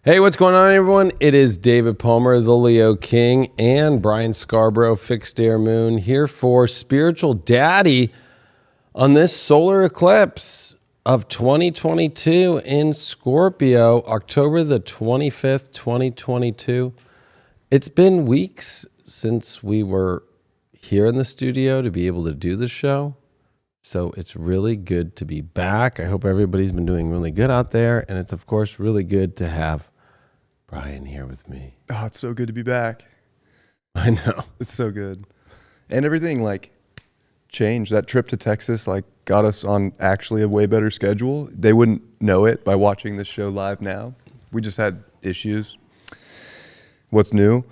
Hey, what's going on, everyone? It is David Palmer, the Leo King, and Brian Scarborough, Fixed Air Moon, here for Spiritual Daddy on this solar eclipse of 2022 in Scorpio, October the 25th, 2022. It's been weeks since we were here in the studio to be able to do the show. So it's really good to be back. I hope everybody's been doing really good out there. And it's, of course, really good to have Brian here with me. Oh, it's so good to be back. I know. It's so good. And everything changed. That trip to Texas got us on actually a way better schedule. They wouldn't know it by watching this show live now. We just had issues. What's new?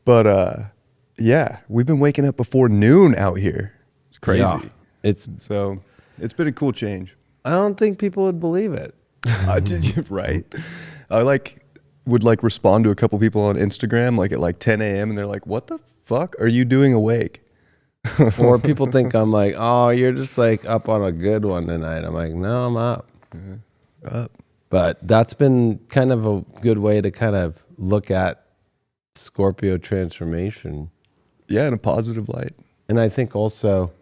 But yeah, we've been waking up before noon out here. It's crazy. Yeah, it's been a cool change. I don't think people would believe it. Right. I would respond to a couple people on Instagram at 10 a.m. and they're like, "What the fuck are you doing awake?" Or people think I'm like, "Oh, you're just up on a good one tonight." I'm like, "No, I'm up." Up. But that's been kind of a good way to kind of look at Scorpio transformation. Yeah, in a positive light. And I think also,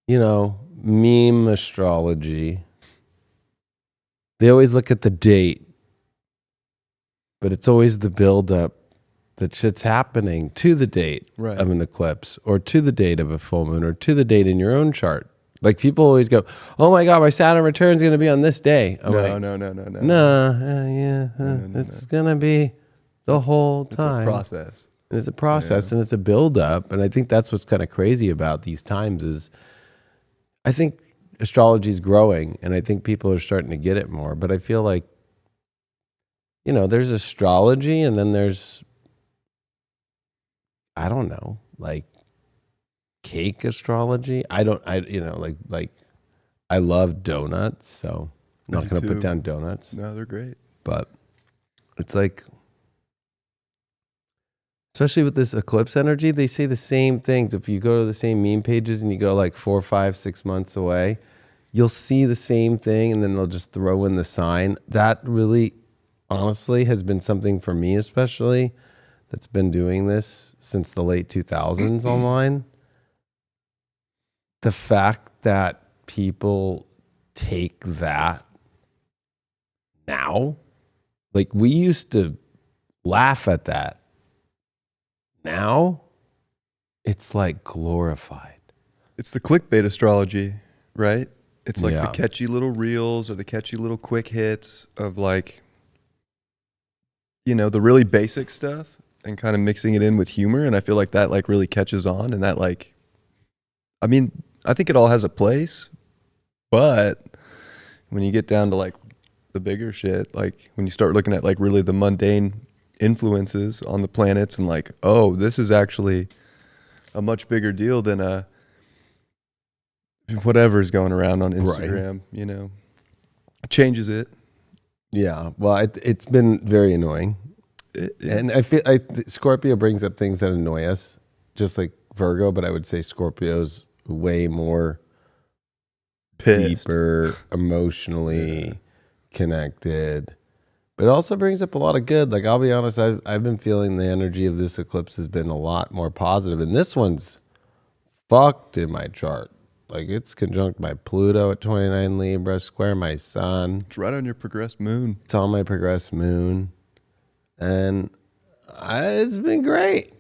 meme astrology, they always look at the date, but it's always the buildup that shit's happening to the date of an eclipse or to the date of a full moon or to the date in your own chart. People always go, "Oh my God, my Saturn return is going to be on this day." I'm No. It's going to be the whole time. It's a process. And it's a process and it's a buildup. And I think that's what's kind of crazy about these times is I think astrology is growing and I think people are starting to get it more. But I feel like, there's astrology and then there's, I don't know, cake astrology. I love donuts, so I'm not going to put down donuts. No, they're great. But it's especially with this eclipse energy, they say the same things. If you go to the same meme pages and you go 4, 5, 6 months away, you'll see the same thing and then they'll just throw in the sign. That really, honestly, has been something for me especially that's been doing this since the late 2000s online. The fact that people take that now, we used to laugh at that. Now, it's glorified. It's the clickbait astrology, right? It's the catchy little reels or the catchy little quick hits of the really basic stuff and kind of mixing it in with humor. And I feel like that really catches on and that I think it all has a place, but when you get down to the bigger shit, when you start looking at really the mundane influences on the planets and oh, this is actually a much bigger deal than whatever's going around on Instagram, It changes it. Yeah, well, it's been very annoying. And I feel Scorpio brings up things that annoy us, just like Virgo, but I would say Scorpio's way more pissed, deeper, emotionally connected. But it also brings up a lot of good. I'll be honest, I've been feeling the energy of this eclipse has been a lot more positive. And this one's fucked in my chart. It's conjunct my Pluto at 29 Libra, square my sun. It's right on your progressed moon. It's on my progressed moon. And it's been great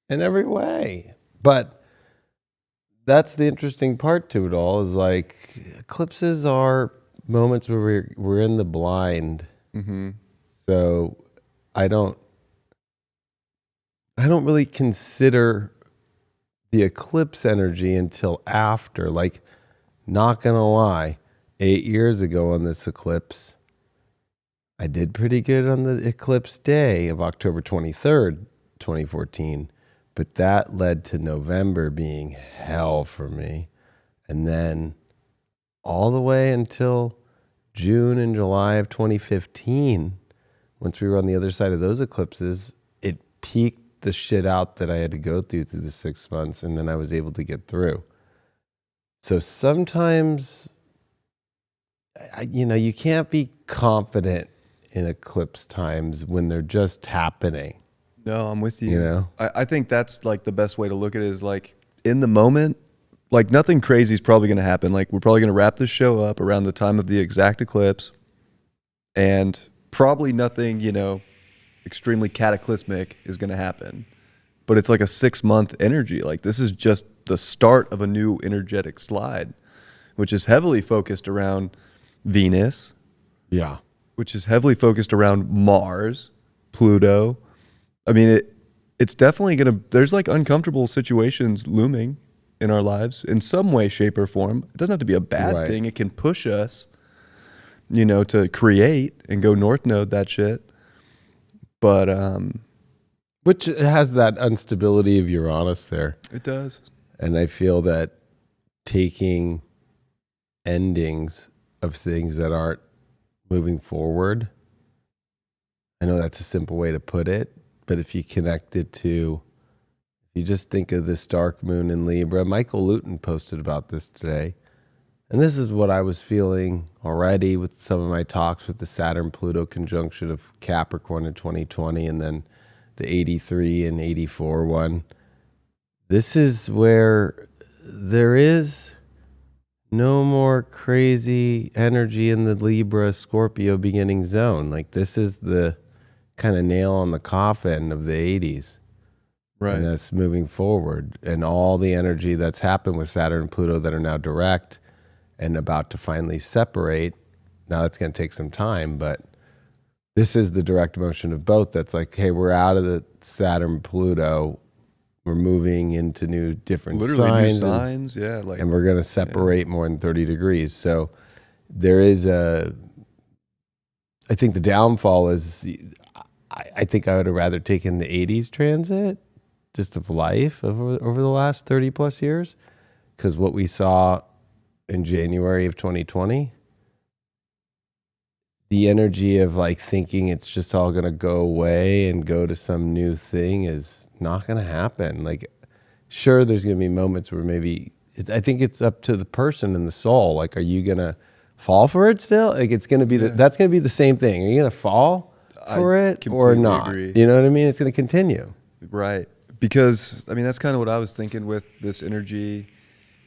in every way. But that's the interesting part to it all is eclipses are moments where we're in the blind. Mm-hmm. So I don't really consider the eclipse energy until after. Not gonna lie, 8 years ago on this eclipse, I did pretty good on the eclipse day of October 23rd, 2014, but that led to November being hell for me. And then all the way until June and July of 2015, once we were on the other side of those eclipses, it peaked the shit out that I had to go through the 6 months, and then I was able to get through. So sometimes, you can't be confident in eclipse times when they're just happening. No, I'm with you. You know? I think that's like the best way to look at it is like in the moment, like nothing crazy is probably going to happen. Like we're probably going to wrap this show up around the time of the exact eclipse, and probably nothing, you know, extremely cataclysmic is going to happen. But it's like a 6-month energy. Like this is just the start of a new energetic slide, which is heavily focused around Venus, Yeah. which is heavily focused around Mars, Pluto. I mean, it's definitely going to, there's like uncomfortable situations looming in our lives in some way, shape, or form. It doesn't have to be a bad thing. It can push us, you know, to create and go north node that shit. But, Which has that instability of Uranus there. it does. And I feel that taking endings of things that aren't moving forward, I know that's a simple way to put it, but if you connect it to, if you just think of this dark moon in Libra, Michael Luton posted about this today. And this is what I was feeling already with some of my talks with the Saturn-Pluto conjunction of Capricorn in 2020 and then the 83 and 84 one. This is where there is no more crazy energy in the Libra Scorpio beginning zone. Like this is the kind of nail on the coffin of the 80s. Right. And that's moving forward. And all the energy that's happened with Saturn and Pluto that are now direct and about to finally separate. Now that's going to take some time, but this is the direct motion of both. That's like, hey, we're out of the Saturn Pluto. We're moving into different Literally signs. new signs. Yeah. Like, And we're going to separate more than 30 degrees. So there is I think the downfall is, I think I would have rather taken the 80s transit just of life over the last 30 plus years. Because what we saw in January of 2020, the energy of like thinking it's just all going to go away and go to some new thing is not going to happen. Like, sure, there's going to be moments where maybe, I think it's up to the person and the soul. Like, are you going to fall for it still? Like, it's going to be, that's going to be the same thing. Are you going to fall for it or not? Agree. You know what I mean? It's going to continue. Right. Because, I mean, that's kind of what I was thinking with this energy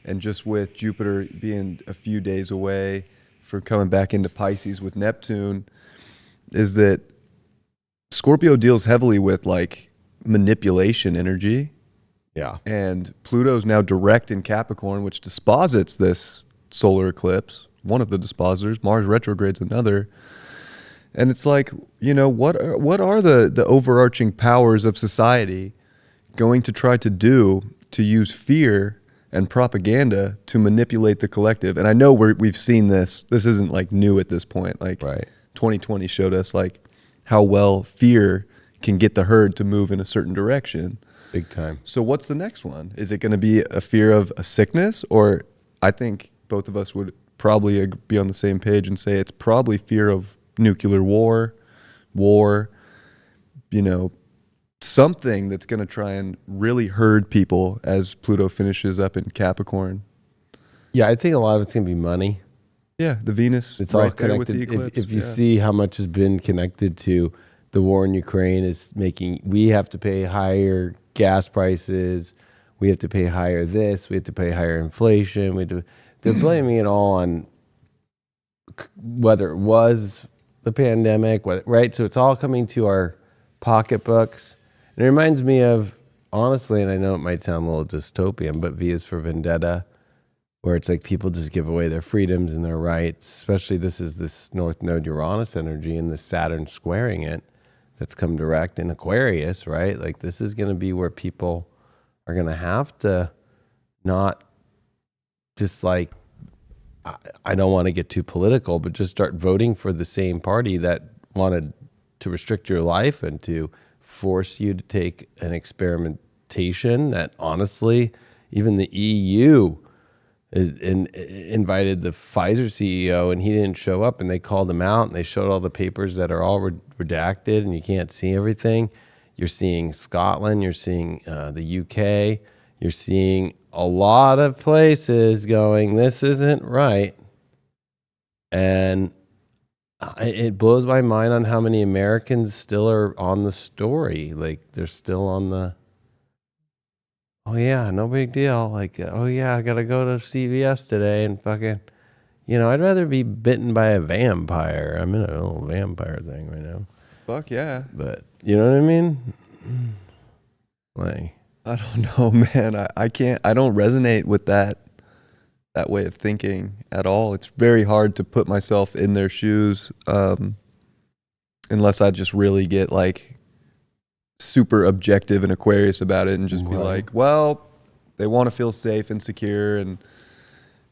and just with Jupiter being a few days away from coming back into Pisces with Neptune, is that Scorpio deals heavily with like manipulation energy. Yeah. And Pluto's now direct in Capricorn, which disposits this solar eclipse. One of the dispositors. Mars retrograde's another. And it's like, you know, what are the overarching powers of society going to try to do to use fear and propaganda to manipulate the collective? And I know we've seen this. This isn't like new at this point. Like 2020 showed us like how well fear can get the herd to move in a certain direction. Big time. So what's the next one? Is it going to be a fear of a sickness? Or I think both of us would probably be on the same page and say it's probably fear of nuclear war, you know, something that's going to try and really herd people as Pluto finishes up in Capricorn. Yeah, I think a lot of it's going to be money. Yeah, the Venus. It's right all connected. There with the eclipse. If you see how much has been connected to the war in Ukraine is making, we have to pay higher gas prices. We have to pay higher this. We have to pay higher inflation. They're blaming it all on whether it was the pandemic, right? So it's all coming to our pocketbooks. And it reminds me of, honestly, and I know it might sound a little dystopian, but V is for Vendetta, where it's like people just give away their freedoms and their rights, especially this North Node Uranus energy and the Saturn squaring it that's come direct in Aquarius, right? Like this is going to be where people are going to have to not just like, I don't want to get too political, but just start voting for the same party that wanted to restrict your life and to force you to take an experimentation that honestly, even the EU invited the Pfizer CEO and he didn't show up, and they called him out and they showed all the papers that are all redacted and you can't see everything. You're seeing Scotland, you're seeing the UK, you're seeing a lot of places going, this isn't right. And It blows my mind on how many Americans still are on the story. Like they're still on the, oh yeah, no big deal. Like, oh yeah, I gotta go to CVS today and fucking, I'd rather be bitten by a vampire. I'm in a little vampire thing right now. Fuck yeah. But you know what I mean? Like, I don't know, man. I can't, I don't resonate with that way of thinking at all. It's very hard to put myself in their shoes, unless I just really get like super objective and Aquarius about it and just be like, well, they want to feel safe and secure, and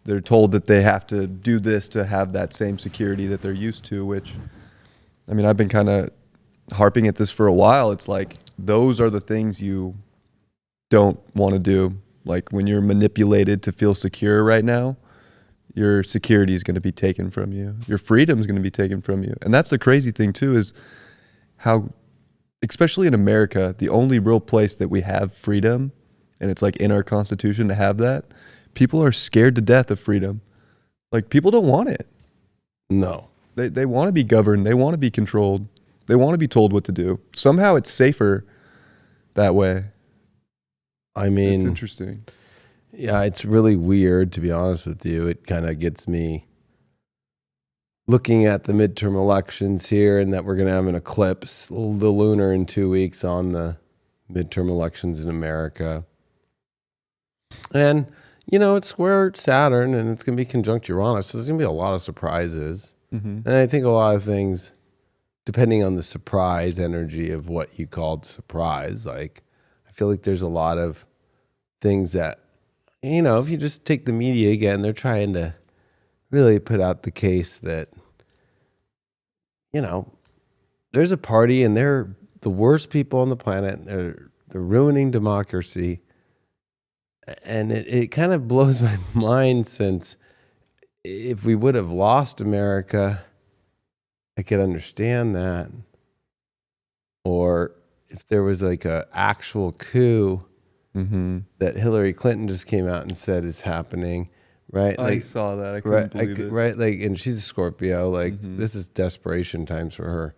they're told that they have to do this to have that same security that they're used to, which, I mean, I've been kind of harping at this for a while. It's like, those are the things you don't want to do. Like when you're manipulated to feel secure right now, your security is going to be taken from you. Your freedom is going to be taken from you. And that's the crazy thing too, is how, especially in America, the only real place that we have freedom, and it's like in our Constitution to have that, people are scared to death of freedom. Like people don't want it. no. They want to be governed. They want to be controlled. They want to be told what to do. Somehow it's safer that way. I mean, it's interesting. Yeah, it's really weird, to be honest with you. It kind of gets me looking at the midterm elections here, and that we're going to have an eclipse, the lunar, in 2 weeks on the midterm elections in America. And, it's square Saturn, and it's going to be conjunct Uranus, so there's going to be a lot of surprises. Mm-hmm. And I think a lot of things, depending on the surprise energy of what you called surprise, like, I feel like there's a lot of things that, if you just take the media again, they're trying to really put out the case that, there's a party and they're the worst people on the planet. They're ruining democracy. And it kind of blows my mind, since if we would have lost America, I could understand that. Or if there was like a actual coup that Hillary Clinton just came out and said is happening, right? I saw that. I couldn't believe it. Right, like, and she's a Scorpio. Like, this is desperation times for her.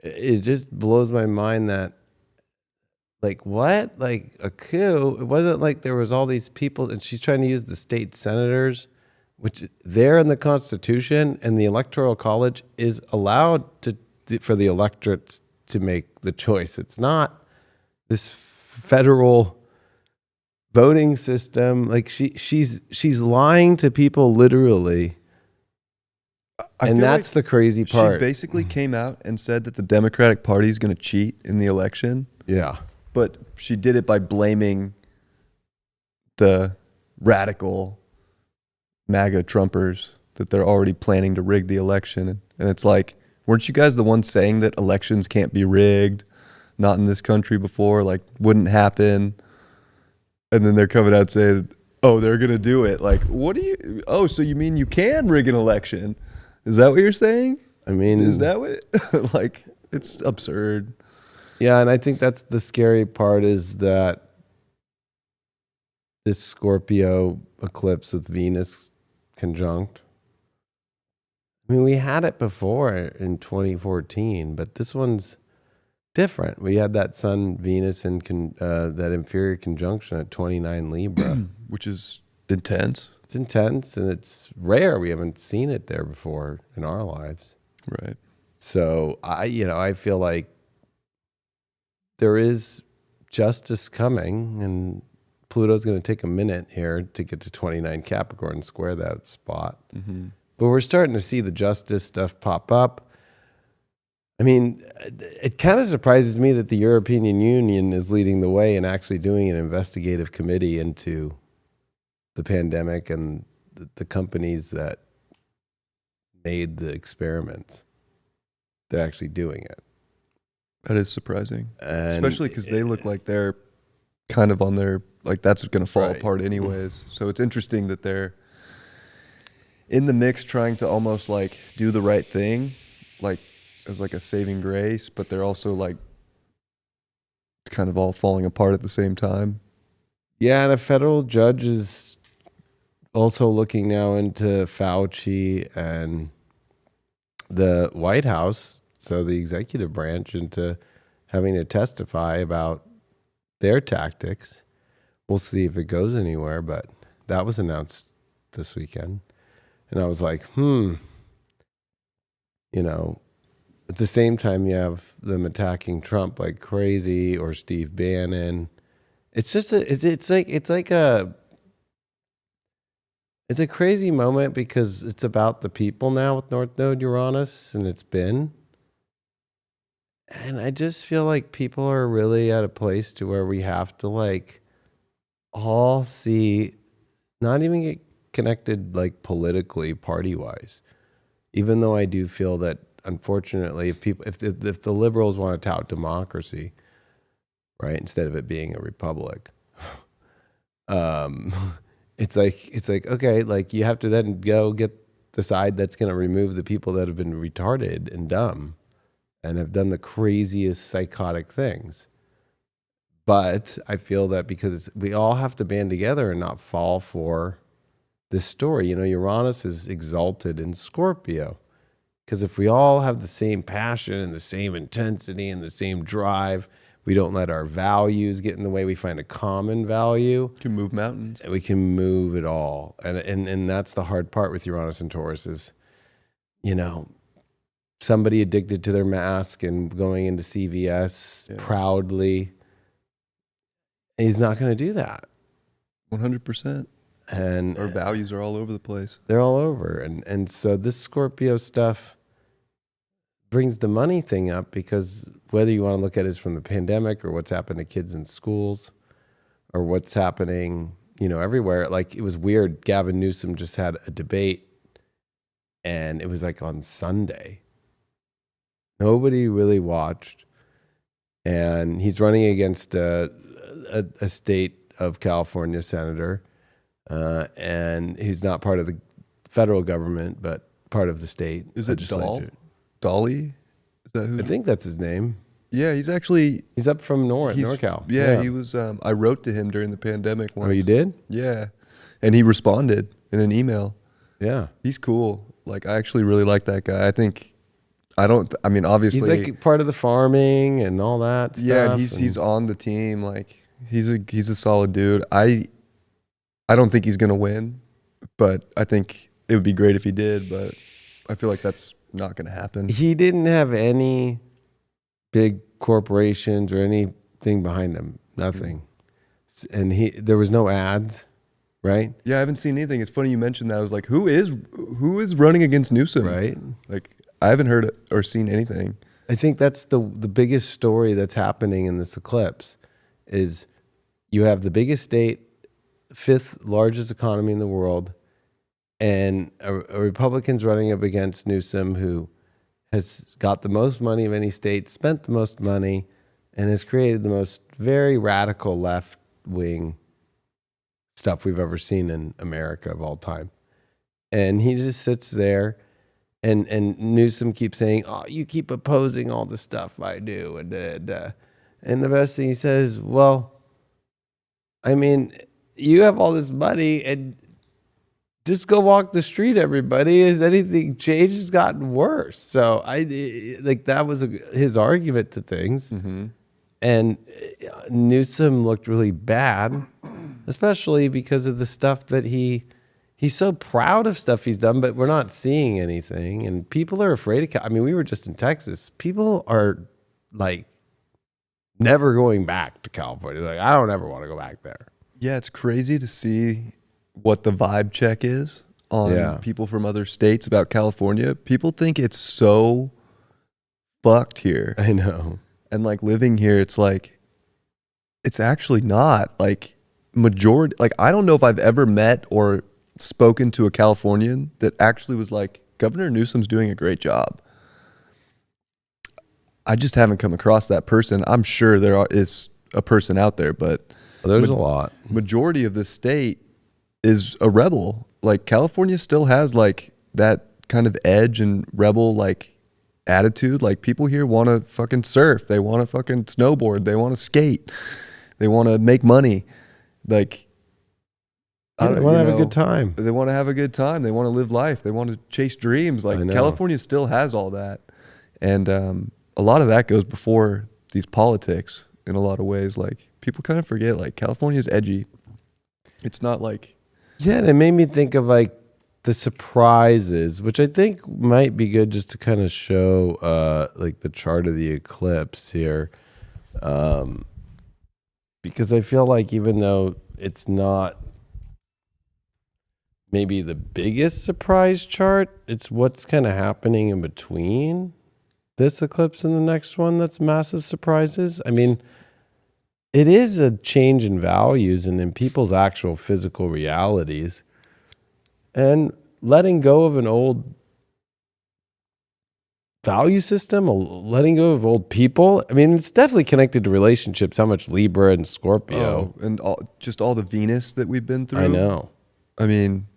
It just blows my mind that, like, what? Like a coup? It wasn't like there was all these people, and she's trying to use the state senators, which they're in the Constitution, and the Electoral College is allowed for the electorates to make the choice. It's not this federal voting system. Like she's lying to people literally. And that's the crazy part. She basically came out and said that the Democratic Party is going to cheat in the election. Yeah. But she did it by blaming the radical MAGA Trumpers, that they're already planning to rig the election. And it's like, weren't you guys the ones saying that elections can't be rigged? Not in this country before, like wouldn't happen. And then they're coming out saying, oh, they're going to do it. Like, so you mean you can rig an election? Is that what you're saying? I mean, is that what, like, it's absurd. Yeah. And I think that's the scary part, is that this Scorpio eclipse with Venus conjunct, I mean, we had it before in 2014, but this one's different. We had that Sun Venus and that inferior conjunction at 29 Libra, which is intense. It's intense, and it's rare. We haven't seen it there before in our lives. Right. So I feel like there is justice coming, and Pluto's going to take a minute here to get to 29 Capricorn and square that spot. Mm-hmm. But we're starting to see the justice stuff pop up. I mean, it kind of surprises me that the European Union is leading the way and actually doing an investigative committee into the pandemic and the companies that made the experiments. They're actually doing it. That is surprising. And especially because they look like they're kind of on their, like that's going to fall right. apart anyways. So it's interesting that they're in the mix trying to almost like do the right thing, like as like a saving grace, but they're also like, it's kind of all falling apart at the same time. Yeah, and a federal judge is also looking now into Fauci and the White House, so the executive branch, into having to testify about their tactics. We'll see if it goes anywhere, but that was announced this weekend. And I was like, you know, at the same time you have them attacking Trump like crazy, or Steve Bannon. It's just it's a crazy moment, because it's about the people now with North Node Uranus, and it's been. And I just feel like people are really at a place to where we have to like all see, not even get connected like politically, party wise. Even though I do feel that, unfortunately, if the liberals want to tout democracy, right, instead of it being a republic, it's like okay, like you have to then go get the side that's going to remove the people that have been retarded and dumb and have done the craziest psychotic things. But I feel that because we all have to band together and not fall for this story. You know, Uranus is exalted in Scorpio. Because if we all have the same passion and the same intensity and the same drive, we don't let our values get in the way. We find a common value. Can move mountains. We can move it all. And that's the hard part with Uranus and Taurus is, you know, somebody addicted to their mask and going into CVS proudly. He's not going to do that. 100%. And our values are all over the place. They're all over. And so this Scorpio stuff brings the money thing up, because whether you want to look at it as from the pandemic or what's happened to kids in schools or what's happening, you know, everywhere. Like, it was weird. Gavin Newsom just had a debate, and it was like on Sunday. Nobody really watched. And he's running against a state of California senator. And he's not part of the federal government, but part of the state. Is it Dolly? Is that who? I think that's his name. Yeah, he's up from NorCal. Yeah, he was. I wrote to him during the pandemic once. Oh, you did? Yeah, and he responded in an email. Yeah, he's cool. Like, I actually really like that guy. I mean, obviously, he's like part of the farming and all that stuff. Yeah, and he's on the team. Like, he's a solid dude. I don't think he's gonna win, but I think it would be great if he did. But I feel like that's not gonna happen. He didn't have any big corporations or anything behind him. Nothing. And there was no ads, right? Yeah, I haven't seen anything. It's funny you mentioned that. I was like, who is running against Newsom? Right. Like, I haven't heard or seen anything. I think that's the biggest story that's happening in this eclipse is you have the biggest state, fifth largest economy in the world, and a Republican's running up against Newsom, who has got the most money of any state, spent the most money, and has created the most very radical left-wing stuff we've ever seen in America of all time. And he just sits there, and Newsom keeps saying, "Oh, you keep opposing all the stuff I do," and the best thing he says, "Well, I mean, you have all this money, and just go walk the street, everybody. Has anything changed? It's gotten worse." So that was his argument to things. Mm-hmm. And Newsom looked really bad, especially because of the stuff that he's so proud of stuff he's done, but we're not seeing anything. And people are afraid of, I mean, we were just in Texas. People are like never going back to California. Like, I don't ever want to go back there. Yeah, it's crazy to see what the vibe check is on people from other states about California. People think it's so fucked here. I know. And like living here, it's like, it's actually not. Like, majority, like, I don't know if I've ever met or spoken to a Californian that actually was like, Governor Newsom's doing a great job. I just haven't come across that person. I'm sure there is a person out there, but there's a lot. Majority of this state is a rebel. Like, California still has like that kind of edge and rebel like attitude. Like, people here want to fucking surf, they want to fucking snowboard, they want to skate, they want to make money. Like, Yeah, they want to have a good time. They want to have a good time. They want to live life. They want to chase dreams. Like California still has all that. And a lot of that goes before these politics in a lot of ways. Like people kind of forget, like California's edgy. It's not like... Yeah, and it made me think of like the surprises, which I think might be good just to kind of show like the chart of the eclipse here. Because I feel like even though it's not maybe the biggest surprise chart, it's what's kind of happening in between this eclipse and the next one that's massive surprises. I mean, it is a change in values and in people's actual physical realities, and letting go of an old value system, letting go of old people. I mean, it's definitely connected to relationships, how much Libra and Scorpio. Oh, and just all the Venus that we've been through. I know. I mean,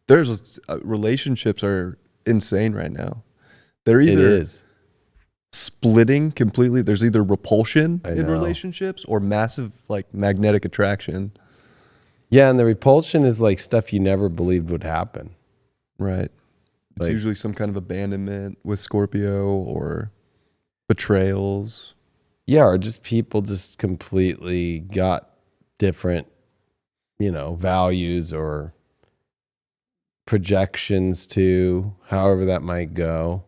there's relationships are insane right now. They're either splitting completely. There's either repulsion in relationships or massive like magnetic attraction. Yeah, and the repulsion is like stuff you never believed would happen. Right. It's usually some kind of abandonment with Scorpio or betrayals. Yeah, or just people just completely got different, values or projections to however that might go.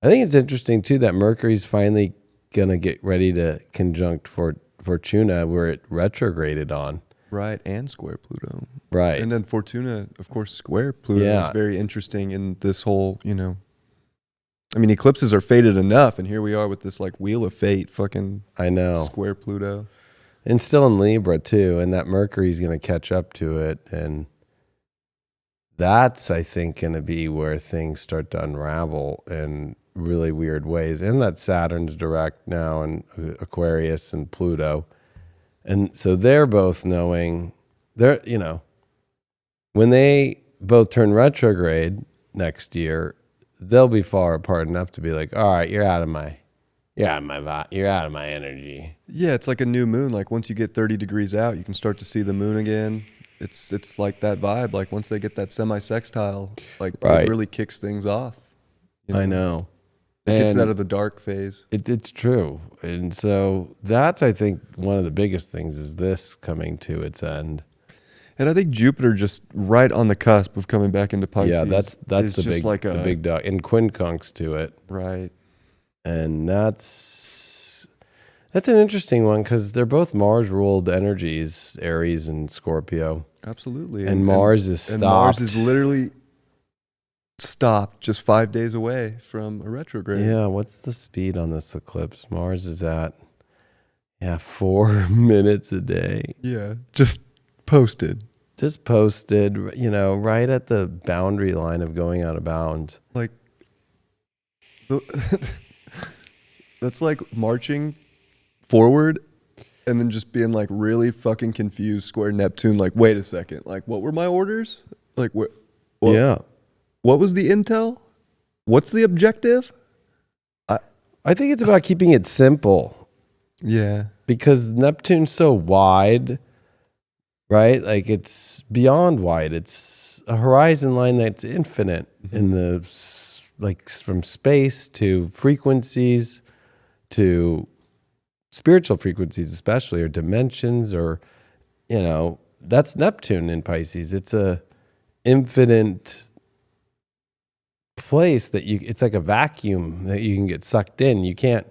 I think it's interesting too that Mercury's finally gonna get ready to conjunct Fortuna where it retrograded on. Right, and square Pluto. Right. And then Fortuna, of course, square Pluto is very interesting in this whole, I mean, eclipses are fated enough, and here we are with this like wheel of fate, fucking square Pluto. And still in Libra too, and that Mercury's gonna catch up to it, and that's, I think, gonna be where things start to unravel in really weird ways. And that Saturn's direct now in Aquarius and Pluto. And so they're both knowing, when they both turn retrograde next year, they'll be far apart enough to be like, all right, you're out of my energy. Yeah, it's like a new moon. Like once you get 30 degrees out, you can start to see the moon again. It's like that vibe. Like once they get that semi-sextile, like it really kicks things off. I know. It gets out of the dark phase. It's true. And so that's, I think, one of the biggest things is this coming to its end. And I think Jupiter just right on the cusp of coming back into Pisces. Yeah, that's the big dog. And quincunx to it. Right. And that's an interesting one because they're both Mars-ruled energies, Aries and Scorpio. Absolutely. And Mars is stopped. And Mars is literally stopped just 5 days away from a retrograde. Yeah, what's the speed on this eclipse? Mars is at 4 minutes a day. Yeah, just posted, right at the boundary line of going out of bounds. Like that's like marching forward and then just being like really fucking confused, square Neptune, like wait a second, like what were my orders? Like what? Yeah. What was the intel? What's the objective? I think it's about keeping it simple. Yeah. Because Neptune's so wide, right? Like it's beyond wide. It's a horizon line that's infinite in the, like from space to frequencies to spiritual frequencies especially, or dimensions, or, that's Neptune in Pisces. It's a infinite place that it's like a vacuum that you can get sucked in. You can't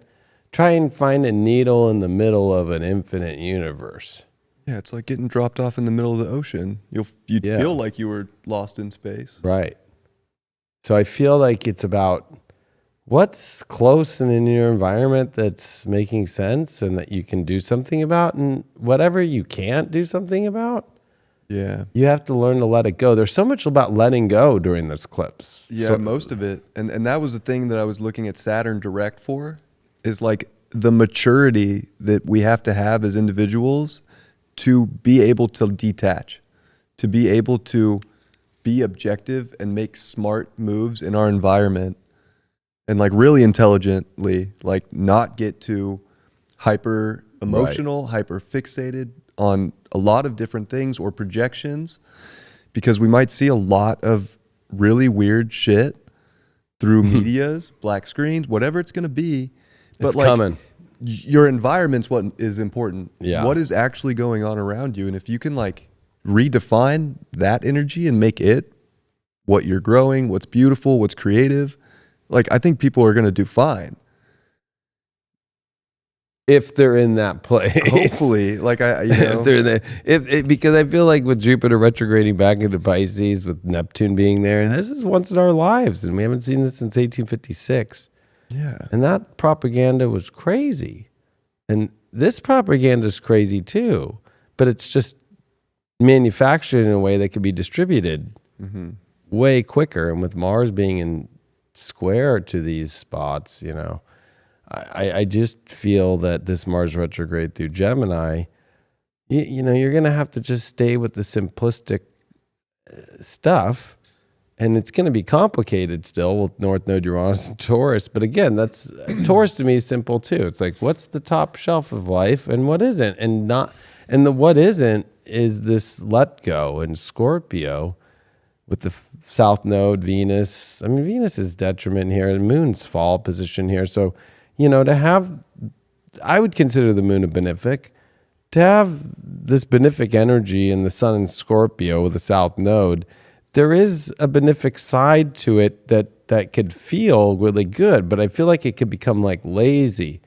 try and find a needle in the middle of an infinite universe. Yeah, it's like getting dropped off in the middle of the ocean. You'd feel like you were lost in space. Right. So I feel like it's about what's close and in your environment that's making sense and that you can do something about, and whatever you can't do something about, you have to learn to let it go. There's so much about letting go during this eclipse. Yeah, most of it. And that was the thing that I was looking at Saturn direct for, is like the maturity that we have to have as individuals to be able to detach, to be able to be objective and make smart moves in our environment, and like really intelligently, like not get too hyper emotional, hyper fixated on a lot of different things or projections, because we might see a lot of really weird shit through medias, black screens, whatever it's going to be. But It's like, coming. your environment's what is important. Yeah. What is actually going on around you? And if you can like redefine that energy and make it what you're growing, what's beautiful, what's creative, like I think people are going to do fine. If they're in that place. Hopefully, like If they're in the, because I feel like with Jupiter retrograding back into Pisces, with Neptune being there, and this is once in our lives, and we haven't seen this since 1856. yeah. And that propaganda was crazy. And this propaganda is crazy too, but it's just manufactured in a way that could be distributed way quicker. And with Mars being in square to these spots, you know, I just feel that this Mars retrograde through Gemini, you know, you're going to have to just stay with the simplistic stuff. And it's going to be complicated still with North Node, Uranus, and Taurus. But again, that's Taurus to me is simple too. It's like, what's the top shelf of life and what isn't? And the what isn't is this let go. And Scorpio with the South Node, Venus. I mean, Venus is detriment here, and Moon's fall position here. So, you know, to have, I would consider the Moon a benefic. To have this benefic energy in the Sun in Scorpio with the South Node, there is a benefic side to it that could feel really good, but I feel like it could become like lazy.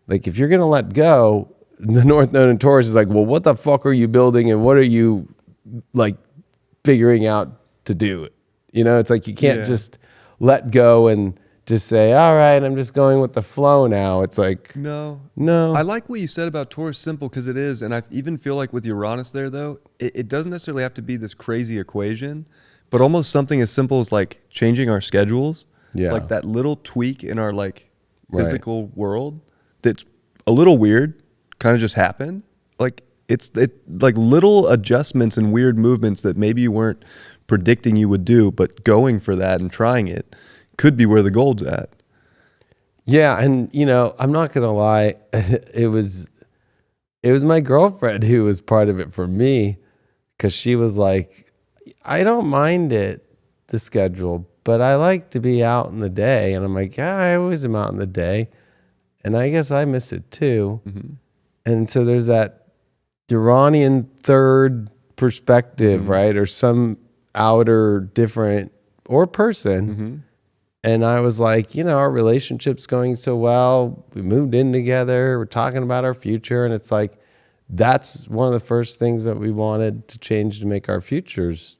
Like if you're going to let go, the North Node in Taurus is like, well, what the fuck are you building and what are you like figuring out to do? You know, it's like you can't just let go and just say, all right, I'm just going with the flow now. It's like, No. no. I like what you said about Taurus simple because it is. And I even feel like with Uranus there, though, it doesn't necessarily have to be this crazy equation, but almost something as simple as like changing our schedules. Yeah. Like that little tweak in our like physical world that's a little weird, kind of just happened. Like it's like little adjustments and weird movements that maybe you weren't predicting you would do, but going for that and trying it could be where the gold's at. Yeah, and you know, I'm not gonna lie, it was my girlfriend who was part of it for me, because she was like, I don't mind it, the schedule, but I like to be out in the day. And I'm like, yeah, I always am out in the day, and I guess I miss it too. And so there's that Uranian third perspective, right, or some outer different or person. And I was like, you know, our relationship's going so well. We moved in together. We're talking about our future. And it's like, that's one of the first things that we wanted to change to make our futures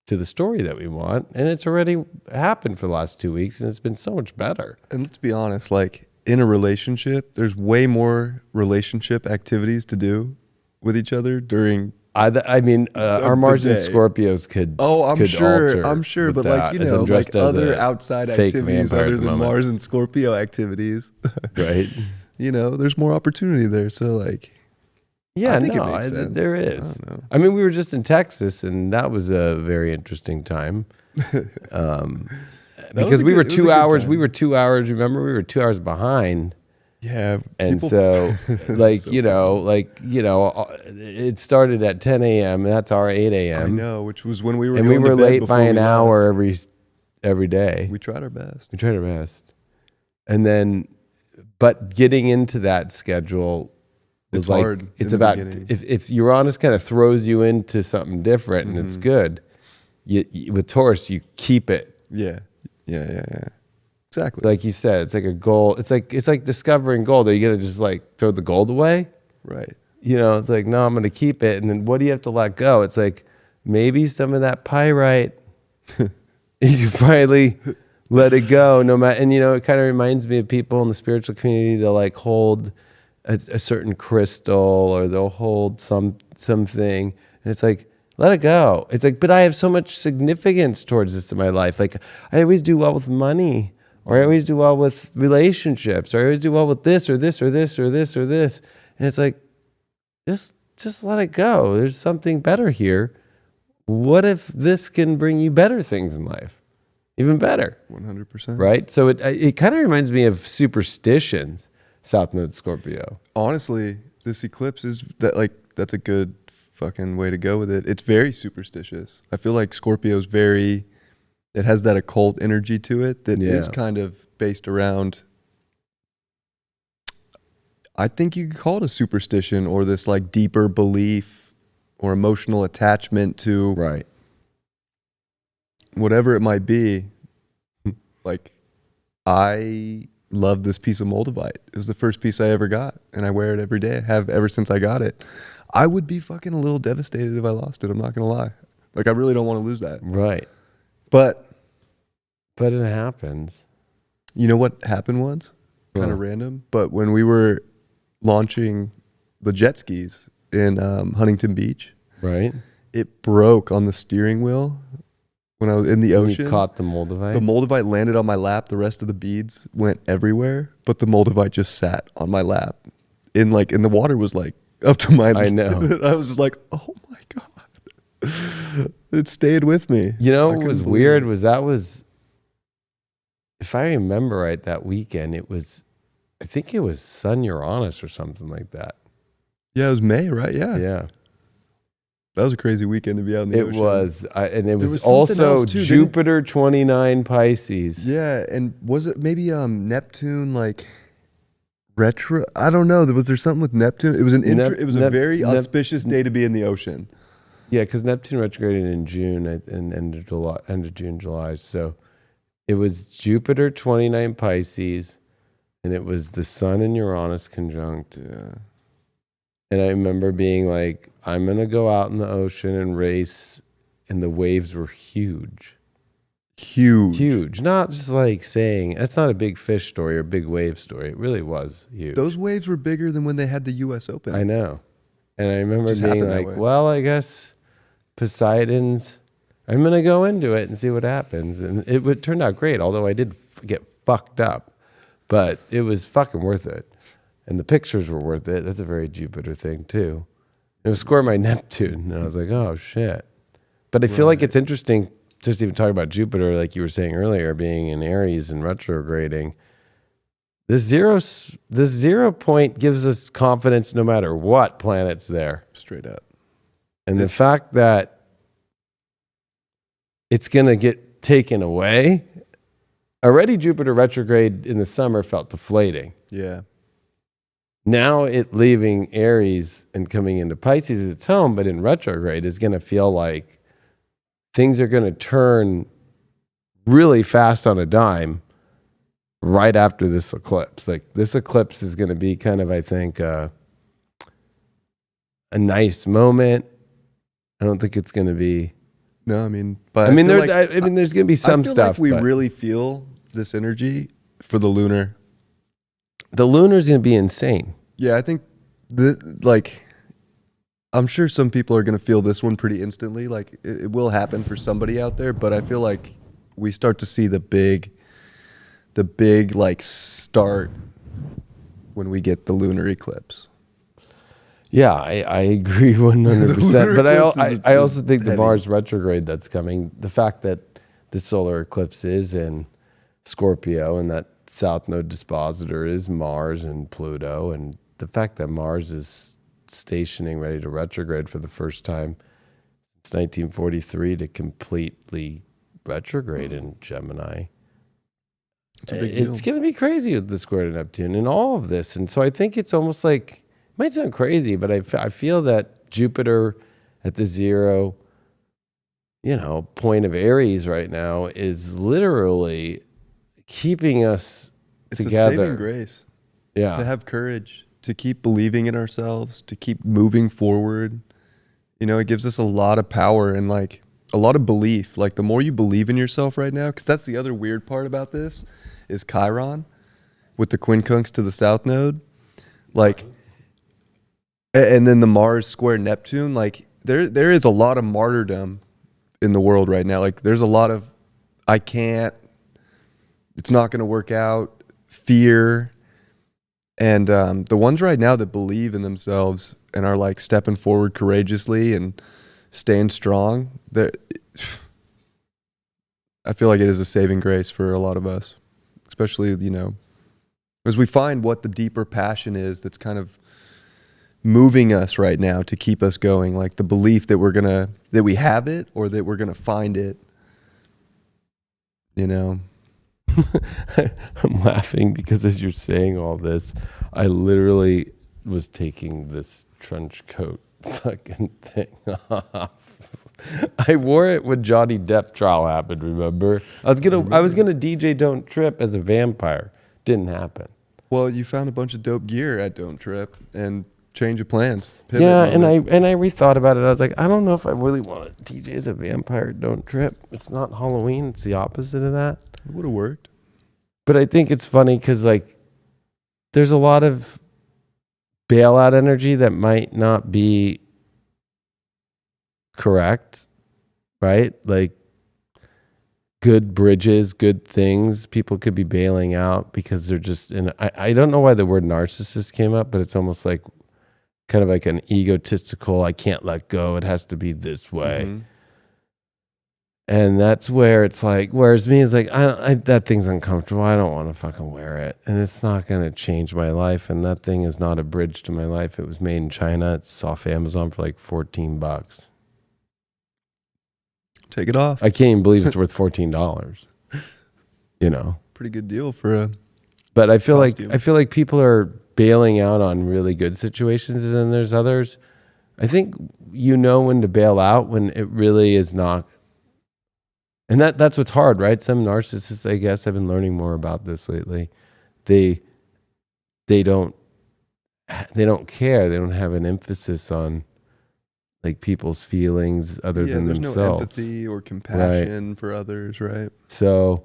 to the story that we want. And it's already happened for the last 2 weeks. And it's been so much better. And let's be honest, like in a relationship, there's way more relationship activities to do with each other during I mean, our Mars and Scorpios could. I'm could sure, alter but that, like, you as know, I'm dressed like as other a outside fake activities vampire other at the than moment. Mars and Scorpio activities, Right. you know, there's more opportunity there. So like, Yeah, I think no, it makes sense. there I is. don't know. I mean, we were just in Texas, and that was a very interesting time. Because we were 2 hours. We were 2 hours. Remember, we were 2 hours behind. Yeah. And so, like, So it started at 10 a.m. and that's our 8 a.m. I know, which was when we were And we going to were bed late before by we an left. hour every day. We tried our best. We tried our best. And then, but getting into that schedule was It's like, hard it's in the about, beginning. if Uranus kind of throws you into something different and it's good, with Taurus, you keep it. Yeah. Exactly. Like you said, it's like a goal. It's like discovering gold. Are you going to just like throw the gold away? Right. You know, it's like, no, I'm going to keep it. And then what do you have to let go? It's like, maybe some of that pyrite, you can finally let it go. No matter, and you know, it kind of reminds me of people in the spiritual community. They'll like hold a certain crystal, or they'll hold something, and it's like, let it go. It's like, but I have so much significance towards this in my life. Like, I always do well with money, or I always do well with relationships, or I always do well with this or this or this or this or this. And it's like, just let it go. There's something better here. What if this can bring you better things in life? Even better. 100%. Right? So it kind of reminds me of superstitions, South Node Scorpio. Honestly, this eclipse is that's a good fucking way to go with it. It's very superstitious. I feel like Scorpio's very, it has that occult energy to it that is kind of based around, I think you could call it a superstition or this like deeper belief or emotional attachment to whatever it might be. Like, I love this piece of moldavite. It was the first piece I ever got, and I wear it every day. I have ever since I got it. I would be fucking a little devastated if I lost it. I'm not gonna lie. Like, I really don't want to lose that. Right. But it happens. You know what happened once? Kind of random. But when we were launching the jet skis in Huntington Beach, it broke on the steering wheel when I was in the ocean. You caught the moldavite? The moldavite landed on my lap. The rest of the beads went everywhere, but the moldavite just sat on my lap. And the water was like up to my I know. I was just like, oh my God. It stayed with me. You know what was weird was if I remember right, that weekend, I think it was Sun Uranus or something like that. Yeah, it was May, right? Yeah. Yeah. That was a crazy weekend to be out in the ocean. It was. And it was also Jupiter 29 Pisces. Yeah. And was it maybe Neptune like retro? I don't know. Was there something with Neptune? It was a very auspicious day to be in the ocean. Yeah, because Neptune retrograded in June and end of June, July. So it was Jupiter 29 Pisces, and it was the Sun and Uranus conjunct. Yeah. And I remember being like, I'm going to go out in the ocean and race, and the waves were huge. Huge. Not just like saying, that's not a big fish story or big wave story. It really was huge. Those waves were bigger than when they had the U.S. Open. I know. And I remember being like, well, I guess Poseidon's, I'm going to go into it and see what happens. And it turned out great, although I did get fucked up. But it was fucking worth it. And the pictures were worth it. That's a very Jupiter thing, too. It was scoring my Neptune. And I was like, oh, shit. But I feel like it's interesting just even talking about Jupiter, like you were saying earlier, being in Aries and retrograding. This zero point gives us confidence no matter what planet's there. Straight up. And the fact that it's going to get taken away. Already Jupiter retrograde in the summer felt deflating. Yeah. Now it leaving Aries and coming into Pisces at its home, but in retrograde is going to feel like things are going to turn really fast on a dime right after this eclipse. Like this eclipse is going to be kind of, I think, a nice moment. I don't think it's going to be. No, I mean, but there's going to be some stuff. Like we really feel this energy for the lunar. The lunar's going to be insane. Yeah, I think I'm sure some people are going to feel this one pretty instantly. Like it will happen for somebody out there, but I feel like we start to see the big like start when we get the lunar eclipse. Yeah, I agree 100%. But I also think the Mars retrograde that's coming, the fact that the solar eclipse is in Scorpio and that South Node dispositor is Mars and Pluto, and the fact that Mars is stationing ready to retrograde for the first time since 1943 to completely retrograde in Gemini. It's going to be crazy with the square to Neptune and all of this. And so I think it's almost like, it might sound crazy, but I feel that Jupiter at the zero, point of Aries right now is literally keeping us together. It's a saving grace. Yeah. To have courage, to keep believing in ourselves, to keep moving forward. It gives us a lot of power and like a lot of belief. Like the more you believe in yourself right now, because that's the other weird part about this, is Chiron with the quincunx to the South Node. Like, and then the Mars square Neptune, like there is a lot of martyrdom in the world right now. Like there's a lot of, it's not going to work out, fear. And the ones right now that believe in themselves and are like stepping forward courageously and staying strong, I feel like it is a saving grace for a lot of us, especially, as we find what the deeper passion is that's kind of moving us right now to keep us going? Like the belief that that we have it or that we're gonna find it. You know. I'm laughing because as you're saying all this, I literally was taking this trench coat fucking thing off. I wore it when Johnny Depp trial happened, remember? I was gonna DJ Don't Trip as a vampire. Didn't happen. Well, you found a bunch of dope gear at Don't Trip and change of plans. Pivot Yeah, moment. and I rethought about it. I was like, I don't know if I really want to DJ as a vampire at Don't Trip. It's not Halloween. It's the opposite of that. It would have worked. But I think it's funny because like there's a lot of bailout energy that might not be correct, right? Like good bridges, good things. People could be bailing out because they're just in. I don't know why the word narcissist came up, but it's almost like kind of like an egotistical, I can't let go. It has to be this way. Mm-hmm. And that's where it's like, whereas me, it's like, that thing's uncomfortable. I don't want to fucking wear it. And it's not going to change my life. And that thing is not a bridge to my life. It was made in China. It's off Amazon for like $14. Take it off. I can't even believe it's worth $14. You know? Pretty good deal for a But I feel costume. like people are bailing out on really good situations, and then there's others. I think you know when to bail out when it really is not. And that's what's hard, right? Some narcissists, I guess, I've been learning more about this lately. They don't care. They don't have an emphasis on like people's feelings other than there's themselves. no empathy or compassion for others, right? So,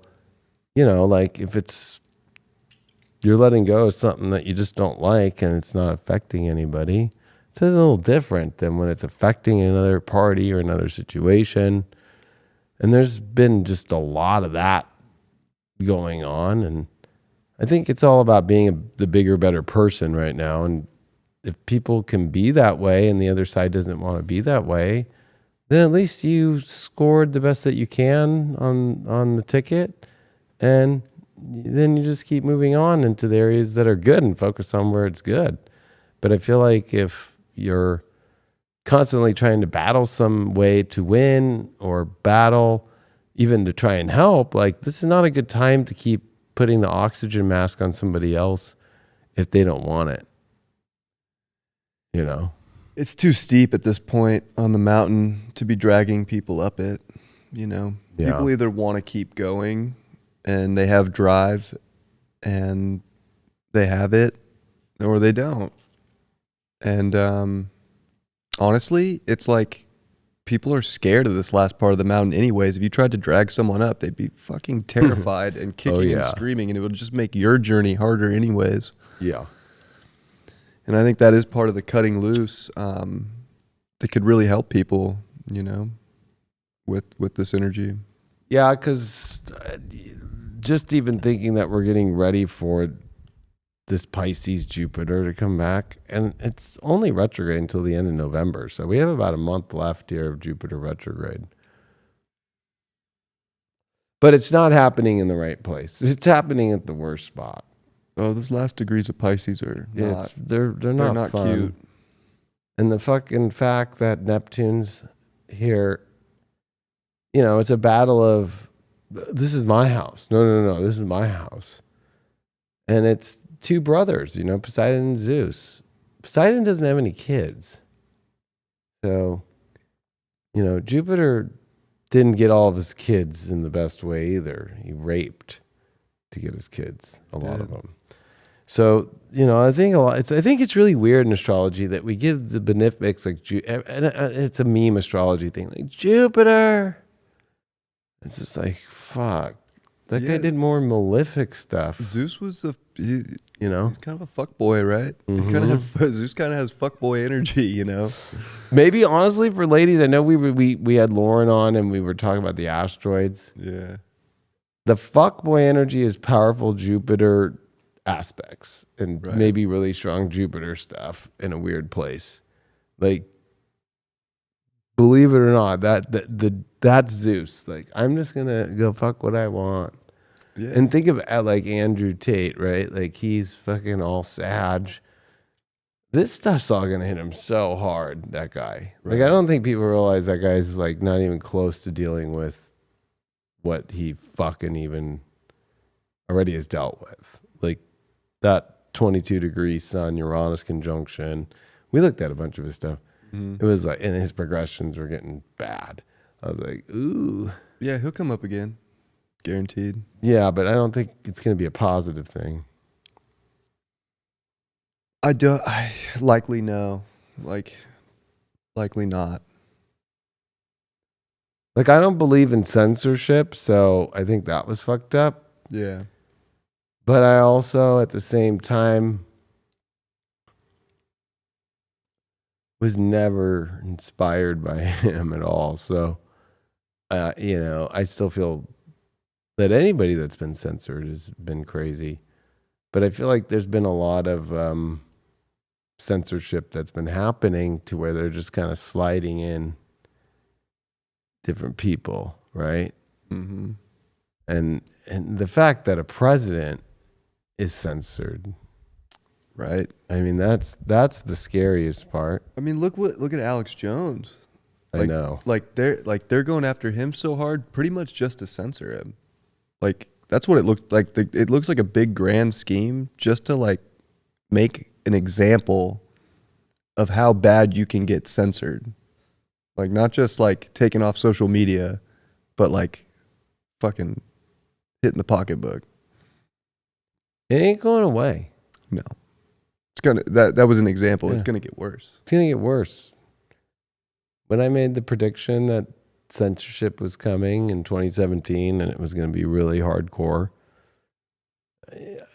you know, like if you're letting go of something that you just don't like and it's not affecting anybody, it's a little different than when it's affecting another party or another situation. And there's been just a lot of that going on. And I think it's all about being the bigger, better person right now. And if people can be that way and the other side doesn't want to be that way, then at least you scored the best that you can on the ticket. And then you just keep moving on into the areas that are good and focus on where it's good. But I feel like if you're constantly trying to battle some way to win or battle even to try and help, like this is not a good time to keep putting the oxygen mask on somebody else if they don't want it. You know? It's too steep at this point on the mountain to be dragging people up it, you know. Yeah. People either want to keep going and they have drive and they have it, or they don't. And honestly, it's like people are scared of this last part of the mountain anyways. If you tried to drag someone up, they'd be fucking terrified and kicking and screaming, and it would just make your journey harder anyways. Yeah. And I think that is part of the cutting loose that could really help people, you know, with this energy. Yeah, because just even thinking that we're getting ready for this Pisces Jupiter to come back, and it's only retrograde until the end of November, so we have about a month left here of Jupiter retrograde. But it's not happening in the right place. It's happening at the worst spot. Oh, those last degrees of Pisces are not. They're not fun. Cute. And the fucking fact that Neptune's here, you know, it's a battle of, this is my house. No, this is my house. And it's two brothers, you know, Poseidon and Zeus. Poseidon doesn't have any kids. So, you know, Jupiter didn't get all of his kids in the best way either. He raped to get his kids, a lot of them. So, you know, I think it's really weird in astrology that we give the benefics like, and it's a meme astrology thing, like Jupiter. It's just like, fuck. That guy did more malefic stuff. Zeus was you know, he's kind of a fuckboy, right? Mm-hmm. Zeus kind of has fuckboy energy, you know. Maybe honestly for ladies, I know we had Lauren on and we were talking about the asteroids. Yeah. The fuckboy energy is powerful Jupiter aspects and maybe really strong Jupiter stuff in a weird place. Like, believe it or not, that's Zeus. Like, I'm just gonna go fuck what I want. Yeah. And think of like Andrew Tate, right? Like he's fucking all Sag. this stuff's all gonna hit him so hard. That guy, like, I don't think people realize that guy's like not even close to dealing with what he fucking even already has dealt with. Like that 22-degree Sun Uranus conjunction. We looked at a bunch of his stuff. It was like, and his progressions were getting bad. I was like, ooh. Yeah, he'll come up again. Guaranteed. Yeah, but I don't think it's going to be a positive thing. I likely no. Likely not. Like, I don't believe in censorship, so I think that was fucked up. Yeah. But I also, at the same time, was never inspired by him at all. So, I still feel that anybody that's been censored has been crazy. But I feel like there's been a lot of censorship that's been happening to where they're just kind of sliding in different people, right? Mm-hmm. And the fact that a president is censored, right? I mean, that's the scariest part. I mean, look at Alex Jones. I know. Like they're going after him so hard, pretty much just to censor him. Like that's what it looks like. It looks like a big grand scheme just to like make an example of how bad you can get censored. Like not just like taken off social media, but like fucking hitting the pocketbook. It ain't going away. No. It's gonna that was an example. Yeah. It's gonna get worse. It's gonna get worse. When I made the prediction that censorship was coming in 2017 and it was going to be really hardcore,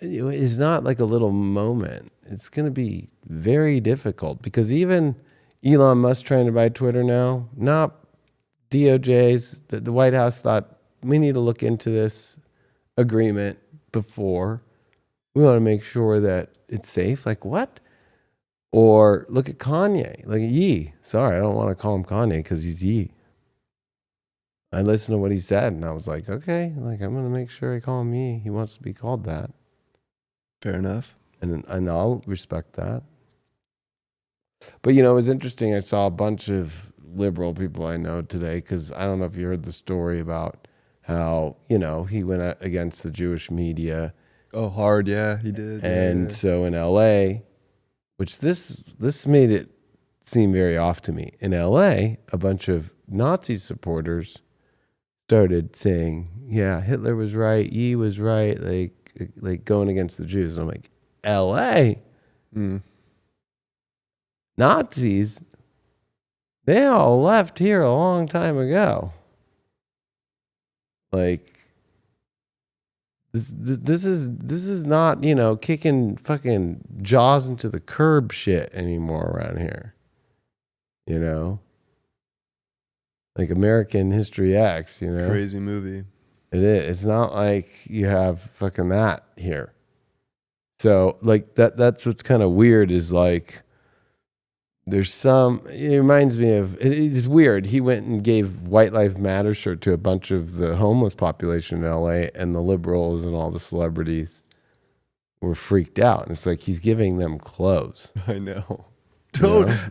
it's not like a little moment. It's going to be very difficult because even Elon Musk trying to buy Twitter now, not DOJ's, the White House thought we need to look into this agreement before. We want to make sure that it's safe. Like what? Or look at Kanye, like Ye. Sorry, I don't want to call him Kanye because he's Ye. I listened to what he said and I was like, okay, like I'm going to make sure I call him Ye. He wants to be called that. Fair enough. And I'll respect that. But, it was interesting. I saw a bunch of liberal people I know today because I don't know if you heard the story about how, he went against the Jewish media. Oh, hard. Yeah, he did. And yeah. so in LA, which this made it seem very off to me. In LA, a bunch of Nazi supporters started saying, yeah, Hitler was right, Ye was right, like going against the Jews. And I'm like, LA? Nazis? They all left here a long time ago. Like, This is not, kicking fucking jaws into the curb shit anymore around here. Like American History X, Crazy movie. It is. It's not like you have fucking that here. So like that's what's kind of weird is like there's it reminds me of, it is weird. He went and gave White Lives Matter shirt to a bunch of the homeless population in LA and the liberals and all the celebrities were freaked out. And it's like, he's giving them clothes. I know.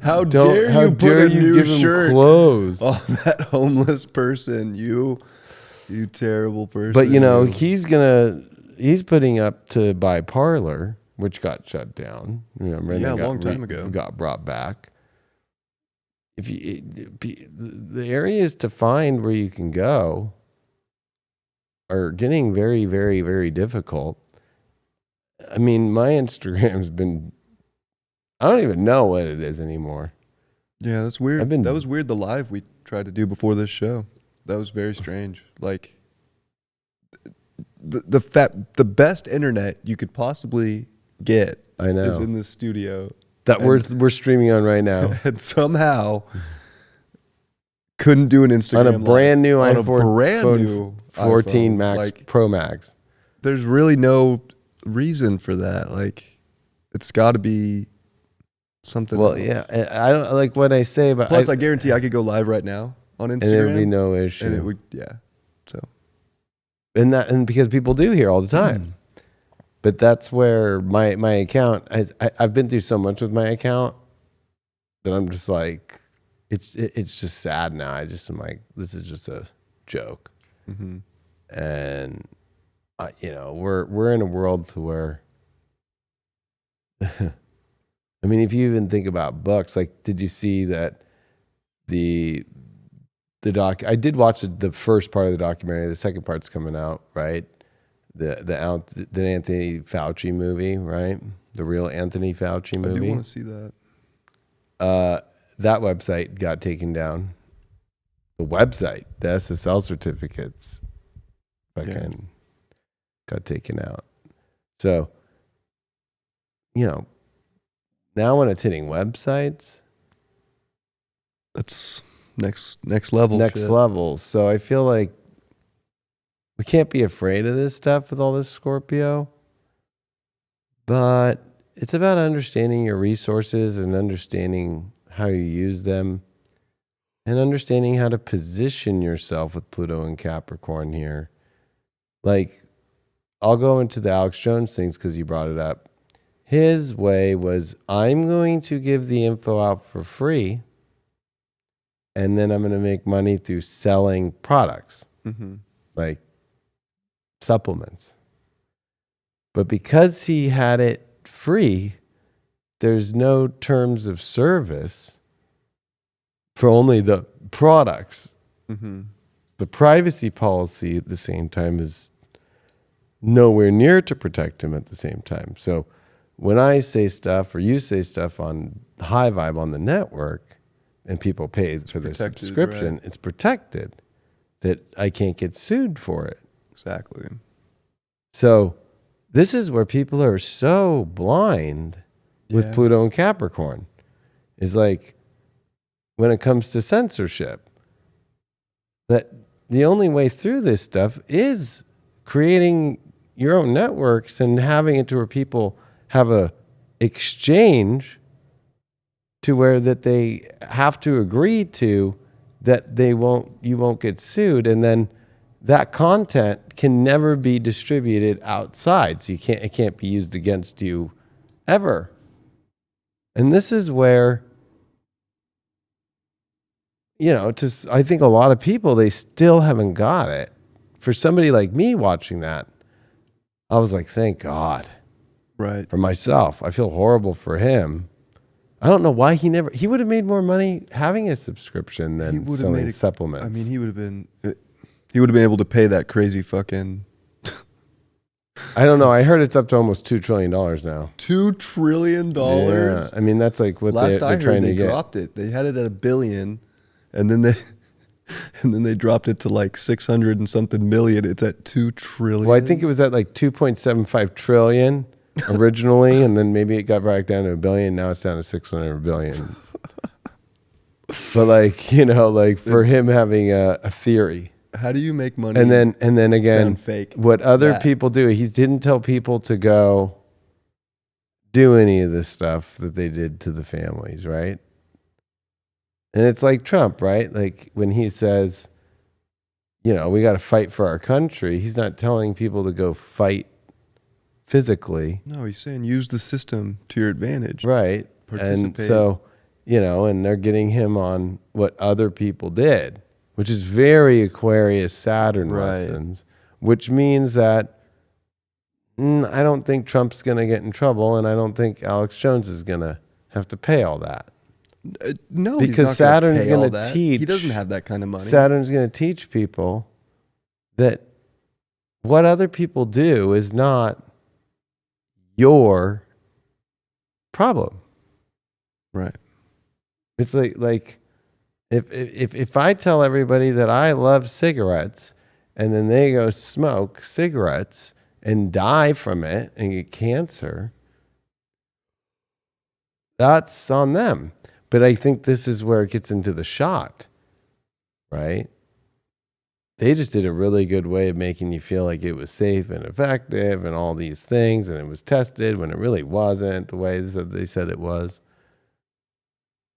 How dare you put a new shirt clothes on that homeless person, you terrible person. But he's putting up to buy Parlor, which got shut down. Remember? Yeah, a long time ago. Got brought back. The areas to find where you can go are getting very, very, very difficult. I mean, my Instagram's been, I don't even know what it is anymore. Yeah, that's weird. That was weird, the live we tried to do before this show. That was very strange. Like, the best internet you could possibly get is in the studio. That we're streaming on right now. And somehow couldn't do an Instagram on a brand new iPhone 14 Max, like, Pro Max. There's really no reason for that. Like, it's got to be something else. Yeah. I don't like what I say, but plus I guarantee I could go live right now on Instagram. And there would be no issue. And it would, yeah. So. And because people do here all the time. But that's where my account, I've been through so much with my account that I'm just like, it's just sad now. I'm like, this is just a joke. Mm-hmm. And, we're in a world to where, I mean, if you even think about books, like, did you see that the I did watch the first part of the documentary. The second part's coming out, right? The Anthony Fauci movie, right? The real Anthony Fauci movie. I do want to see that. That website got taken down. The website, the SSL certificates, fucking got taken out. So, now when it's hitting websites, that's next level. Next shit. level. So I feel like we can't be afraid of this stuff with all this Scorpio, but it's about understanding your resources and understanding how you use them and understanding how to position yourself with Pluto and Capricorn here. Like, I'll go into the Alex Jones things because you brought it up. His way was, I'm going to give the info out for free, and then I'm going to make money through selling products, like supplements. But because he had it free, there's no terms of service for only the products. The privacy policy at the same time is nowhere near to protect him at the same time. So when I say stuff or you say stuff on High Vibe on the network and people pay for their subscription, right, it's protected that I can't get sued for it. Exactly. So this is where people are so blind with Pluto and Capricorn. Is like, when it comes to censorship, that the only way through this stuff is creating your own networks and having it to where people have a exchange to where that they have to agree to that you won't get sued, and then that content can never be distributed outside. So it can't be used against you ever. And this is where, I think a lot of people, they still haven't got it. For somebody like me watching that, I was like, thank God. Right. For myself, I feel horrible for him. I don't know why he would have made more money having a subscription than selling supplements. I mean, he would have been able to pay that crazy fucking. I don't know. I heard it's up to almost $2 trillion now. $2 trillion. Yeah. I mean, that's like what they're trying to get. They dropped it. They had it at $1 billion, and then they dropped it to like 600 and something million. It's at 2 trillion. Well, I think it was at like 2.75 trillion originally, and then maybe it got back down to $1 billion. Now it's down to 600 billion. But like for him having a theory. How do you make money? And then again, fake what other people do, he didn't tell people to go do any of this stuff that they did to the families, right? And it's like Trump, right? Like when he says, we got to fight for our country, he's not telling people to go fight physically. No, he's saying use the system to your advantage. Right. Participate. And so, and they're getting him on what other people did, which is very Aquarius Saturn lessons, which means that I don't think Trump's going to get in trouble, and I don't think Alex Jones is going to have to pay all that. No, because Saturn's going to teach. He doesn't have that kind of money. Saturn's going to teach people that what other people do is not your problem. Right. It's like if I tell everybody that I love cigarettes and then they go smoke cigarettes and die from it and get cancer, that's on them. But I think this is where it gets into the shot, right? They just did a really good way of making you feel like it was safe and effective and all these things, and it was tested when it really wasn't the way that they said it was.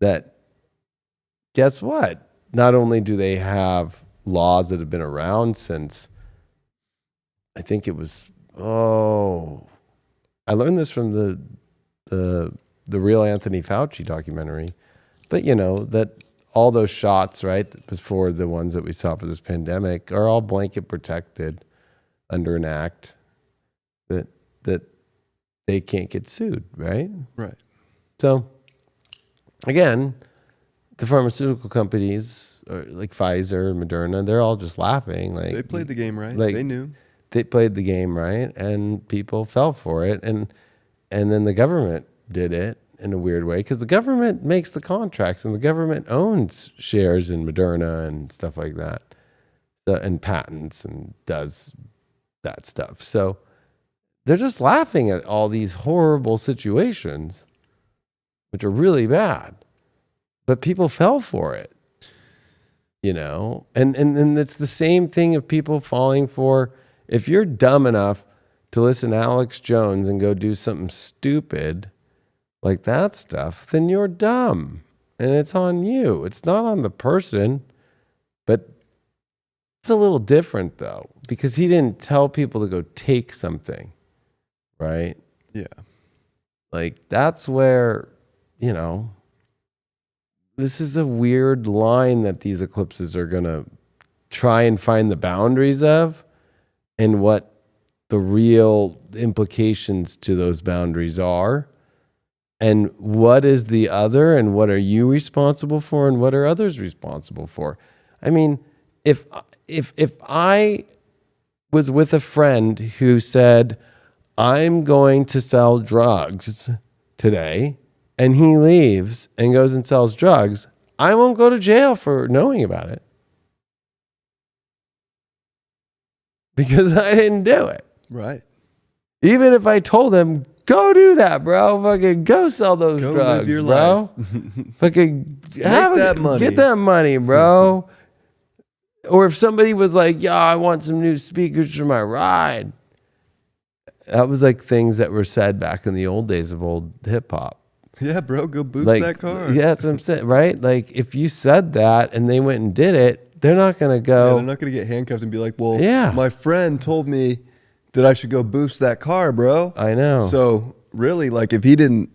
That, guess what? Not only do they have laws that have been around since, I think it was, I learned this from the real Anthony Fauci documentary, but that all those shots, right, before the ones that we saw for this pandemic, are all blanket protected under an act that they can't get sued, right? Right. So again, the pharmaceutical companies, like Pfizer and Moderna, they're all just laughing. Like, they played the game right. Like, they knew. They played the game right, and people fell for it. And then the government did it in a weird way, because the government makes the contracts, and the government owns shares in Moderna and stuff like that, and patents, and does that stuff. So they're just laughing at all these horrible situations, which are really bad. But people fell for it, and it's the same thing of people falling for, if you're dumb enough to listen to Alex Jones and go do something stupid like that stuff, then you're dumb, and it's on you. It's not on the person. But it's a little different, though, because he didn't tell people to go take something, right? Yeah. Like, that's where, this is a weird line that these eclipses are going to try and find the boundaries of, and what the real implications to those boundaries are, and what is the other, and what are you responsible for, and what are others responsible for. I mean, if I was with a friend who said, I'm going to sell drugs today, and he leaves and goes and sells drugs, I won't go to jail for knowing about it, because I didn't do it. Right. Even if I told him, go do that, bro. Fucking go sell those Go drugs, live your bro. Fucking that money. Get that money, bro. Or if somebody was like, yeah, I want some new speakers for my ride. That was like things that were said back in the old days of old hip hop. Yeah, bro, go boost Like, that car. Yeah, that's what I'm saying, right? Like, if you said that and they went and did it, they're not going to go. Yeah, they're not going to get handcuffed and be like, well, Yeah. my friend told me that I should go boost that car, bro. I know. So really, like, if he didn't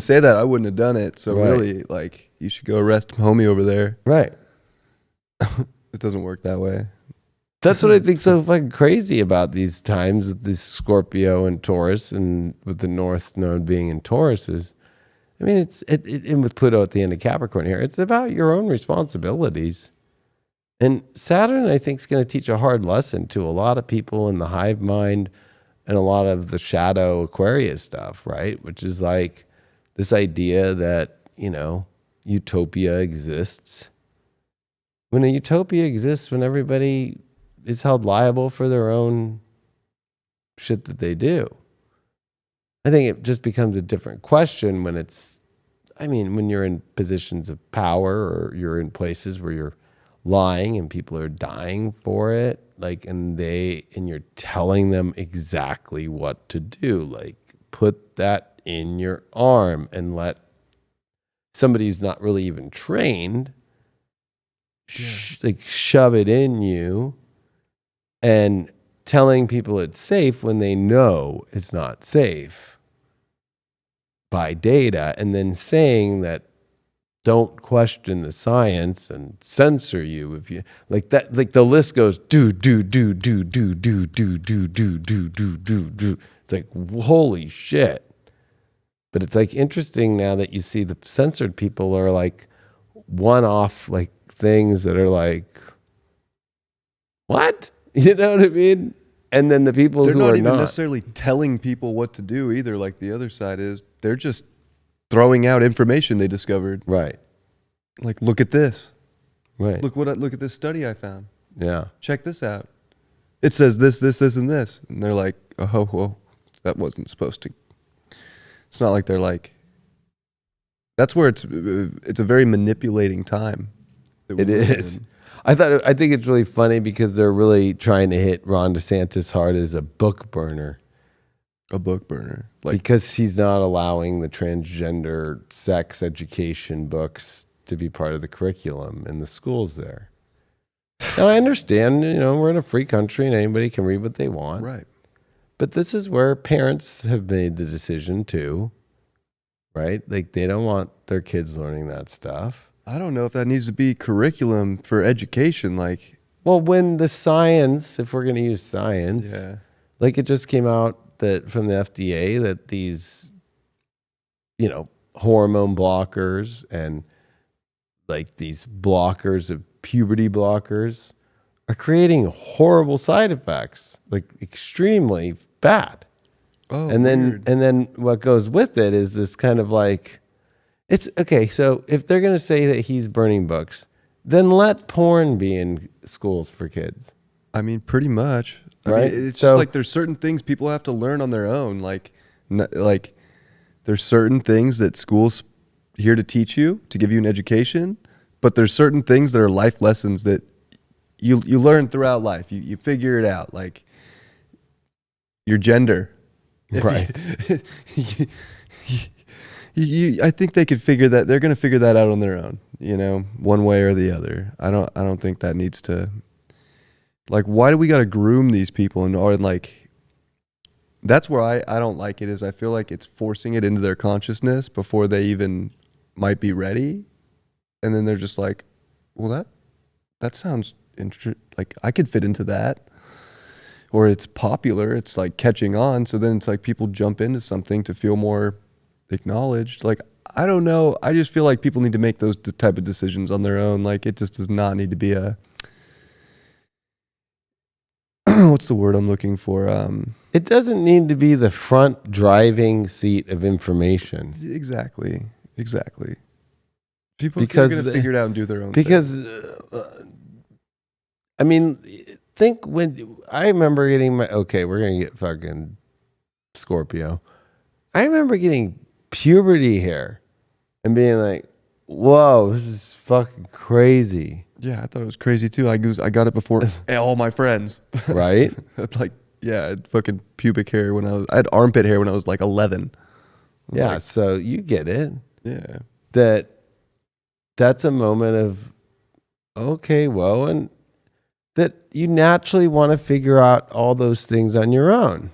say that, I wouldn't have done it. So Right. really, like, you should go arrest homie over there. Right. It doesn't work that way. That's what I think so fucking crazy about these times with this Scorpio and Taurus, and with the North Node being in Taurus is, I mean, and with Pluto at the end of Capricorn here, it's about your own responsibilities. And Saturn, I think, is going to teach a hard lesson to a lot of people in the hive mind and a lot of the shadow Aquarius stuff, right? Which is like this idea that, utopia exists. When a utopia exists, when everybody is held liable for their own shit that they do. I think it just becomes a different question when when you're in positions of power, or you're in places where you're lying and people are dying for it, and you're telling them exactly what to do. Like, put that in your arm, and let somebody who's not really even trained shove it in you, and telling people it's safe when they know it's not safe by data, and then saying that don't question the science and censor you if you like that. Like, the list goes do. It's like, holy shit. But it's like interesting now that you see the censored people are like one-off like things that are like, what? You know what I mean? And then the people They're who not are even not necessarily telling people what to do either, like the other side is. They're just throwing out information they discovered. right. Like, look at this. Right. Look at this study I found. Yeah. Check this out. It says this, and this. And they're like, oh, well, that wasn't supposed to. It's not like they're like, that's where it's a very manipulating time. It is. I think it's really funny because they're really trying to hit Ron DeSantis hard as a book burner. A book burner. Because he's not allowing the transgender sex education books to be part of the curriculum in the schools there. Now, I understand, we're in a free country and anybody can read what they want. Right. But this is where parents have made the decision too, right? Like they don't want their kids learning that stuff. I don't know if that needs to be curriculum for education. Like, well, when the science, if we're going to use science, like it just came out that from the FDA that these, hormone blockers and like these blockers of puberty blockers are creating horrible side effects, like extremely bad. oh, And weird. then what goes with it is this kind of like, it's okay. So if they're going to say that he's burning books, then let porn be in schools for kids. I mean, pretty much. Right? It's just like there's certain things people have to learn on their own. Like there's certain things that school's here to teach you, to give you an education, but there's certain things that are life lessons that you learn throughout life. You figure it out, like your gender. Right. I think they could figure that. They're going to figure that out on their own, one way or the other. I don't think that needs to. Like, why do we got to groom these people? Or like, that's where I don't like it. Is I feel like it's forcing it into their consciousness before they even might be ready, and then they're just like, well, that sounds like I could fit into that. Or it's popular, it's like catching on, so then it's like people jump into something to feel more acknowledged. Like, I don't know, I just feel like people need to make those type of decisions on their own. Like, it just does not need to be a what's the word I'm looking for? It doesn't need to be the front driving seat of information. Exactly. People because are going to figure it out and do their own because thing. I mean, think when I remember getting we're going to get fucking Scorpio. I remember getting puberty hair and being like, whoa, this is fucking crazy. Yeah, I thought it was crazy too. I got it before all my friends. Right? Like, yeah, I had fucking pubic hair I had armpit hair when I was like 11. Yeah, so you get it. Yeah. That's a moment of, okay, well, and that you naturally want to figure out all those things on your own.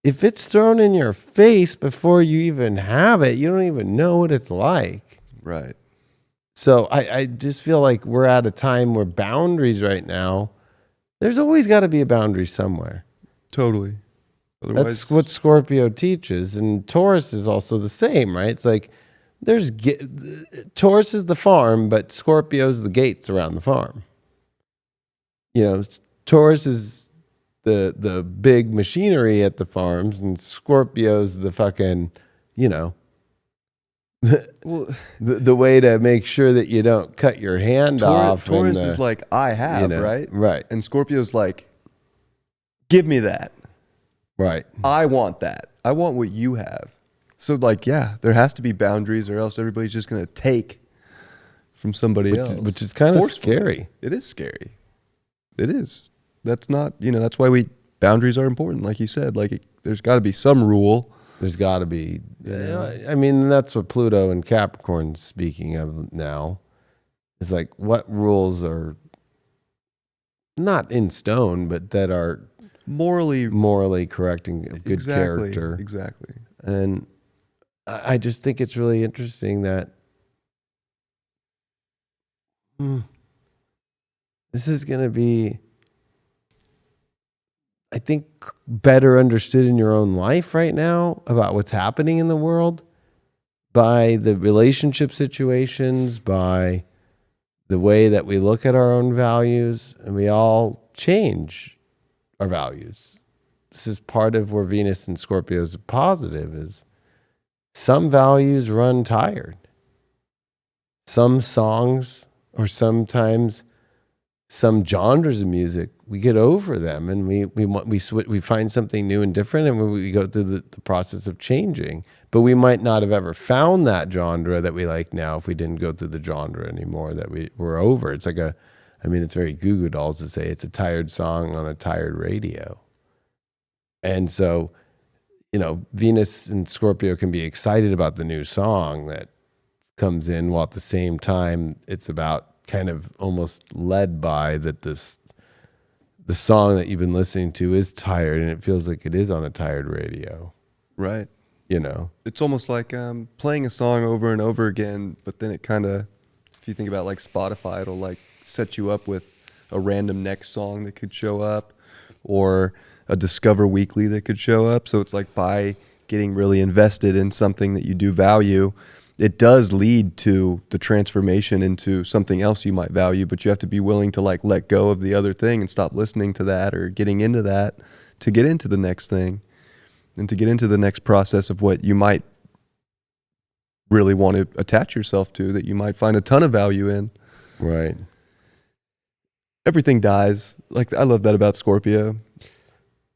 If it's thrown in your face before you even have it, you don't even know what it's like. Right. So I just feel like we're at a time where boundaries right now, there's always got to be a boundary somewhere. Totally. Otherwise, that's what Scorpio teaches. And Taurus is also the same, right? It's like Taurus is the farm, but Scorpio's the gates around the farm. Taurus is the big machinery at the farms, and Scorpio's the fucking, the way to make sure that you don't cut your hand off. Taurus is like, I have, right? Right. And Scorpio's like, give me that. Right. I want that. I want what you have. So like, yeah, there has to be boundaries or else everybody's just going to take from somebody else. Which is kind of scary. It is scary. It is. That's not, that's why boundaries are important. Like you said, like there's got to be some rule. There's got to be. I mean, that's what Pluto and Capricorn's speaking of now. It's like what rules are not in stone, but that are morally correct and of good character. Exactly. And I just think it's really interesting that this is going to be, I think, better understood in your own life right now about what's happening in the world by the relationship situations, by the way that we look at our own values, and we all change our values. This is part of where Venus and Scorpio is positive, is some values run tired. Some songs, or sometimes some genres of music, we get over them and we find something new and different, and we go through the process of changing. But we might not have ever found that genre that we like now if we didn't go through the genre anymore that we're over. It's like it's very Goo Goo Dolls to say it's a tired song on a tired radio. And so, Venus and Scorpio can be excited about the new song that comes in, while at the same time it's about kind of almost led by that the song that you've been listening to is tired, and it feels like it is on a tired radio. Right. You know? It's almost like playing a song over and over again, but then it kind of, if you think about like Spotify, it'll like set you up with a random next song that could show up, or a Discover Weekly that could show up. So it's like by getting really invested in something that you do value, it does lead to the transformation into something else you might value, but you have to be willing to like let go of the other thing and stop listening to that or getting into that to get into the next thing and to get into the next process of what you might really want to attach yourself to, that you might find a ton of value in. Right. Everything dies. Like, I love that about Scorpio,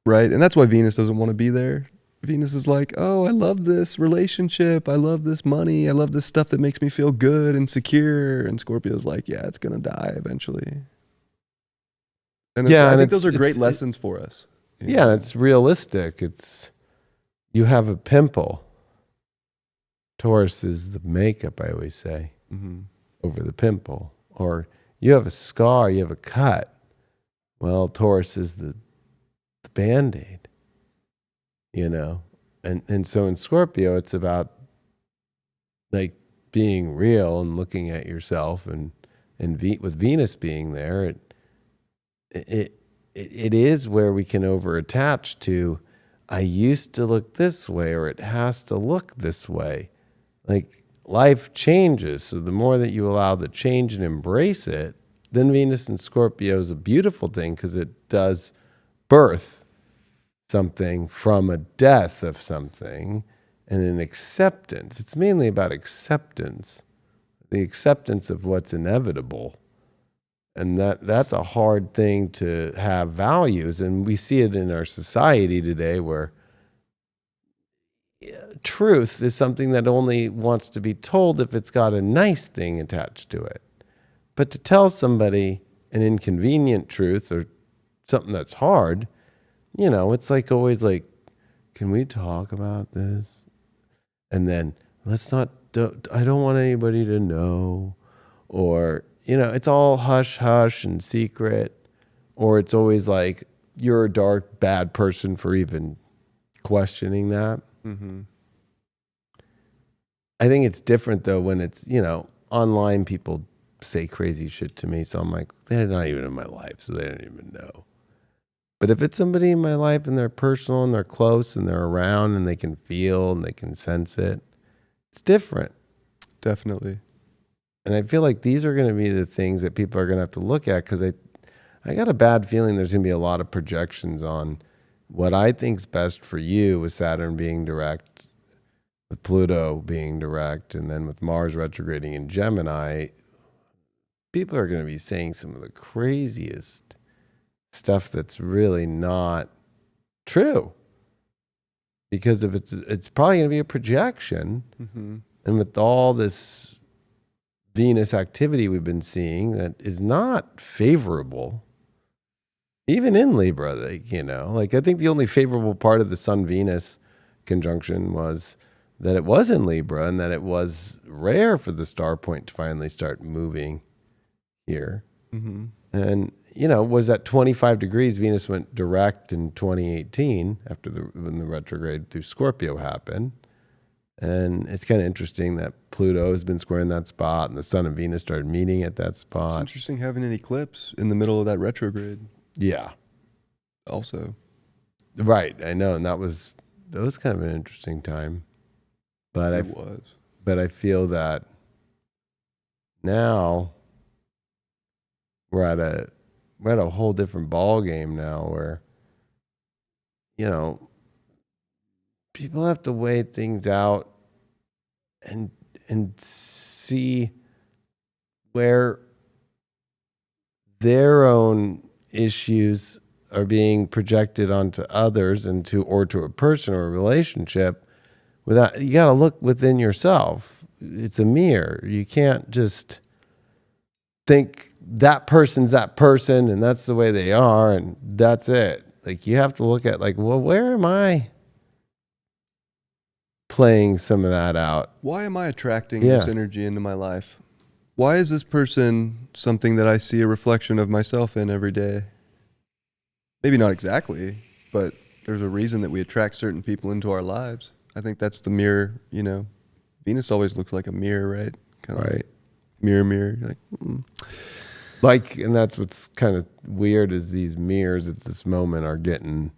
right? And that's why Venus doesn't want to be there. Venus is like, oh, I love this relationship. I love this money. I love this stuff that makes me feel good and secure. And Scorpio's like, yeah, it's going to die eventually. And I think those are great lessons for us. Yeah, it's realistic. You have a pimple. Taurus is the makeup, I always say, over the pimple. Or you have a scar, you have a cut. Well, Taurus is the Band-Aid, you know? And so in Scorpio, it's about like being real and looking at yourself, and with Venus being there, it is where we can over-attach to, I used to look this way, or it has to look this way. Like, life changes. So the more that you allow the change and embrace it, then Venus in Scorpio is a beautiful thing, because it does birth something from a death of something and an acceptance. It's mainly about acceptance, the acceptance of what's inevitable. And that's a hard thing to have values. And we see it in our society today, where truth is something that only wants to be told if it's got a nice thing attached to it. But to tell somebody an inconvenient truth or something that's hard, you know, it's like always like, can we talk about this? And then I don't want anybody to know. Or, you know, it's all hush hush and secret. Or it's always like, you're a dark, bad person for even questioning that. Mm-hmm. I think it's different though when it's, you know, online people say crazy shit to me. So I'm like, they're not even in my life, so they don't even know. But if it's somebody in my life and they're personal and they're close and they're around and they can feel and they can sense it, it's different. Definitely. And I feel like these are going to be the things that people are going to have to look at, because I got a bad feeling there's going to be a lot of projections on what I think's best for you, with Saturn being direct, with Pluto being direct, and then with Mars retrograding in Gemini. People are going to be saying some of the craziest stuff that's really not true, because if it's probably going to be a projection. And with all this Venus activity we've been seeing that is not favorable, even in Libra, like, you know, like I think the only favorable part of the Sun-Venus conjunction was that it was in Libra, and that it was rare for the star point to finally start moving here. And, you know, was at 25 degrees, Venus went direct in 2018 when the retrograde through Scorpio happened. And it's kind of interesting that Pluto has been squaring that spot, and the Sun and Venus started meeting at that spot. It's interesting having an eclipse in the middle of that retrograde. Yeah. Also. Right, I know. And that was kind of an interesting time. But it was. But I feel that now we're at a whole different ball game now, where, you know, people have to weigh things out and see where their own issues are being projected onto others or to a person or a relationship. You got to look within yourself. It's a mirror. You can't just think that person's that person and that's the way they are and that's it. Like, you have to look at, like, well, where am I playing some of that out? Why am I attracting this energy into my life? Why is this person something that I see a reflection of myself in every day? Maybe not exactly, but there's a reason that we attract certain people into our lives. I think that's the mirror, you know. Venus always looks like a mirror, right? Kind of Right. Mirror. Like, Like, and that's what's kind of weird is these mirrors at this moment are getting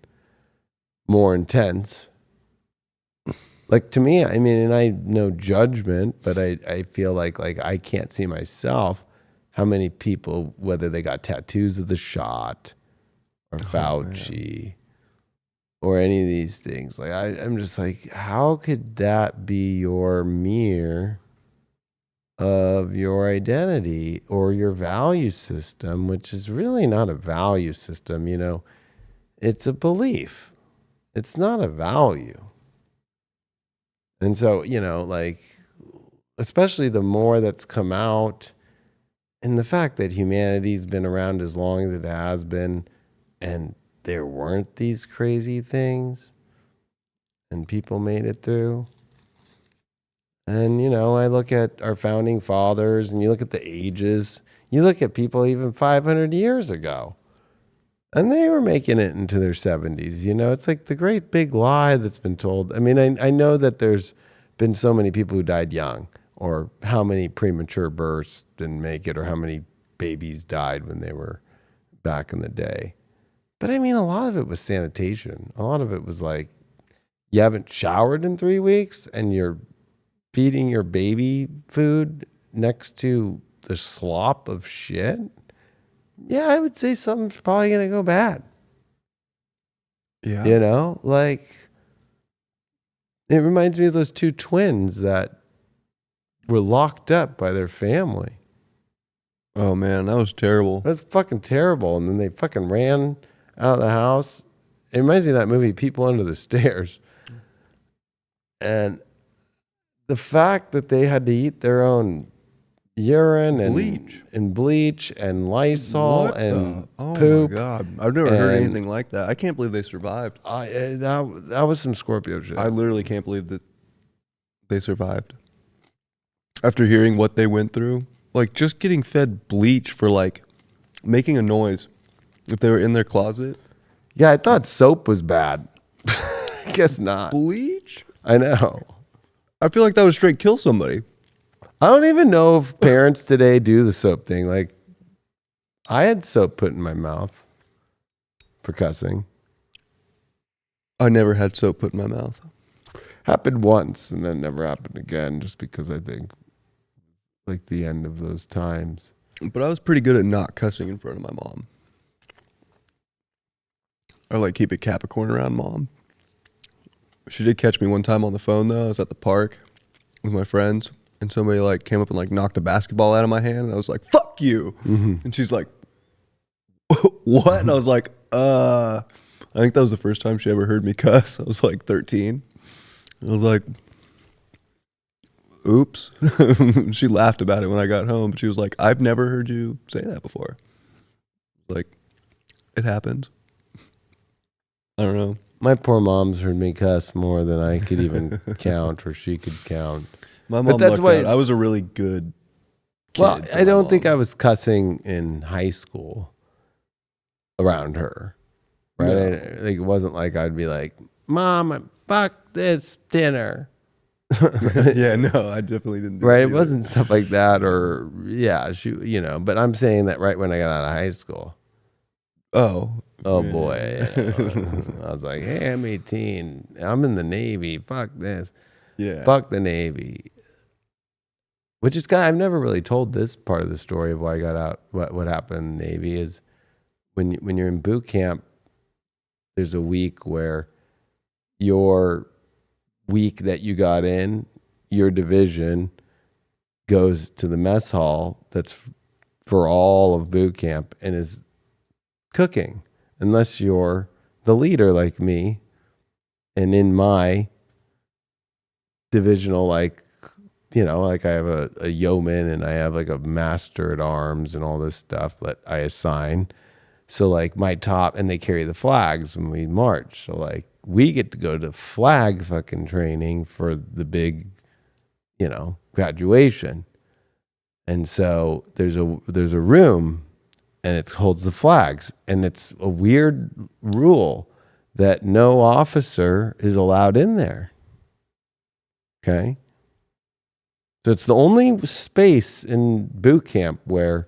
more intense. Like to me, I mean, and I no judgment, but I feel like I can't see myself how many people, whether they got tattoos of the shot or Fauci or any of these things, like I'm just like, how could that be your mirror of your identity or your value system, which is really not a value system, you know, it's a belief. It's not a value. And so, you know, like, especially the more that's come out and the fact that humanity's been around as long as it has been and there weren't these crazy things and people made it through. And, you know, I look at our founding fathers and you look at the ages, you look at people even 500 years ago and they were making it into their 70s. You know, it's like the great big lie that's been told. I mean, I know that there's been so many people who died young or how many premature births didn't make it or how many babies died when they were back in the day. But I mean, a lot of it was sanitation. A lot of it was like, you haven't showered in 3 weeks and you're feeding your baby food next to the slop of shit. Yeah, I would say something's probably going to go bad. yeah. You know, like it reminds me of those two twins that were locked up by their family. Oh man, that was terrible. That's fucking terrible. And then they fucking ran out of the house. It reminds me of that movie, People Under the Stairs. And the fact that they had to eat their own urine and bleach and Lysol and poop. Oh my God, I've never heard anything like that. I can't believe they survived. That was some Scorpio shit. I literally can't believe that they survived. After hearing what they went through, like just getting fed bleach for like making a noise if they were in their closet. Yeah, I thought soap was bad. I guess not. Bleach? I know. I feel like that would straight kill somebody. I don't even know if parents today do the soap thing. Like, I had soap put in my mouth for cussing. I never had soap put in my mouth. Happened once and then never happened again just because I think like the end of those times. But I was pretty good at not cussing in front of my mom. I like keep a Capricorn around mom. She did catch me one time on the phone though. I was at the park with my friends and somebody like came up and like knocked a basketball out of my hand and I was like, fuck you. Mm-hmm. And she's like, what? And I was like, I think that was the first time she ever heard me cuss. I was like 13. I was like, oops. She laughed about it when I got home, but she was like, I've never heard you say that before. Like, it happens. I don't know. My poor mom's heard me cuss more than I could even count or she could count. My mom lucked out. I was a really good kid. Well, I don't think I was cussing in high school around her. Right? No. Like it wasn't like I'd be like, Mom, fuck this dinner. Yeah, no, I definitely didn't do right? that It wasn't stuff like that or yeah, you know, but I'm saying that right when I got out of high school. Oh yeah. Boy. I was like, hey, I'm 18. I'm in the Navy. Fuck this. Yeah. Fuck the Navy. Which is I've never really told this part of the story of why I got out. What happened in the Navy is when you're in boot camp, there's a week where your week that you got in, your division goes to the mess hall that's for all of boot camp and is cooking, unless you're the leader like me. And in my divisional, like, you know, like I have a yeoman and I have like a master at arms and all this stuff that I assign. So like my top, and they carry the flags when we march. So like we get to go to flag fucking training for the big, you know, graduation. And so there's a room, and it holds the flags. And it's a weird rule that no officer is allowed in there. Okay. So it's the only space in boot camp where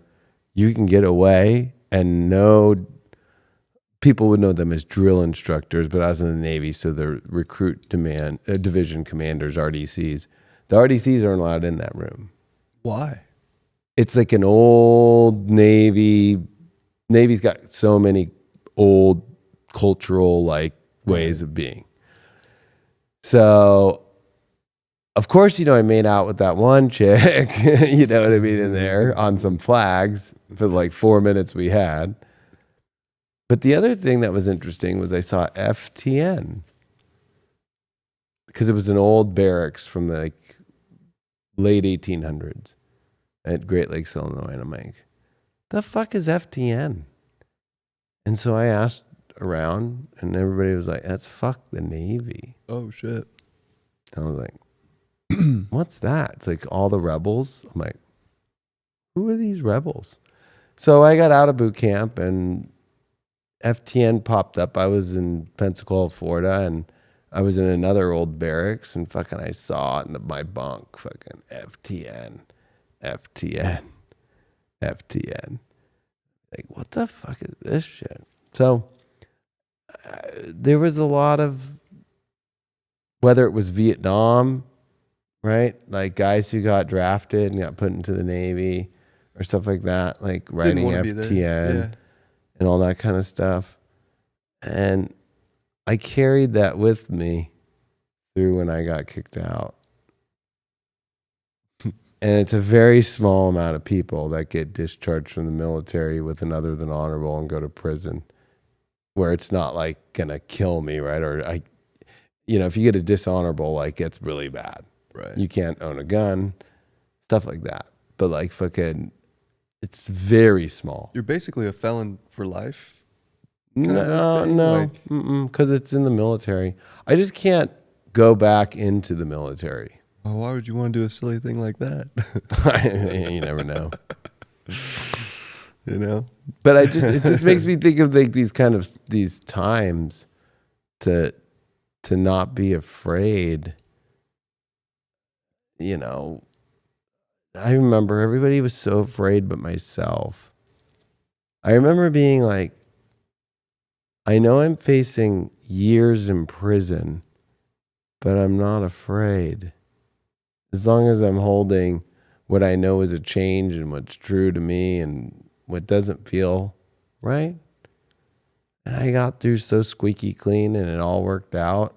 you can get away and no people would know them as drill instructors, but I was in the Navy, so they're division commanders, RDCs. The RDCs aren't allowed in that room. Why? It's like an old Navy. Navy's got so many old cultural like ways of being. So, of course, I made out with that one chick, you know what I mean, in there on some flags for like 4 minutes we had. But the other thing that was interesting was I saw FTN because it was an old barracks from the like late 1800s at Great Lakes, Illinois. And I'm like, the fuck is FTN? And so I asked around and everybody was like, that's fuck the Navy. Oh, shit. And I was like, what's that? It's like all the rebels. I'm like, who are these rebels? So I got out of boot camp and FTN popped up. I was in Pensacola, Florida, and I was in another old barracks, and fucking I saw it in my bunk, fucking FTN. Like, what the fuck is this shit? So there was a lot of, whether it was Vietnam, right? Like guys who got drafted and got put into the Navy or stuff like that, like writing FTN. And all that kind of stuff. And I carried that with me through when I got kicked out. And it's a very small amount of people that get discharged from the military with an other than honorable and go to prison, where it's not like gonna kill me, right? Or if you get a dishonorable, like it's really bad. Right. You can't own a gun, stuff like that. But like fucking, it's very small. You're basically a felon for life? No, because it's in the military. I just can't go back into the military. Oh, why would you want to do a silly thing like that? You never know. But it just makes me think of like these times to not be afraid. I remember everybody was so afraid but myself. I remember being like, I know I'm facing years in prison, but I'm not afraid. As long as I'm holding what I know is a change and what's true to me and what doesn't feel right. And I got through so squeaky clean and it all worked out.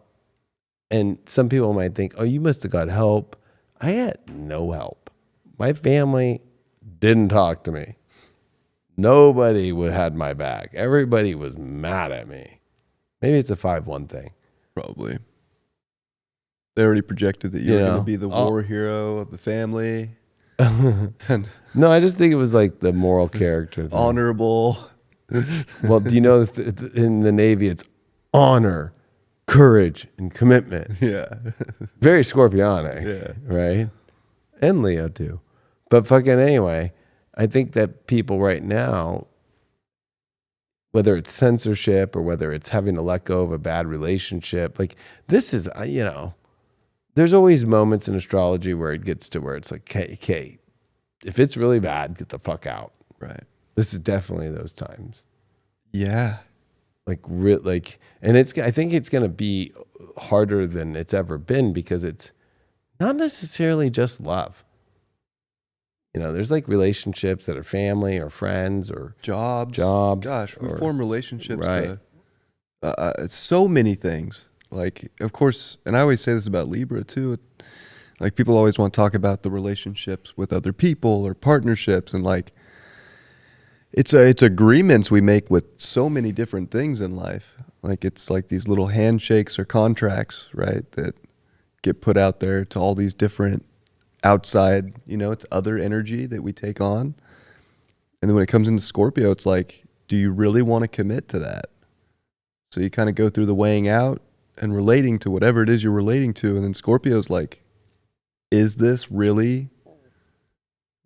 And some people might think, oh, you must have got help. I had no help. My family didn't talk to me. Nobody had my back. Everybody was mad at me. Maybe it's a 5-1 thing. Probably. They already projected that you were going to be the war hero of the family. No, I just think it was like the moral character thing. Honorable. Well, do you know in the Navy it's honor, courage, and commitment. Yeah. Very Scorpionic. Yeah. Right? And Leo too. But fucking anyway, I think that people right now, whether it's censorship or whether it's having to let go of a bad relationship, like this is, there's always moments in astrology where it gets to where it's like, okay, if it's really bad, get the fuck out. Right. This is definitely those times. Yeah. And I think it's going to be harder than it's ever been because it's not necessarily just love. There's like relationships that are family or friends or jobs. Gosh, we form relationships right. to so many things. Like, of course, and I always say this about Libra too. Like, people always want to talk about the relationships with other people or partnerships, and like, it's agreements we make with so many different things in life. Like, it's like these little handshakes or contracts, right, that get put out there to all these different outside, it's other energy that we take on. And then when it comes into Scorpio, it's like, do you really want to commit to that? So you kind of go through the weighing out and relating to whatever it is you're relating to. And then Scorpio's like, is this really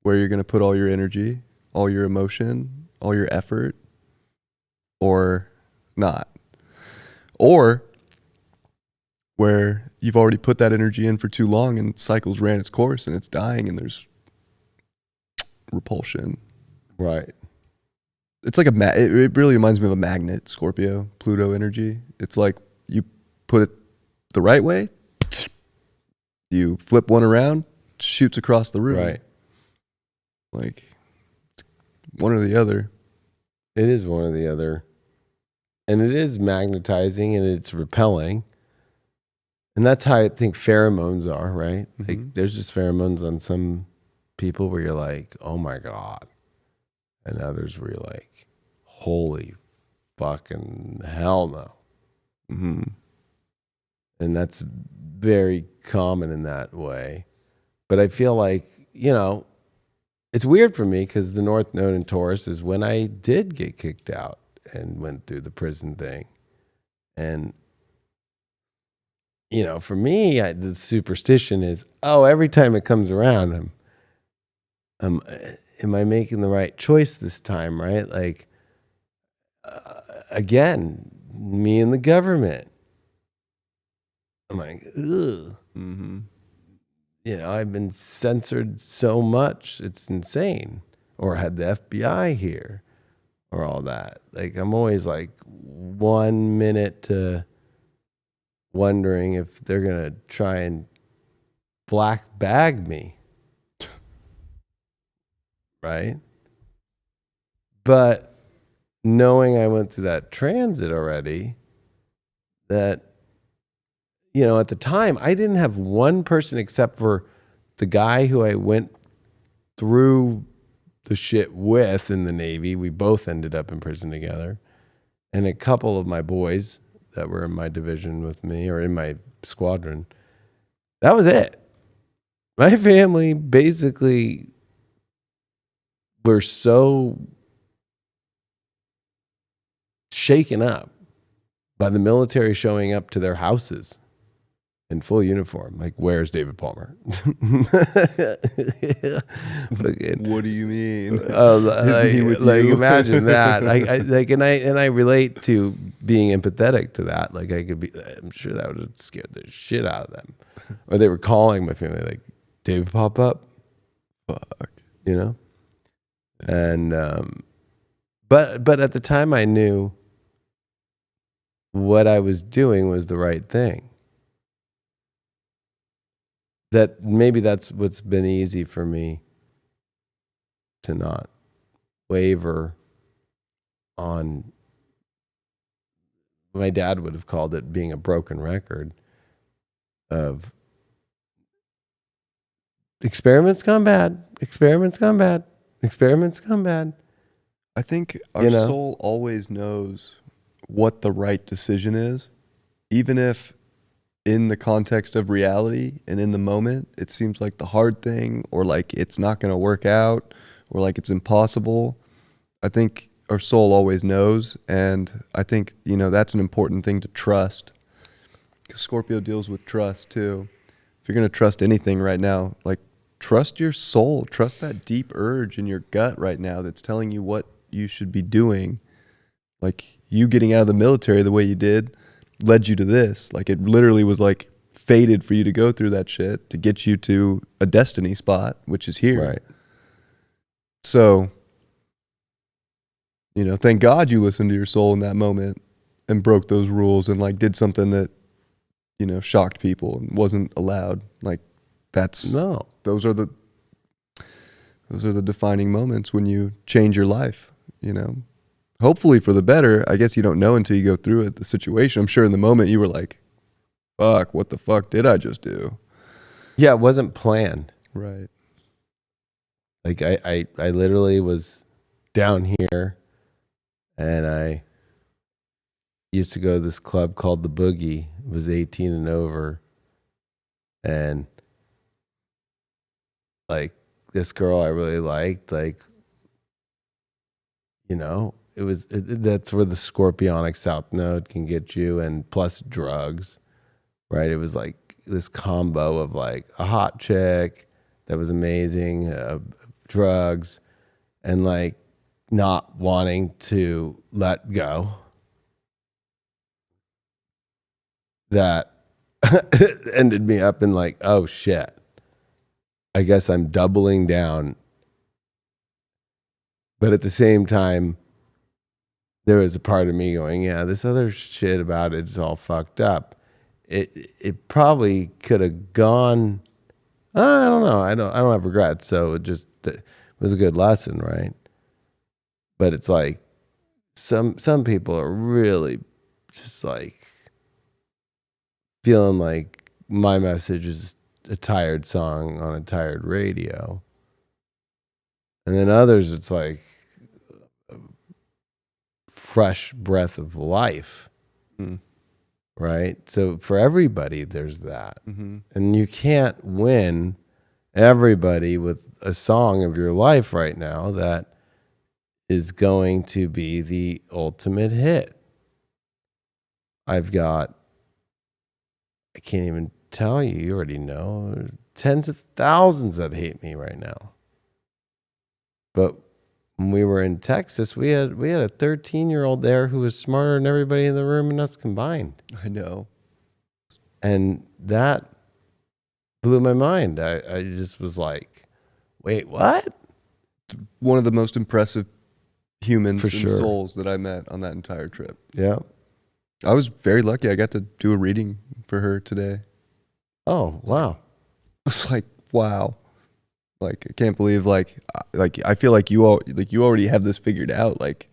where you're going to put all your energy, all your emotion, all your effort or not. Or where you've already put that energy in for too long and cycles ran its course and it's dying and there's repulsion. Right. It's like it really reminds me of a magnet, Scorpio, Pluto energy. It's like you put it the right way, you flip one around, shoots across the room. Right. Like one or the other. It is one or the other. And it is magnetizing and it's repelling. And that's how I think pheromones are, right? Mm-hmm. Like there's just pheromones on some people where you're like, oh my God. And others where you're like, holy fucking hell no. Mm-hmm. And that's very common in that way. But I feel like, you know, it's weird for me because the North Node in Taurus is when I did get kicked out and went through the prison thing. And, you know, for me, the superstition is, oh, every time it comes around, am I making the right choice this time, right? Like, again, me and the government. I'm like, ugh. Mm-hmm. You know, I've been censored so much, it's insane. Or had the FBI here or all that. Like, I'm always like 1 minute to wondering if they're going to try and black bag me. Right? But knowing I went through that transit already, that, you know, at the time, I didn't have one person except for the guy who I went through the shit with in the Navy. We both ended up in prison together. And a couple of my boys that were in my division with me or in my squadron. That was it. My family basically were so shaken up by the military showing up to their houses in full uniform. Like, where's David Palmer? What do you mean? Isn't he with like you? imagine that. I relate to being empathetic to that. Like I'm sure that would have scared the shit out of them. Or they were calling my family like, David pop up. Fuck. You know? And but at the time I knew what I was doing was the right thing. That maybe that's what's been easy for me to not waver on. My dad would have called it being a broken record of experiments gone bad, experiments gone bad, experiments gone bad. I think our soul always knows what the right decision is, even if in the context of reality and in the moment, it seems like the hard thing or like it's not going to work out or like it's impossible. I think our soul always knows. And I think, you know, that's an important thing to trust because Scorpio deals with trust too. If you're going to trust anything right now, like trust your soul, trust that deep urge in your gut right now that's telling you what you should be doing. Like you getting out of the military the way you did led you to this. Like it literally was like fated for you to go through that shit to get you to a destiny spot, which is here. Right. So, you know, thank God you listened to your soul in that moment and broke those rules and like did something that, you know, shocked people and wasn't allowed. Like those are the defining moments when you change your life, you know. Hopefully for the better. I guess you don't know until you go through it, the situation. I'm sure in the moment you were like, fuck, what the fuck did I just do? Yeah, it wasn't planned. Right. Like I literally was down here and I used to go to this club called The Boogie. It was 18 and over. And like this girl I really liked, like, you know, that's where the scorpionic south node can get you, and plus drugs, right? It was like this combo of like a hot chick that was amazing, drugs, and like not wanting to let go that ended me up in like, oh shit, I guess I'm doubling down. But at the same time, there was a part of me going, yeah, this other shit about it is all fucked up. It probably could have gone, I don't know. I don't have regrets. So it was a good lesson, right? But it's like some people are really just like feeling like my message is a tired song on a tired radio. And then others, it's like a fresh breath of life. Right? So for everybody, there's that. And you can't win everybody with a song of your life right now that is going to be the ultimate hit. I can't even tell you, you already know, tens of thousands that hate me right now. But when we were in Texas, we had a 13-year-old there who was smarter than everybody in the room and us combined. I know. And that blew my mind. I just was like, wait, what? One of the most impressive humans For and sure. souls that I met on that entire trip. Yeah. I was very lucky. I got to do a reading for her today. Oh, wow. I was like, wow. Like, I can't believe, like I feel like you already have this figured out. Like,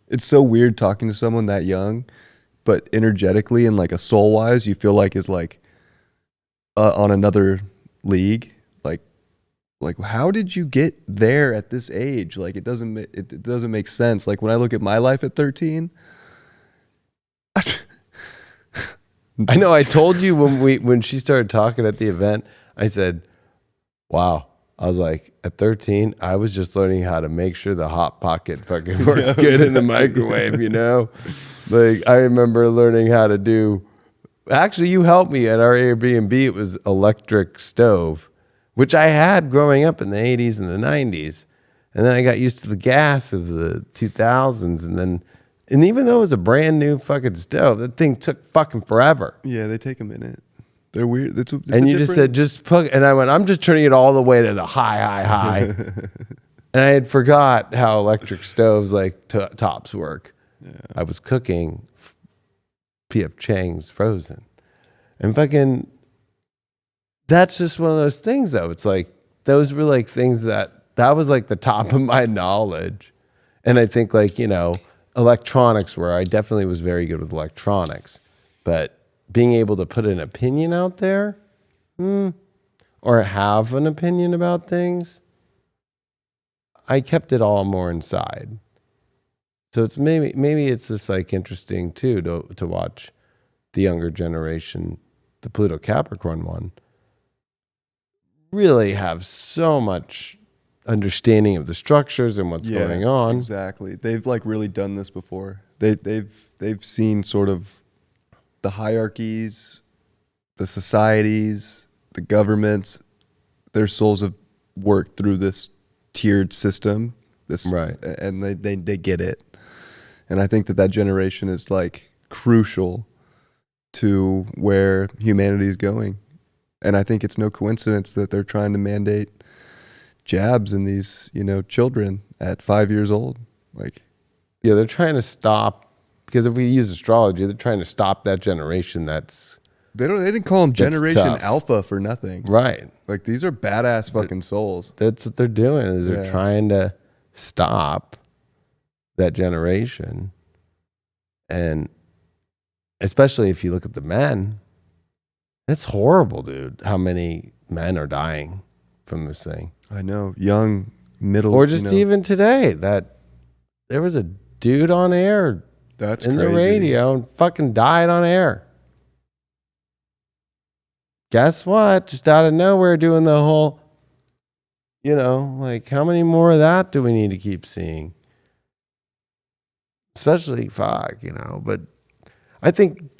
it's so weird talking to someone that young, but energetically and like a soul wise, you feel like is like on another league. Like how did you get there at this age? Like, it doesn't make sense. Like, when I look at my life at 13, I know. I told you when she started talking at the event, I said, wow. I was like, at 13, I was just learning how to make sure the Hot Pocket fucking works good in the microwave, you know? Like, I remember learning how to do, actually, you helped me at our Airbnb. It was electric stove, which I had growing up in the 80s and the 90s. And then I got used to the gas of the 2000s. And even though it was a brand new fucking stove, that thing took fucking forever. Yeah, they take a minute. They're weird. It's and you just said, just plug, and I went, I'm just turning it all the way to the high. And I had forgot how electric stoves like tops work. Yeah. I was cooking P.F. Chang's Frozen. And fucking, that's just one of those things though. It's like, those were like things that was like the top of my knowledge. And I think like, you know, electronics where I definitely was very good with electronics, but being able to put an opinion out there, or have an opinion about things, I kept it all more inside. So it's maybe it's just like interesting too to watch the younger generation, the Pluto Capricorn one, really have so much understanding of the structures and what's going on. Exactly. They've like really done this before. They've seen sort of the hierarchies, the societies, the governments. Their souls have worked through this tiered system. Right. And they get it. And I think that generation is like crucial to where humanity is going. And I think it's no coincidence that they're trying to mandate jabs in these, you know, children at 5 years old. Like, yeah, they're trying to stop, because if we use astrology, they're trying to stop that generation that's... They didn't call them Generation Alpha for nothing. Right. Like, these are badass fucking souls. That's what they're doing, is they're trying to stop that generation. And especially if you look at the men, it's horrible, dude, how many men are dying from this thing. I know. Young, middle... Or just even today, that there was a dude on air... That's in crazy. The radio and fucking died on air. Guess what? Just out of nowhere doing the whole, you know, like how many more of that do we need to keep seeing? Especially fuck, you know. But I think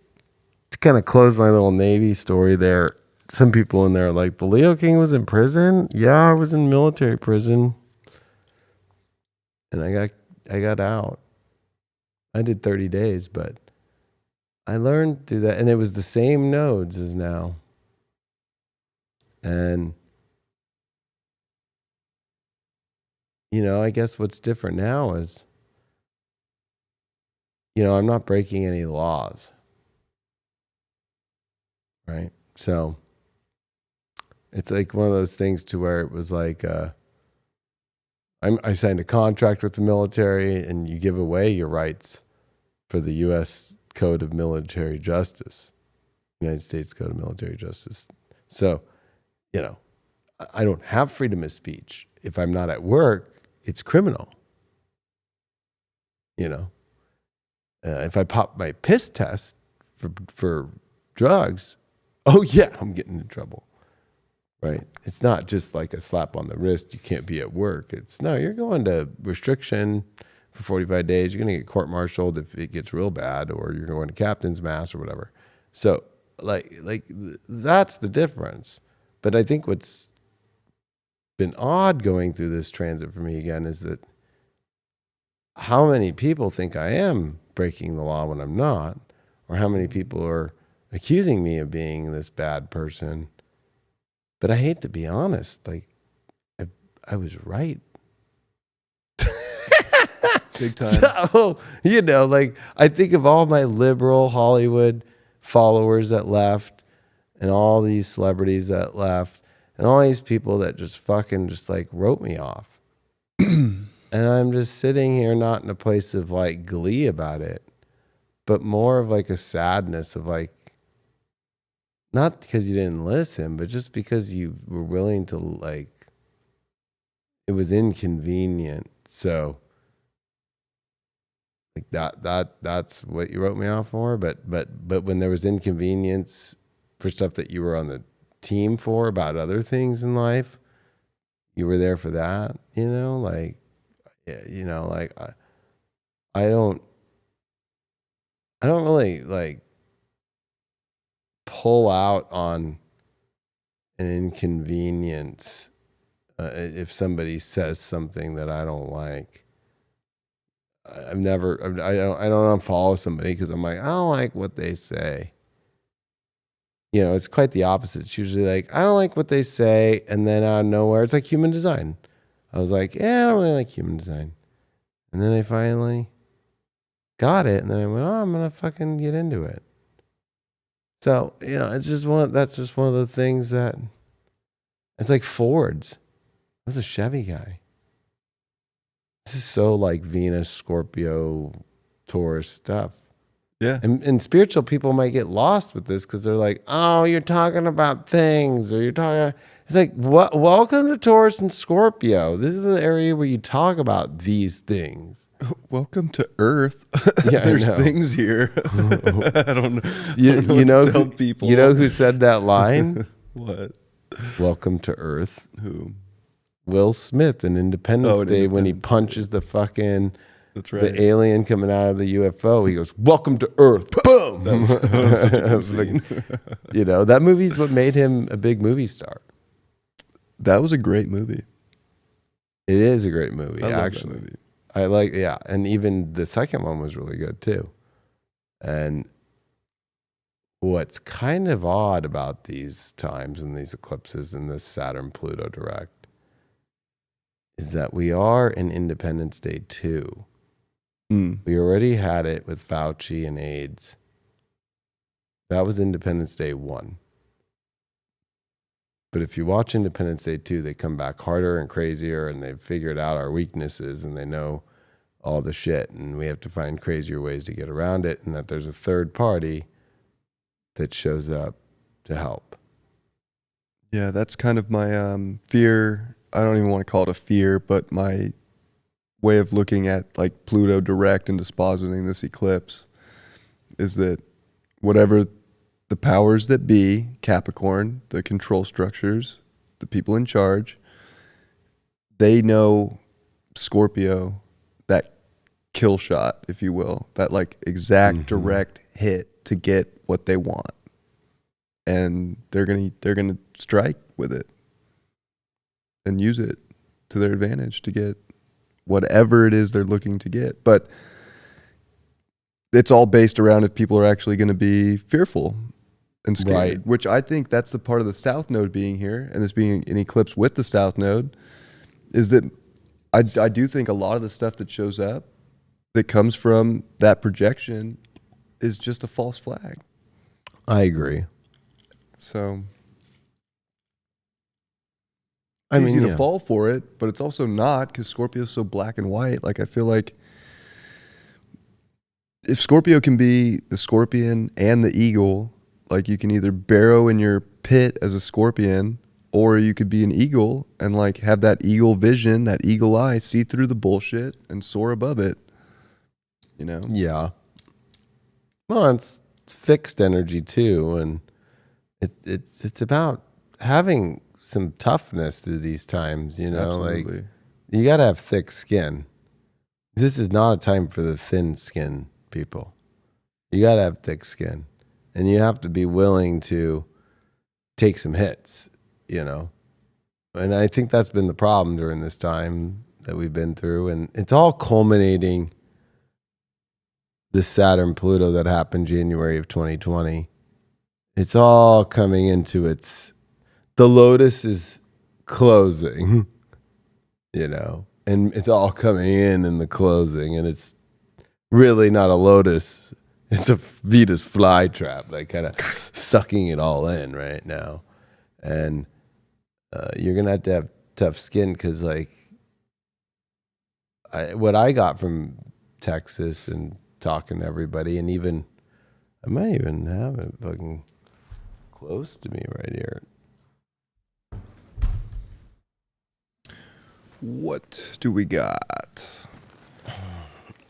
to kind of close my little Navy story there, some people in there are like, the Leo King was in prison? Yeah, I was in military prison. And I got got out. I did 30 days, but I learned through that, and it was the same nodes as now. And I guess what's different now is, I'm not breaking any laws. Right? So it's like one of those things to where it was like, I signed a contract with the military, and you give away your rights for the U.S. Code of Military Justice, United States Code of Military Justice. So, I don't have freedom of speech. If I'm not at work, it's criminal. If I pop my piss test for drugs, oh yeah, I'm getting in trouble. Right? It's not just like a slap on the wrist. You can't be at work. No, you're going to restriction for 45 days. You're going to get court-martialed if it gets real bad, or you're going to captain's mass or whatever. So like that's the difference. But I think what's been odd going through this transit for me again is that how many people think I am breaking the law when I'm not, or how many people are accusing me of being this bad person. But I hate to be honest, like I was right. Big time. So, like I think of all my liberal Hollywood followers that left, and all these celebrities that left, and all these people that just fucking just like wrote me off. And I'm just sitting here not in a place of like glee about it, but more of like a sadness of like, not because you didn't listen, but just because you were willing to like, it was inconvenient. So like that's what you wrote me off for. But when there was inconvenience for stuff that you were on the team for about other things in life, you were there for that, like, like I don't really like pull out on an inconvenience if somebody says something that I don't like. I don't unfollow somebody because I'm like, I don't like what they say. It's quite the opposite. It's usually like, I don't like what they say, and then out of nowhere, it's like human design. I was like, yeah, I don't really like human design. And then I finally got it, and then I went, oh, I'm gonna fucking get into it. So, it's just that's just one of the things that, it's like Fords. I was a Chevy guy. This is so like Venus, Scorpio, Taurus stuff. Yeah. And spiritual people might get lost with this because they're like, oh, you're talking about things, or you're talking. It's like, what? Welcome to Taurus and Scorpio. This is the area where you talk about these things. Welcome to Earth. Yeah, There's things here. I don't know. Tell people. You know who said that line? What? Welcome to Earth. Who? Will Smith in Independence Day, when he punches the fucking. That's right. The alien coming out of the UFO, he goes, welcome to Earth. Boom! That was such a good scene. That movie's what made him a big movie star. That was a great movie. It is a great movie, I actually. love that movie. I like, yeah. And even the second one was really good, too. And what's kind of odd about these times and these eclipses and this Saturn-Pluto direct is that we are in Independence Day 2. We already had it with Fauci and AIDS. That was Independence Day 1. But if you watch Independence Day 2, they come back harder and crazier, and they've figured out our weaknesses, and they know all the shit, and we have to find crazier ways to get around it, and that there's a third party that shows up to help. Yeah, that's kind of my fear. I don't even want to call it a fear, but my way of looking at like Pluto direct and dispositing this eclipse is that whatever the powers that be, Capricorn, the control structures, the people in charge, they know Scorpio, that kill shot, if you will, that like exact direct hit to get what they want. And they're gonna strike with it and use it to their advantage to get whatever it is they're looking to get. But it's all based around if people are actually going to be fearful and scared, Right. which I think that's the part of the South Node being here, and this being an eclipse with the South Node, is that I do think a lot of the stuff that shows up that comes from that projection is just a false flag. I agree. So it's easy to fall for it, but it's also not, because Scorpio's so black and white. Like, I feel like if Scorpio can be the scorpion and the eagle, like, you can either burrow in your pit as a scorpion, or you could be an eagle and like have that eagle vision, that eagle eye, see through the bullshit and soar above it. You know? Yeah. Well, it's fixed energy too, and it's about having some toughness through these times. You know, Absolutely. like you got to have thick skin. This is not a time for the thin skin people. You got to have thick skin, and you have to be willing to take some hits. You know, and I think that's been the problem during this time that we've been through, and it's all culminating. This Saturn Pluto that happened January of 2020, it's all coming into the lotus is closing, you know, and it's all coming in the closing, and it's really not a lotus. It's a Venus flytrap, like kind of sucking it all in right now. And you're going to have tough skin, because like what I got from Texas and talking to everybody, and even I might even have it fucking close to me right here. What do we got?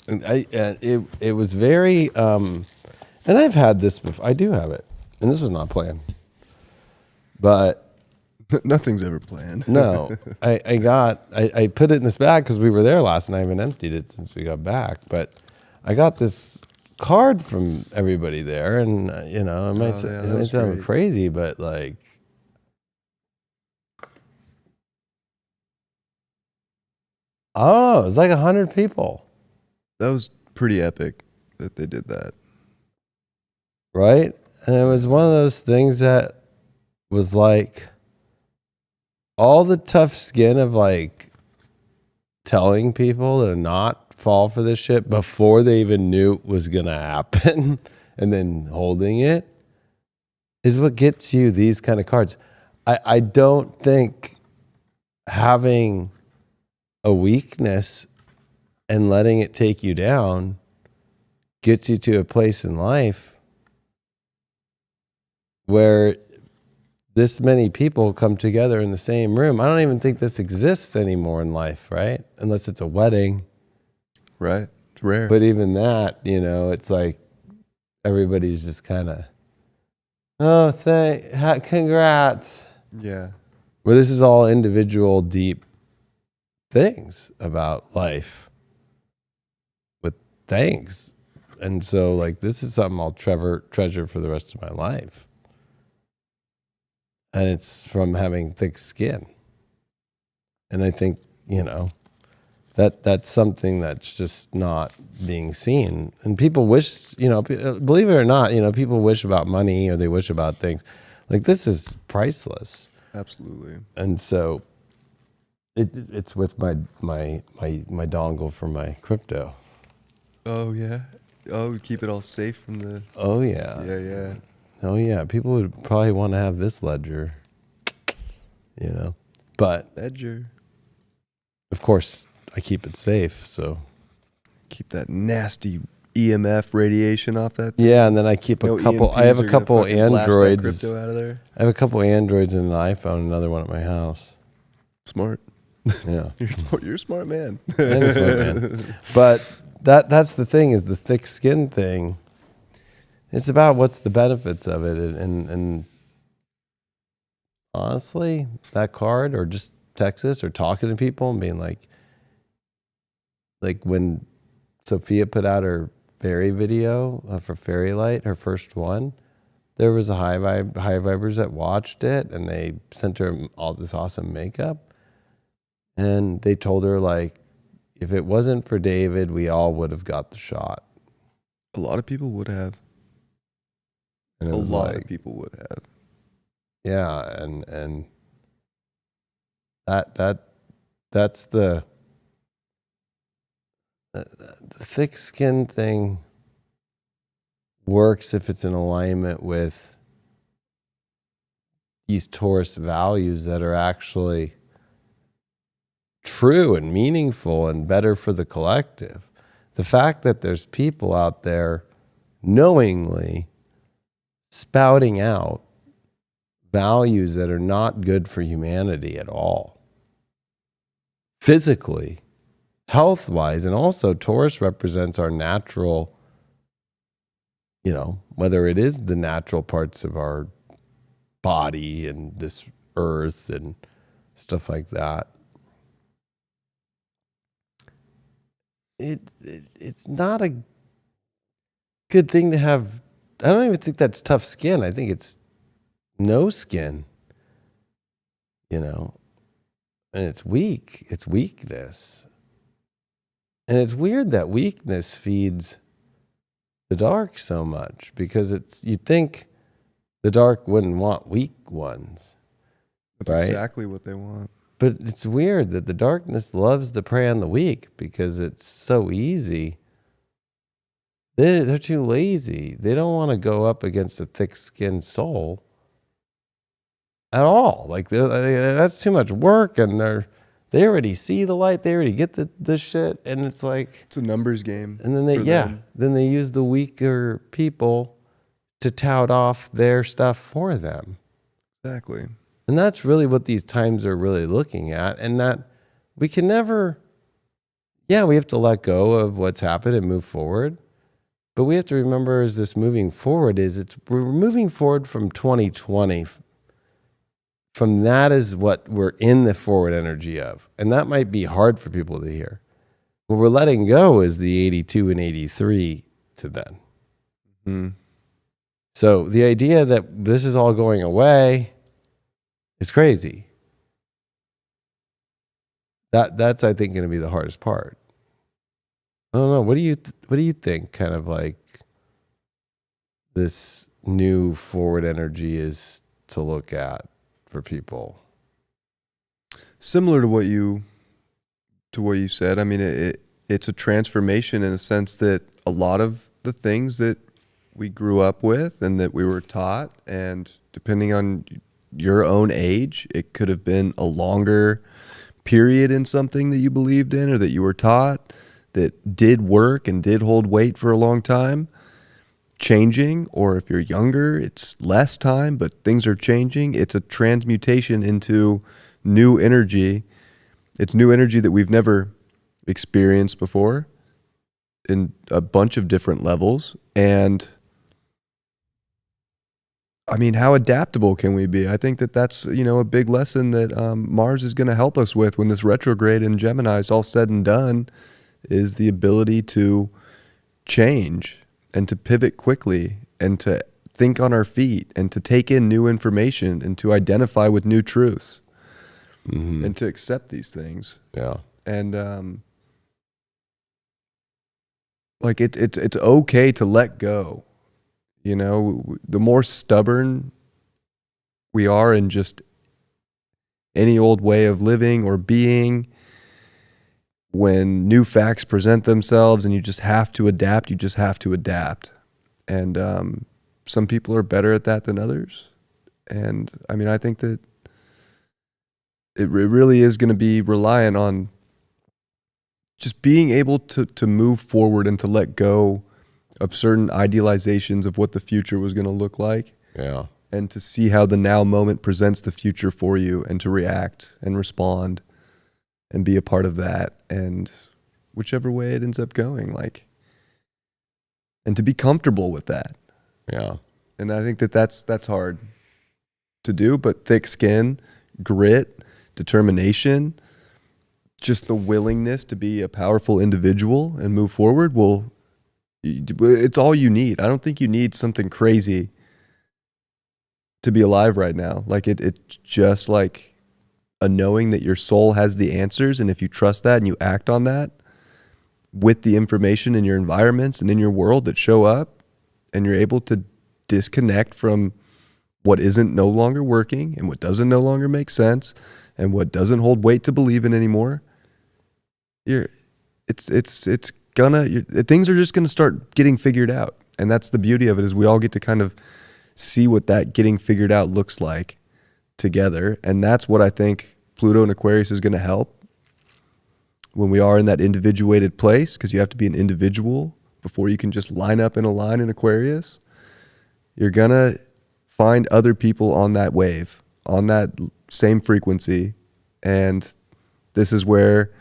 And it was very and I've had this before. I do have it, and this was not planned, but Nothing's ever planned. no, I put it in this bag because we were there last night. I haven't emptied it since we got back, but I got this card from everybody there, and you know, it might sound great. crazy, but like, oh, it's like 100 people, That was pretty epic that they did that. right? And it was one of those things that was like all the tough skin of like telling people to not fall for this shit before they even knew it was gonna happen, and then holding it is what gets you these kind of cards. I don't think having a weakness and letting it take you down gets you to a place in life where this many people come together in the same room. I don't even think this exists anymore in life, right? Unless it's a wedding. Right. It's rare. But even that, you know, it's like everybody's just kind of, oh, congrats. yeah. Where this is all individual, deep things about life with thanks. And so, like, this is something I'll treasure for the rest of my life. And it's from having thick skin. And I think, you know, that's something that's just not being seen. And people wish, you know, believe it or not, you know, people wish about money, or they wish about things. Like, this is priceless. Absolutely. And so it's with my dongle for my crypto. Oh yeah. Oh, keep it all safe from the. Oh yeah. Yeah. Oh yeah. People would probably want to have this ledger, you know, but Ledger. of course I keep it safe. So Keep that nasty EMF radiation off that thing. yeah, and then I keep a couple. EMPs I have a are gonna couple fucking blast that Androids. crypto out of there. I have a couple Androids and an iPhone. Another one at my house. Smart. Yeah, You're a smart man. I am a smart man. But that's the thing, is the thick skin thing. It's about what's the benefits of it, and honestly, that card, or just Texas, or talking to people and being like when Sophia put out her fairy video for Fairy Light, her first one, there was a high vibers that watched it, and they sent her all this awesome makeup, and they told her like, if it wasn't for David, we all would have got the shot. A lot of people would have. And it A was lot like, of people would have. yeah, and that's the thick skin thing works if it's in alignment with these Taurus values that are actually true and meaningful and better for the collective. The fact that there's people out there knowingly spouting out values that are not good for humanity at all, physically, health-wise, and also Taurus represents our natural, whether it is the natural parts of our body and this earth and stuff like that. It's not a good thing to have. I don't even think that's tough skin. I think it's no skin, and it's weak. It's weakness. And it's weird that weakness feeds the dark so much, because you'd think the dark wouldn't want weak ones. That's right? exactly what they want. But it's weird that the darkness loves to prey on the weak because it's so easy. They're too lazy. They don't want to go up against a thick-skinned soul at all. Like that's too much work, and they already see the light. They already get the shit, and it's like it's a numbers game. And then they use the weaker people to tout off their stuff for them. Exactly. And that's really what these times are really looking at, and that we can never. Yeah, we have to let go of what's happened and move forward. But we have to remember, as this moving forward we're moving forward from 2020. From that is what we're in the forward energy of. And that might be hard for people to hear. What we're letting go is the 82 and 83 to then. Mm-hmm. So the idea that this is all going away is crazy. That's I think going to be the hardest part. I don't know. What do you think? Kind of like this new forward energy is to look at for people. Similar to what you said. I mean, it's a transformation in a sense that a lot of the things that we grew up with and that we were taught, and depending on your own age, it could have been a longer period in something that you believed in or that you were taught that did work and did hold weight for a long time, changing. Or if you're younger, it's less time, but things are changing. It's a transmutation into new energy. It's new energy that we've never experienced before in a bunch of different levels. And I mean, how adaptable can we be? I think that's, a big lesson that Mars is going to help us with when this retrograde in Gemini is all said and done, is the ability to change and to pivot quickly and to think on our feet and to take in new information and to identify with new truths. Mm-hmm. And to accept these things. Yeah. And like it's okay to let go. The more stubborn we are in just any old way of living or being, when new facts present themselves and you just have to adapt, you just have to adapt. And some people are better at that than others. And I mean, I think that it really is going to be reliant on just being able to move forward and to let go of certain idealizations of what the future was going to look like. Yeah. And to see how the now moment presents the future for you, and to react and respond and be a part of that, and whichever way it ends up going, and to be comfortable with that. Yeah. And I think that's hard to do, but thick skin, grit, determination, just the willingness to be a powerful individual and move forward it's all you need. I don't think you need something crazy to be alive right now. It's just like a knowing that your soul has the answers, and if you trust that and you act on that, with the information in your environments and in your world that show up, and you're able to disconnect from what isn't no longer working and what doesn't no longer make sense and what doesn't hold weight to believe in anymore, things are just gonna start getting figured out. And that's the beauty of it, is we all get to kind of see what that getting figured out looks like together. And that's what I think Pluto and Aquarius is gonna help when we are in that individuated place, because you have to be an individual before you can just line up in a line in Aquarius. You're gonna find other people on that wave, on that same frequency. And this is where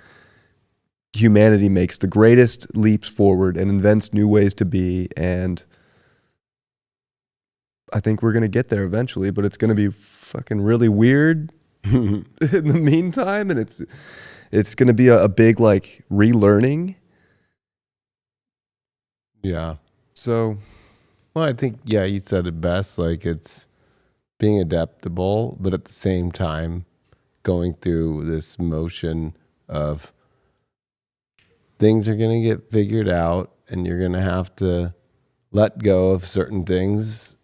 humanity makes the greatest leaps forward and invents new ways to be. And I think we're going to get there eventually, but it's going to be fucking really weird in the meantime. And it's going to be a big like relearning. Yeah. So, well, I think, yeah, you said it best. Like, it's being adaptable, but at the same time, going through this motion of things are going to get figured out, and you're going to have to let go of certain things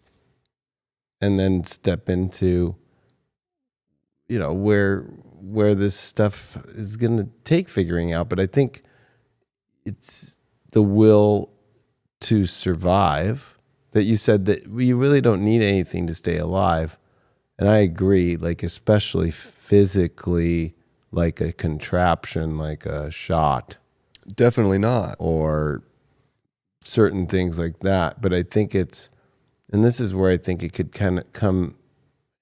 and then step into, where this stuff is going to take figuring out. But I think it's the will to survive, that you said that we really don't need anything to stay alive. And I agree, like, especially physically, like a contraption, like a shot. definitely not. Or certain things like that. But I think and this is where I think it could kind of come,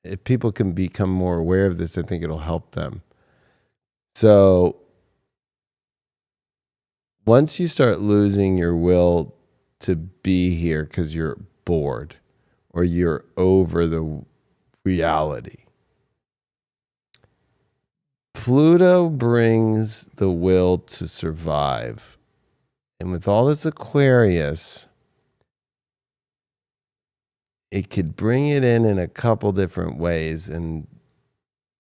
if people can become more aware of this, I think it'll help them. So once you start losing your will to be here because you're bored or you're over the reality, Pluto brings the will to survive. And with all this Aquarius, it could bring it in a couple different ways. And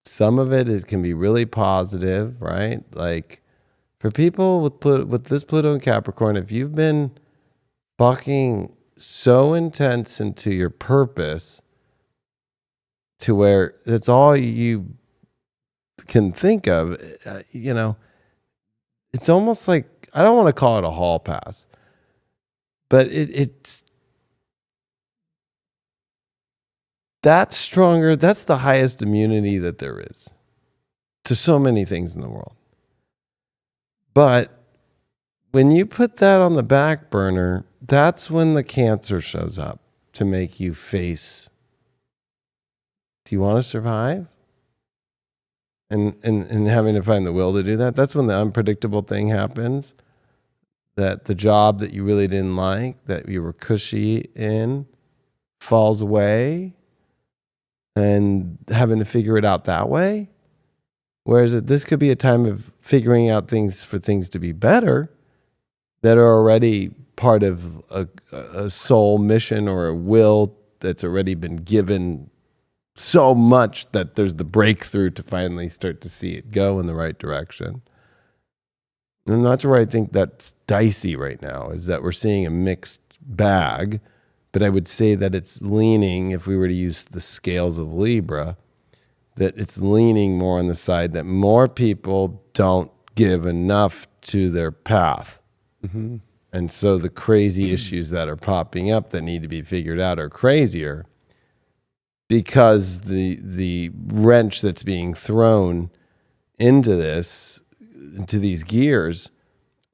some of it can be really positive, right? Like, for people with this Pluto and Capricorn, if you've been fucking so intense into your purpose to where that's all you can think of, it's almost like, I don't want to call it a hall pass, but it's that's stronger. That's the highest immunity that there is to so many things in the world. But when you put that on the back burner, that's when the Cancer shows up to make you face, do you want to survive? And having to find the will to do that. That's when the unpredictable thing happens. That the job that you really didn't like, that you were cushy in, falls away, and having to figure it out that way. Whereas this could be a time of figuring out things for things to be better that are already part of a soul mission or a will that's already been given so much that there's the breakthrough to finally start to see it go in the right direction. And that's where I think that's dicey right now, is that we're seeing a mixed bag. But I would say that it's leaning, if we were to use the scales of Libra, that it's leaning more on the side that more people don't give enough to their path. Mm-hmm. And so the crazy issues that are popping up that need to be figured out are crazier, because the wrench that's being thrown into these gears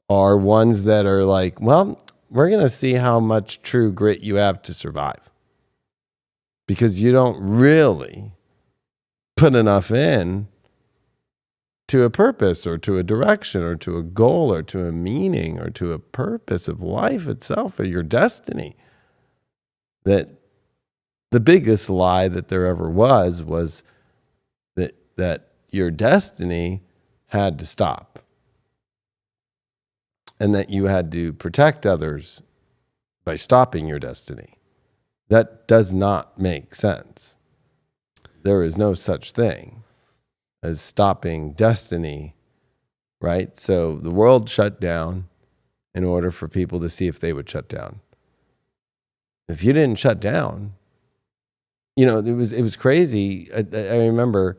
are ones that are like, well, we're going to see how much true grit you have to survive, because you don't really put enough in to a purpose or to a direction or to a goal or to a meaning or to a purpose of life itself or your destiny. That the biggest lie that there ever was that your destiny had to stop and that you had to protect others by stopping your destiny. That does not make sense. There is no such thing as stopping destiny, right? So the world shut down. in order for people to see if they would shut down. If you didn't shut down, you know, it was crazy. I remember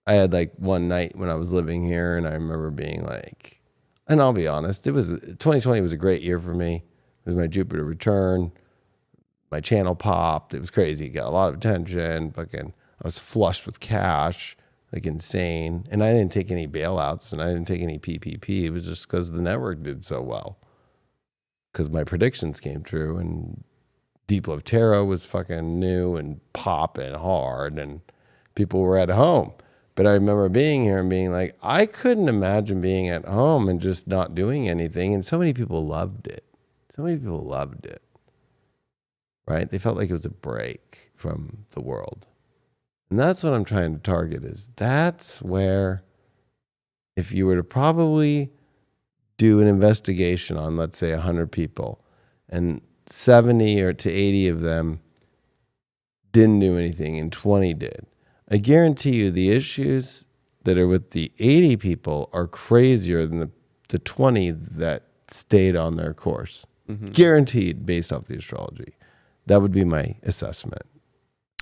I had like one night when I was living here, and I remember being like, and I'll be honest, 2020 was a great year for me. It was my Jupiter return. My channel popped. It was crazy. Got a lot of attention. Fucking, I was flushed with cash, like insane. And I didn't take any bailouts, and I didn't take any PPP. It was just because the network did so well. Because my predictions came true, and Deep Love Tarot was fucking new and popping hard, and people were at home. But I remember being here and being like, I couldn't imagine being at home and just not doing anything. And so many people loved it. So many people loved it. Right? They felt like it was a break from the world. And that's what I'm trying to target is that's where, if you were to probably do an investigation on, let's say, 100 people, and 70 or to 80 of them didn't do anything and 20 did, I guarantee you the issues that are with the 80 people are crazier than the 20 that stayed on their course. Mm-hmm. Guaranteed, based off the astrology. That would be my assessment.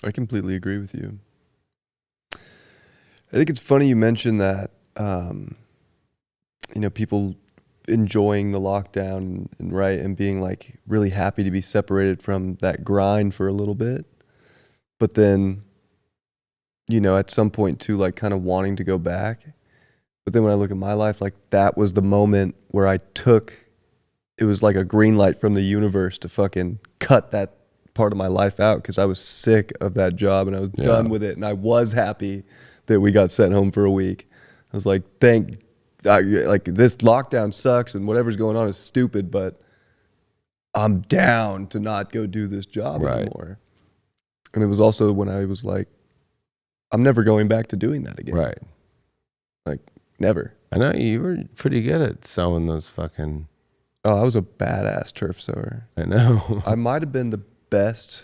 I completely agree with you. I think it's funny you mentioned that, you know, people enjoying the lockdown and being like really happy to be separated from that grind for a little bit. But then, you know, at some point too, like kind of wanting to go back. But then when I look at my life, like that was the moment where it was like a green light from the universe to fucking cut that part of my life out, because I was sick of that job and I was done with it, and I was happy that we got sent home for a week. I was like, like this lockdown sucks and whatever's going on is stupid, but I'm down to not go do this job anymore. And it was also when I was like, I'm never going back to doing that again. Right. Like never. I know you were pretty good at sewing those fucking. Oh, I was a badass turf sewer. I know. I might have been the best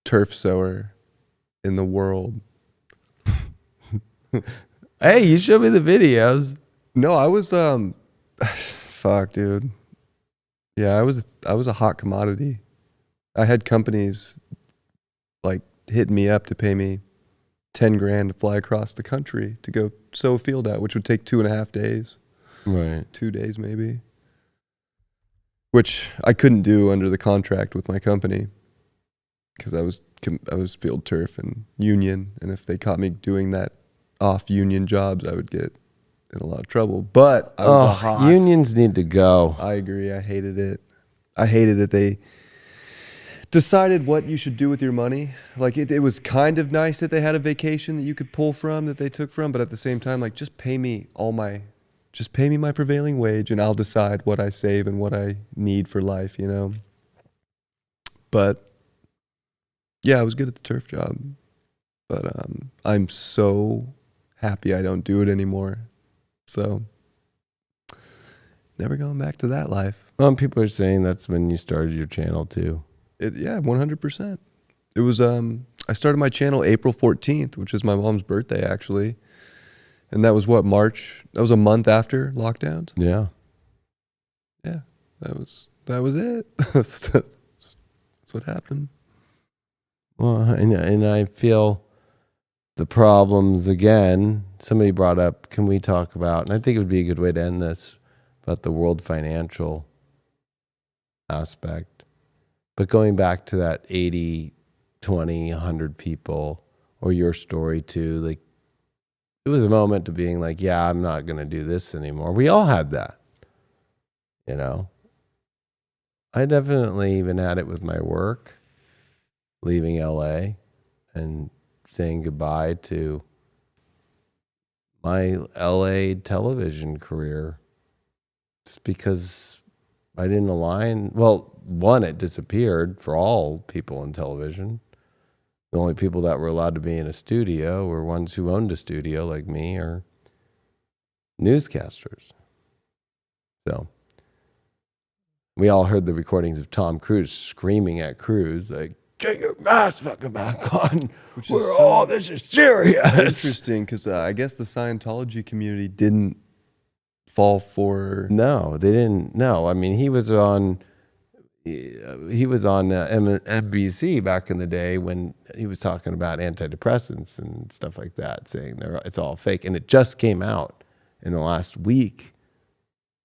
turf sewer in the world. Hey, you showed me the videos. No, I was fuck, dude. Yeah, I was a hot commodity. I had companies like hitting me up to pay me $10,000 to fly across the country to go sew a field out, which would take 2.5 days. Right. 2 days maybe. Which I couldn't do under the contract with my company, because I was field turf and union, and if they caught me doing that off union jobs, I would get in a lot of trouble. But I was unions need to go. I agree. I hated it. I hated that they decided what you should do with your money. Like it was kind of nice that they had a vacation that you could pull from, that they took from, but at the same time, like just pay me my prevailing wage and I'll decide what I save and what I need for life, you know? But yeah, I was good at the turf job, but I'm so happy I don't do it anymore. So never going back to that life. Well, people are saying that's when you started your channel too. Yeah, 100%. It was, I started my channel April 14th, which is my mom's birthday actually. And that was what, March? That was a month after lockdowns? Yeah. Yeah, that was it. That's what happened. Well, and I feel the problems again, somebody brought up, can we talk about, and I think it would be a good way to end this, about the world financial aspect. But going back to that 80, 20, 100 people, or your story too, like, it was a moment of being like, yeah, I'm not going to do this anymore. We all had that, you know. I definitely even had it with my work, leaving LA and saying goodbye to my LA television career just because I didn't align. Well, one, it disappeared for all people in television. The only people that were allowed to be in a studio were ones who owned a studio like me or newscasters. So we all heard the recordings of Tom Cruise screaming at Cruise, like, get your mask fucking back on. This is serious. Interesting, because I guess the Scientology community didn't fall for? No, they didn't. No, I mean, he was on NBC back in the day when he was talking about antidepressants and stuff like that, saying it's all fake. And it just came out in the last week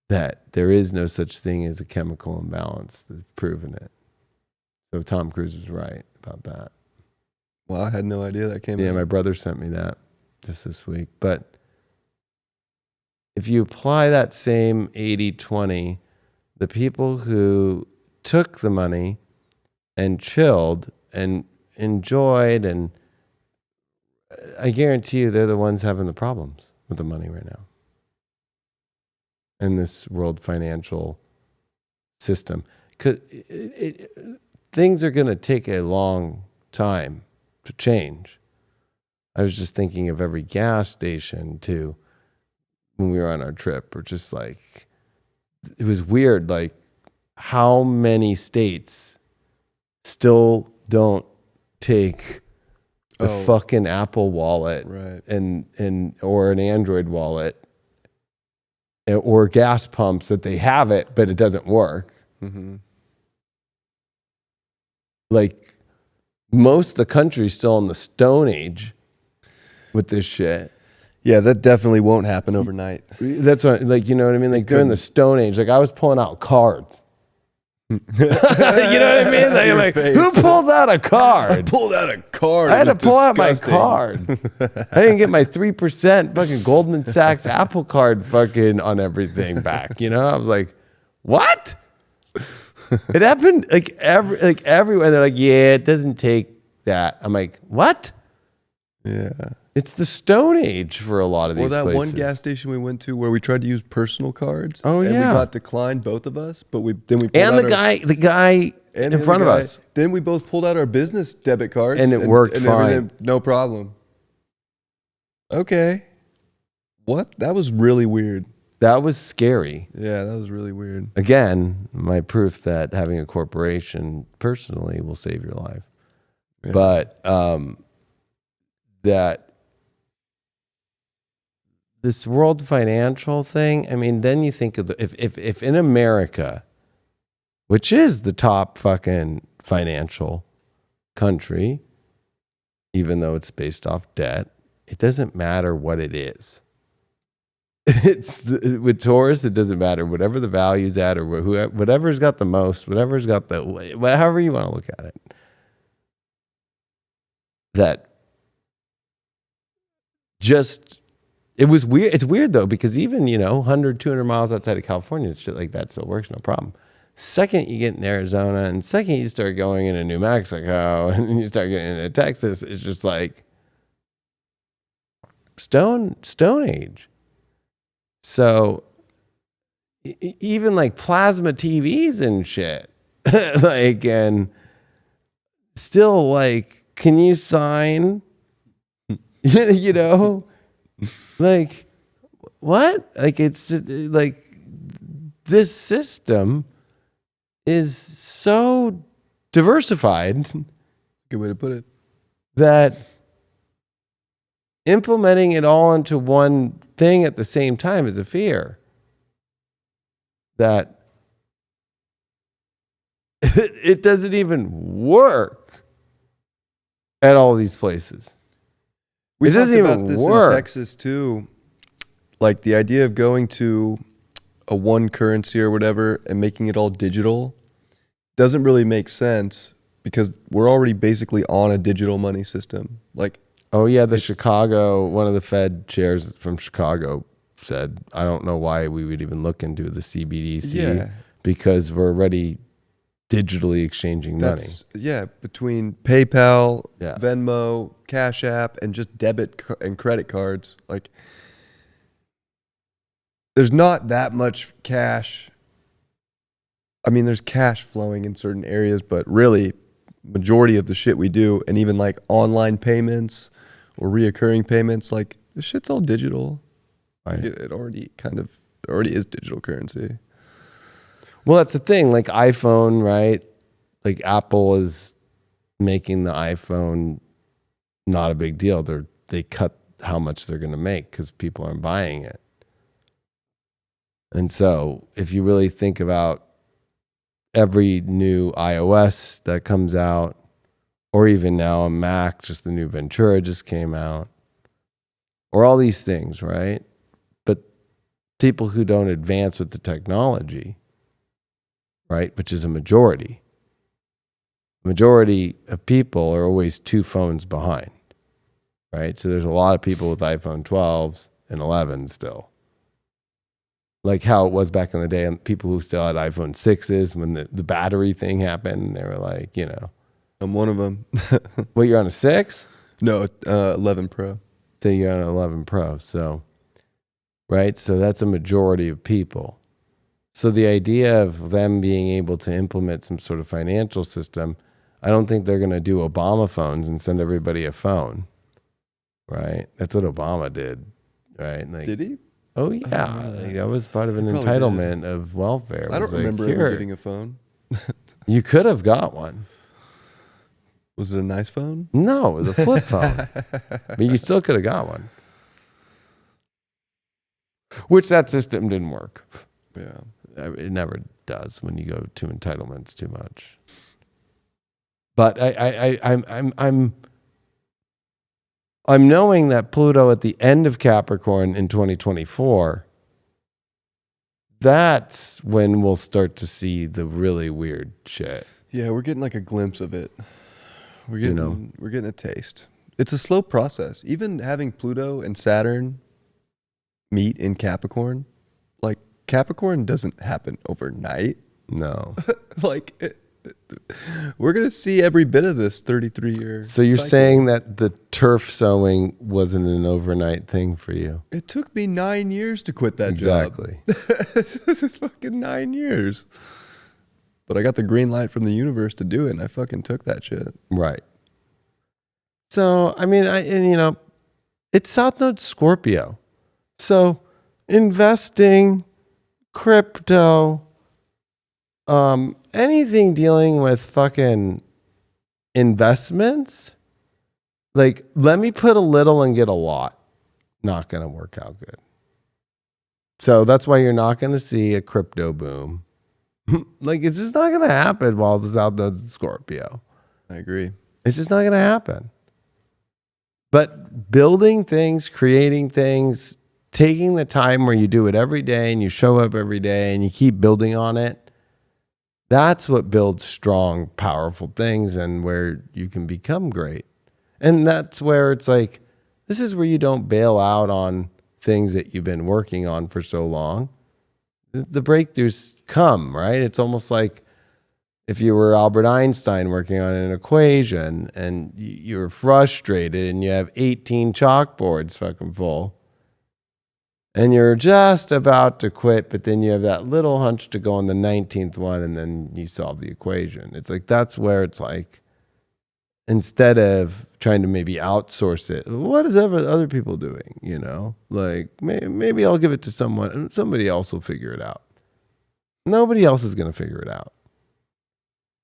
that there is no such thing as a chemical imbalance. They've proven it. So Tom Cruise was right about that. Well, I had no idea that came out. Yeah, my brother sent me that just this week. But if you apply that same 80-20, the people who took the money and chilled and enjoyed, and I guarantee you they're the ones having the problems with the money right now in this world financial system. 'Cause things are going to take a long time to change. I was just thinking of every gas station too when we were on our trip, or just like, it was weird, like how many states still don't take the fucking Apple wallet, right, and or an Android wallet, or gas pumps that they have it but it doesn't work. Mm-hmm. Like most of the country's still in the Stone Age with this shit. Yeah, that definitely won't happen overnight. That's what, like, you know what I mean? Like during the Stone Age, like I was pulling out cards. You know what I mean? Like, I'm like, who pulls out a card? I pulled out a card. I had to pull out my card. I didn't get my 3% fucking Goldman Sachs Apple Card fucking on everything back. You know, I was like, what? It happened like everywhere. They're like, yeah, it doesn't take that. I'm like, what? Yeah. It's the Stone Age for a lot of these places. places. One gas station we went to where we tried to use personal cards. Oh, and yeah. we got declined, both of us. But we pulled and out the guy in front of us. Then we both pulled out our business debit cards, and it worked fine. No problem. Okay. What? That was really weird. That was scary. Yeah, that was really weird. Again, my proof that having a corporation personally will save your life. Yeah. But that this world financial thing, I mean, then you think of if in America, which is the top fucking financial country, even though it's based off debt, it doesn't matter what it is. It's with Taurus, it doesn't matter whatever the value's at, or whatever's got the most, whatever's got the, however you want to look at it. That just, it was weird. It's weird though, because even, 100, 200 miles outside of California, shit like that still works, no problem. Second you get in Arizona, and second you start going into New Mexico, and you start getting into Texas, it's just like Stone Age. So even like plasma TVs and shit, like, and still like, can you sign? Like what? Like it's just, like this system is so diversified. Good way to put it. That implementing it all into one thing at the same time is a fear. That it doesn't even work at all these places. We it talked doesn't about even this work. in Texas too. Like the idea of going to a one currency or whatever and making it all digital doesn't really make sense, because we're already basically on a digital money system. Like, oh yeah, one of the Fed chairs from Chicago said, I don't know why we would even look into the CBDC, because we're already digitally exchanging money. Yeah, between PayPal, Yeah. Venmo, Cash App, and just debit and credit cards. Like, there's not that much cash. I mean, there's cash flowing in certain areas, but really, majority of the shit we do, and even like online payments or reoccurring payments, like this shit's all digital. Right. It already is digital currency. Well, that's the thing. Like iPhone, right? Like Apple is making the iPhone not a big deal. They cut how much they're going to make because people aren't buying it. And so if you really think about every new iOS that comes out, or even now a Mac, just the new Ventura just came out, or all these things, right? But people who don't advance with the technology, right, which is a majority of people are always 2 phones behind, right? So there's a lot of people with iPhone 12s and 11s still. Like how it was back in the day, and people who still had iPhone 6s when the battery thing happened, they were like, I'm one of them. well, you're on a 6? No, 11 Pro. So you're on an 11 Pro. So, right? So that's a majority of people. So the idea of them being able to implement some sort of financial system, I don't think they're going to do Obama phones and send everybody a phone, right? That's what Obama did, right? Like, Did he? Oh, yeah. Like, that was part of an He probably entitlement of welfare. I don't remember ever getting a phone. You could have got one. Was it a nice phone? No, it was a flip phone. But you still could have got one. Which that system didn't work. Yeah. It never does when you go to entitlements too much. But I'm knowing that Pluto at the end of Capricorn in 2024, that's when we'll start to see the really weird shit. Yeah, we're getting like a glimpse of it. We're getting a taste. It's a slow process. Even having Pluto and Saturn meet in Capricorn, like Capricorn doesn't happen overnight. No. We're going to see every bit of this 33-year So you're cycle. saying that the turf sowing wasn't an overnight thing for you? It took me 9 years to quit that Exactly. job. It was fucking 9 years. But I got the green light from the universe to do it, and I fucking took that shit. Right. So, I mean, it's South Node Scorpio. So investing, crypto, anything dealing with fucking investments, like, let me put a little and get a lot. Not going to work out good. So that's why you're not going to see a crypto boom. Like, it's just not going to happen while the South Node's Scorpio. I agree. It's just not going to happen. But building things, creating things, taking the time where you do it every day and you show up every day and you keep building on it, that's what builds strong, powerful things and where you can become great. And that's where it's like, this is where you don't bail out on things that you've been working on for so long. The breakthroughs come, right? It's almost like if you were Albert Einstein working on an equation and you're frustrated and you have 18 chalkboards fucking full and you're just about to quit, but then you have that little hunch to go on the 19th one and then you solve the equation. It's like, that's where it's like, instead of trying to maybe outsource it, what is other people doing? Like maybe I'll give it to someone and somebody else will figure it out. Nobody else is going to figure it out.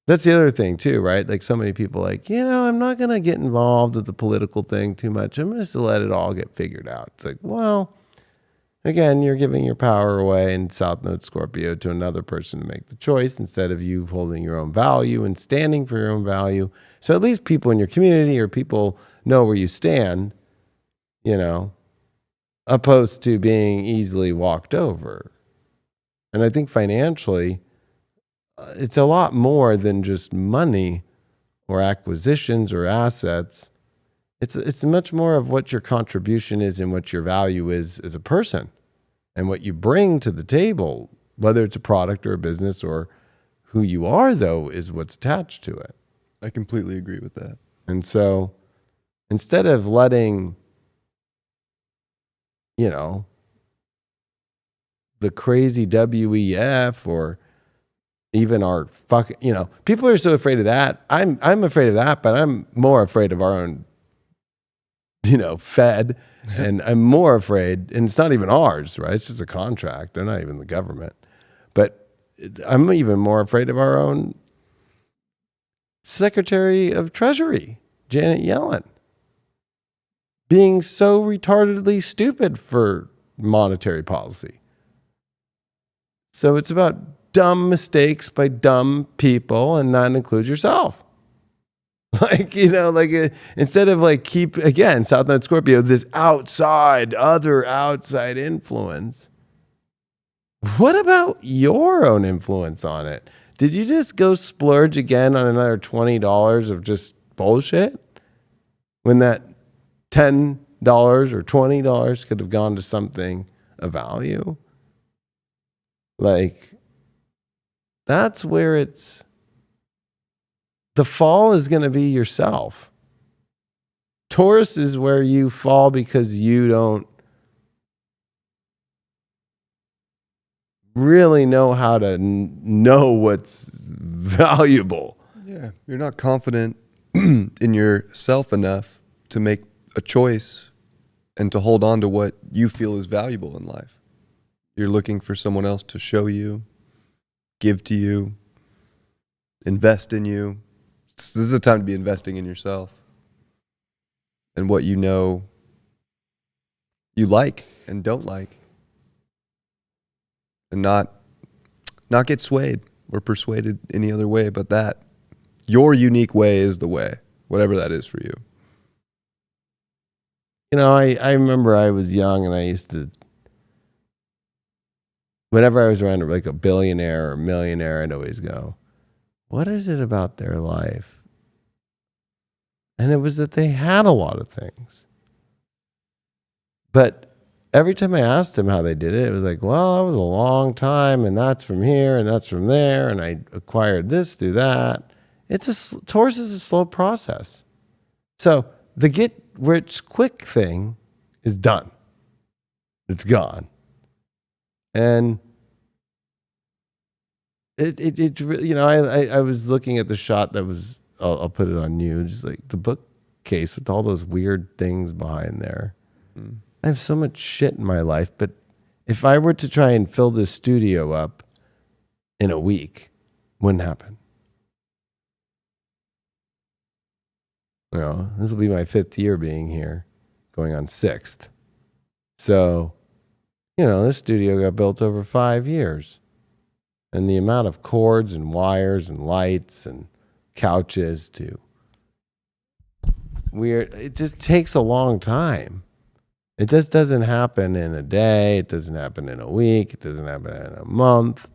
That's the other thing too, right? Like so many people like, I'm not going to get involved with the political thing too much. I'm just to let it all get figured out. It's like, well, again, you're giving your power away in South Node Scorpio to another person to make the choice instead of you holding your own value and standing for your own value. So at least people in your community or people know where you stand, opposed to being easily walked over. And I think financially, it's a lot more than just money or acquisitions or assets. It's much more of what your contribution is and what your value is as a person and what you bring to the table, whether it's a product or a business or who you are, though, is what's attached to it. I completely agree with that. And so instead of letting, the crazy WEF or even our fucking, people are so afraid of that. I'm afraid of that, but I'm more afraid of our own, Fed. And I'm more afraid, and it's not even ours, right? It's just a contract. They're not even the government. But I'm even more afraid of our own Secretary of Treasury, Janet Yellen, being so retardedly stupid for monetary policy. So it's about dumb mistakes by dumb people, and that includes yourself. Like, instead of again, South Node Scorpio, this other outside influence. What about your own influence on it? Did you just go splurge again on another $20 of just bullshit? When that $10 or $20 could have gone to something of value? That's where the fall is going to be yourself. Taurus is where you fall because you don't really know how to know what's valuable. Yeah, you're not confident in yourself enough to make a choice and to hold on to what you feel is valuable in life. You're looking for someone else to show you, give to you, invest in you. This is a time to be investing in yourself and what you know you like and don't like, and not get swayed or persuaded any other way but that. Your unique way is the way, whatever that is for you. I remember I was young and I used to, whenever I was around like a billionaire or millionaire, I'd always go, what is it about their life? And it was that they had a lot of things. But every time I asked them how they did it, it was like, well, that was a long time, and that's from here, and that's from there, and I acquired this through that. Taurus is a slow process. So the get rich quick thing is done. It's gone. And it really, I was looking at the shot that was, I'll put it on you, just like the bookcase with all those weird things behind there. I have so much shit in my life, but if I were to try and fill this studio up in a week, wouldn't happen. This will be my 5th year being here, going on 6th. So, this studio got built over 5 years. And the amount of cords and wires and lights and couches it just takes a long time. It just doesn't happen in a day. It doesn't happen in a week. It doesn't happen in a month.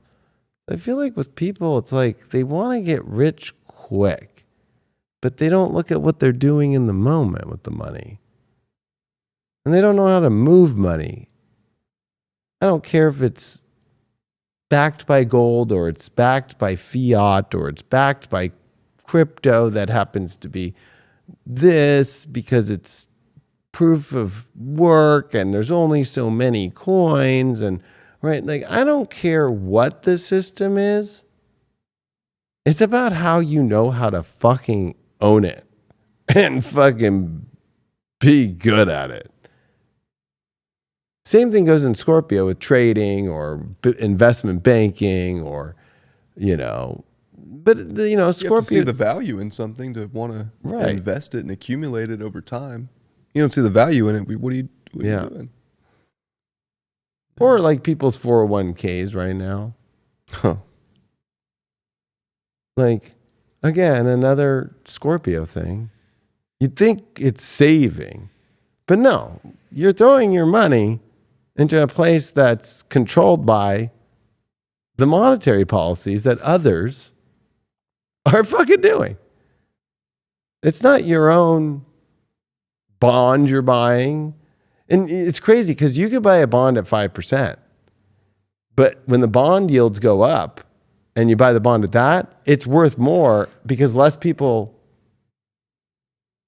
I feel like with people, it's like they want to get rich quick, but they don't look at what they're doing in the moment with the money. And they don't know how to move money. I don't care if it's backed by gold or it's backed by fiat or it's backed by crypto that happens to be this because it's proof of work and there's only so many coins and right. I don't care what the system is. It's about how you know how to fucking own it and fucking be good at it. Same thing goes in Scorpio with trading or investment banking or, but Scorpio. You have to see the value in something to want to invest it and accumulate it over time. You don't see the value in it. What are you doing? Or like people's 401ks right now. Again, another Scorpio thing. You'd think it's saving, but no, you're throwing your money into a place that's controlled by the monetary policies that others are fucking doing. It's not your own bond you're buying. And it's crazy because you could buy a bond at 5%. But when the bond yields go up and you buy the bond at that, it's worth more because less people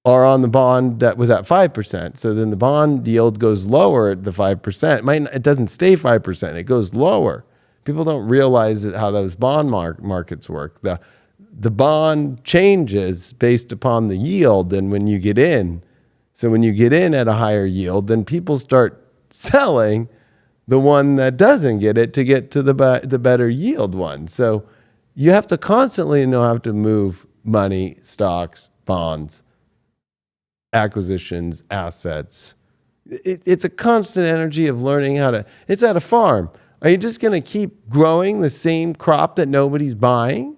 are on the bond that was at 5%. So then the bond yield goes lower at the 5%. It doesn't stay 5%. It goes lower. People don't realize how those bond markets work. The bond changes based upon the yield and when you get in. So when you get in at a higher yield, then people start selling the one that doesn't get it to get to the better yield one. So you have to constantly know how to move money, stocks, bonds, acquisitions, assets. It's a constant energy of learning how to. It's at a farm. Are you just going to keep growing the same crop that nobody's buying?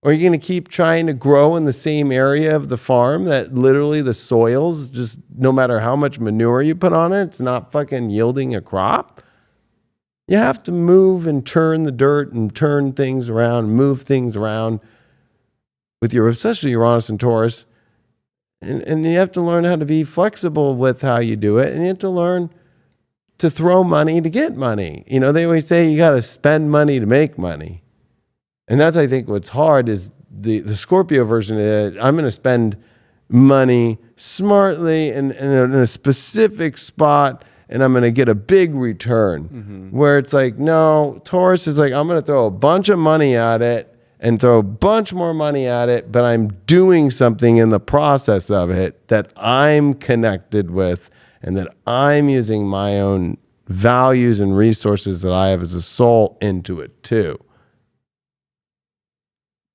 Or are you going to keep trying to grow in the same area of the farm that literally the soil's just, no matter how much manure you put on it, it's not fucking yielding a crop? You have to move and turn the dirt and turn things around, move things around with your, especially Uranus and Taurus. And you have to learn how to be flexible with how you do it. And you have to learn to throw money to get money. You know, they always say you got to spend money to make money. And that's, I think, what's hard is the Scorpio version is I'm going to spend money smartly in a specific spot, and I'm going to get a big return. Mm-hmm. Where it's like, no, Taurus is like, I'm going to throw a bunch of money at it and throw a bunch more money at it, but I'm doing something in the process of it that I'm connected with and that I'm using my own values and resources that I have as a soul into it too.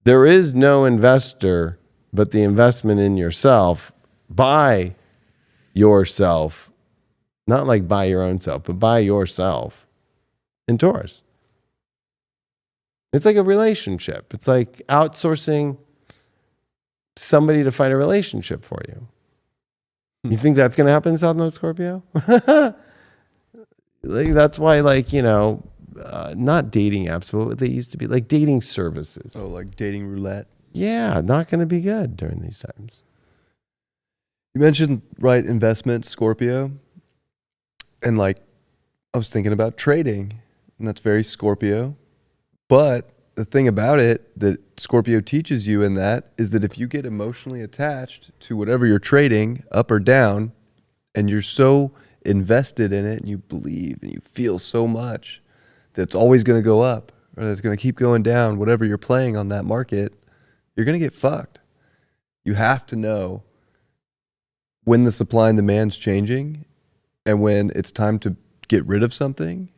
There is no investor but the investment in yourself by yourself, not like by your own self, but by yourself in Taurus. It's like a relationship. It's like outsourcing somebody to find a relationship for you. You think that's going to happen in South Node Scorpio? Like, that's why, like, you know, not dating apps, but what they used to be, like dating services. Oh, like dating roulette? Yeah, not going to be good during these times. You mentioned, right, investments, Scorpio. And like, I was thinking about trading, and that's very Scorpio. But the thing about it that Scorpio teaches you in that is that if you get emotionally attached to whatever you're trading, up or down, and you're so invested in it and you believe and you feel so much that it's always going to go up or that it's going to keep going down, whatever you're playing on that market, you're going to get fucked. You have to know when the supply and demand's changing and when it's time to get rid of something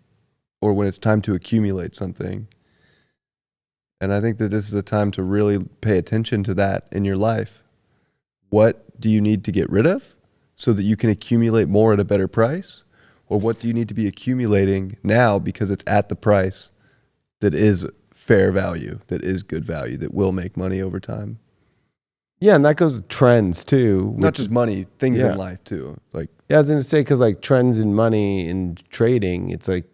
or when it's time to accumulate something. And I think that this is a time to really pay attention to that in your life. What do you need to get rid of so that you can accumulate more at a better price? Or what do you need to be accumulating now because it's at the price that is fair value, that is good value, that will make money over time? Yeah, and that goes with trends too. Not just money, things in life too. Like, yeah, I was going to say, because like trends in money and trading, it's like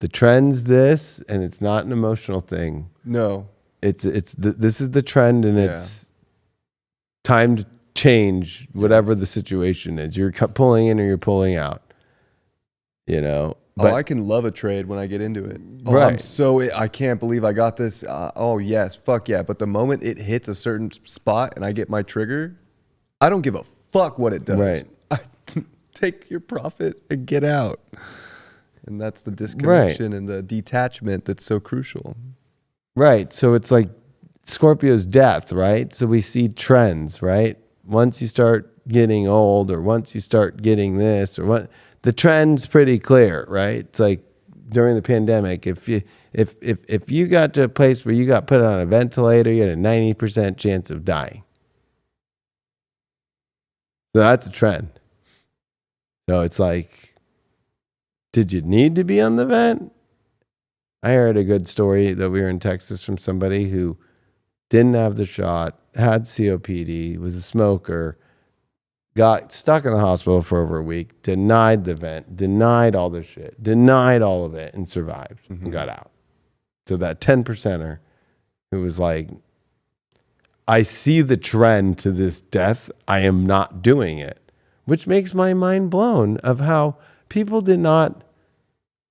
the trend's this, and it's not an emotional thing. No, this is the trend, and it's time to change whatever the situation is. You're pulling in or you're pulling out. You know. But, I can love a trade when I get into it. Oh, right. I can't believe I got this. Oh yes, fuck yeah. But the moment it hits a certain spot and I get my trigger, I don't give a fuck what it does. Right. Take your profit and get out. And that's the disconnection and the detachment that's so crucial. Right. So it's like Scorpio's death, right? So we see trends, right? Once you start getting old or once you start getting this or what, the trend's pretty clear, right? It's like during the pandemic, if you got to a place where you got put on a ventilator, you had a 90% chance of dying. So that's a trend. So it's like, did you need to be on the vent? I heard a good story that we were in Texas from somebody who didn't have the shot, had COPD, was a smoker, got stuck in the hospital for over a week, denied the vent, denied all this shit, denied all of it, and survived and got out. So that 10%er who was like, I see the trend to this death, I am not doing it. Which makes my mind blown of how people did not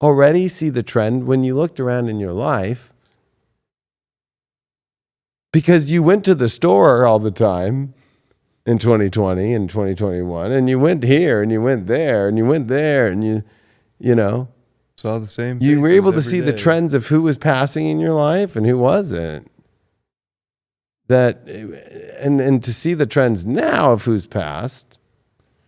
already see the trend when you looked around in your life because you went to the store all the time in 2020 and 2021, and you went here and you went there and you went there and you know, saw the same. You were able to see the trends of who was passing in your life and who wasn't. That and to see the trends now of who's passed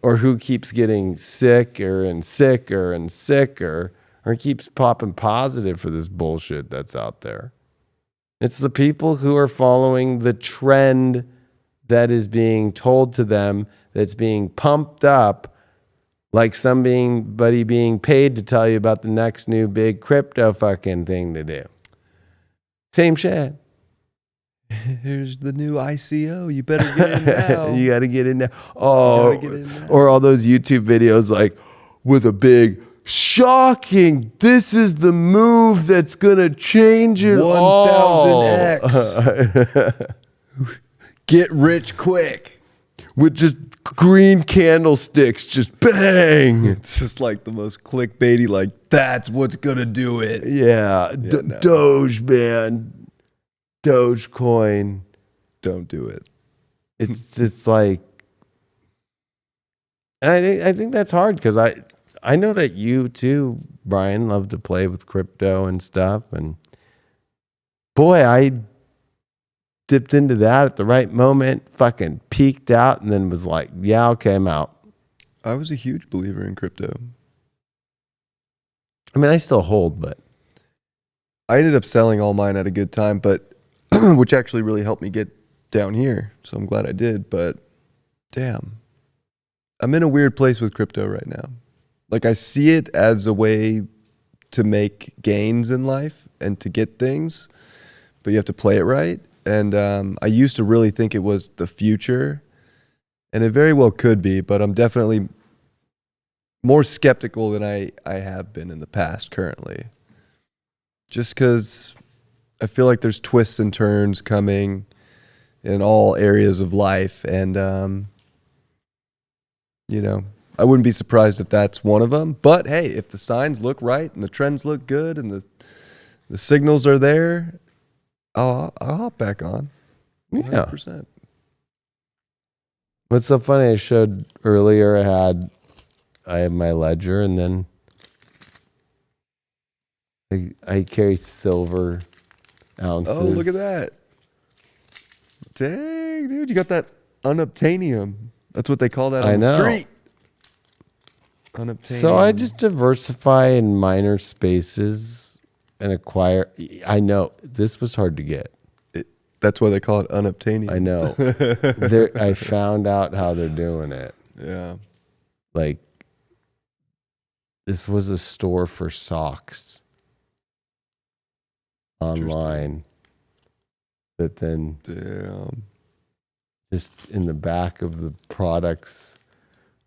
or who keeps getting sicker and sicker and sicker or keeps popping positive for this bullshit that's out there. It's the people who are following the trend that is being told to them, that's being pumped up Like somebody being paid to tell you about the next new big crypto fucking thing to do. Same shit. Here's the new ICO. You better get in now. You got to get in now. Oh, get in now. Or all those YouTube videos like with a big shocking. This is the move that's gonna change it all. 1000x. Get rich quick. With just green candlesticks, just bang. It's just like the most clickbaity. Like that's what's gonna do it. Yeah, no. Doge, man. Dogecoin. Don't do it. It's just like, and I think that's hard because I know that you too, Brian, love to play with crypto and stuff. And boy, I dipped into that at the right moment, fucking peaked out, and then was like, yeah, okay, I'm out. I was a huge believer in crypto. I mean, I still hold, but I ended up selling all mine at a good time, but which actually really helped me get down here. So I'm glad I did. But damn, I'm in a weird place with crypto right now. Like I see it as a way to make gains in life and to get things, but you have to play it right. And I used to really think it was the future, and it very well could be, but I'm definitely more skeptical than I have been in the past currently. Just because I feel like there's twists and turns coming in all areas of life. And, you know, I wouldn't be surprised if that's one of them. But hey, if the signs look right and the trends look good and the signals are there, I'll hop back on. 100%. yeah. What's so funny? I showed earlier. I have my ledger, and then I carry silver ounces. Oh, look at that! Dang, dude, you got that unobtainium. That's what they call that on the street. Unobtainium. So I just diversify in minor spaces and acquire. I know this was hard to get. That's why they call it unobtainium. I know. I found out how they're doing it. Yeah. Like, this was a store for socks online that then damn, just in the back of the products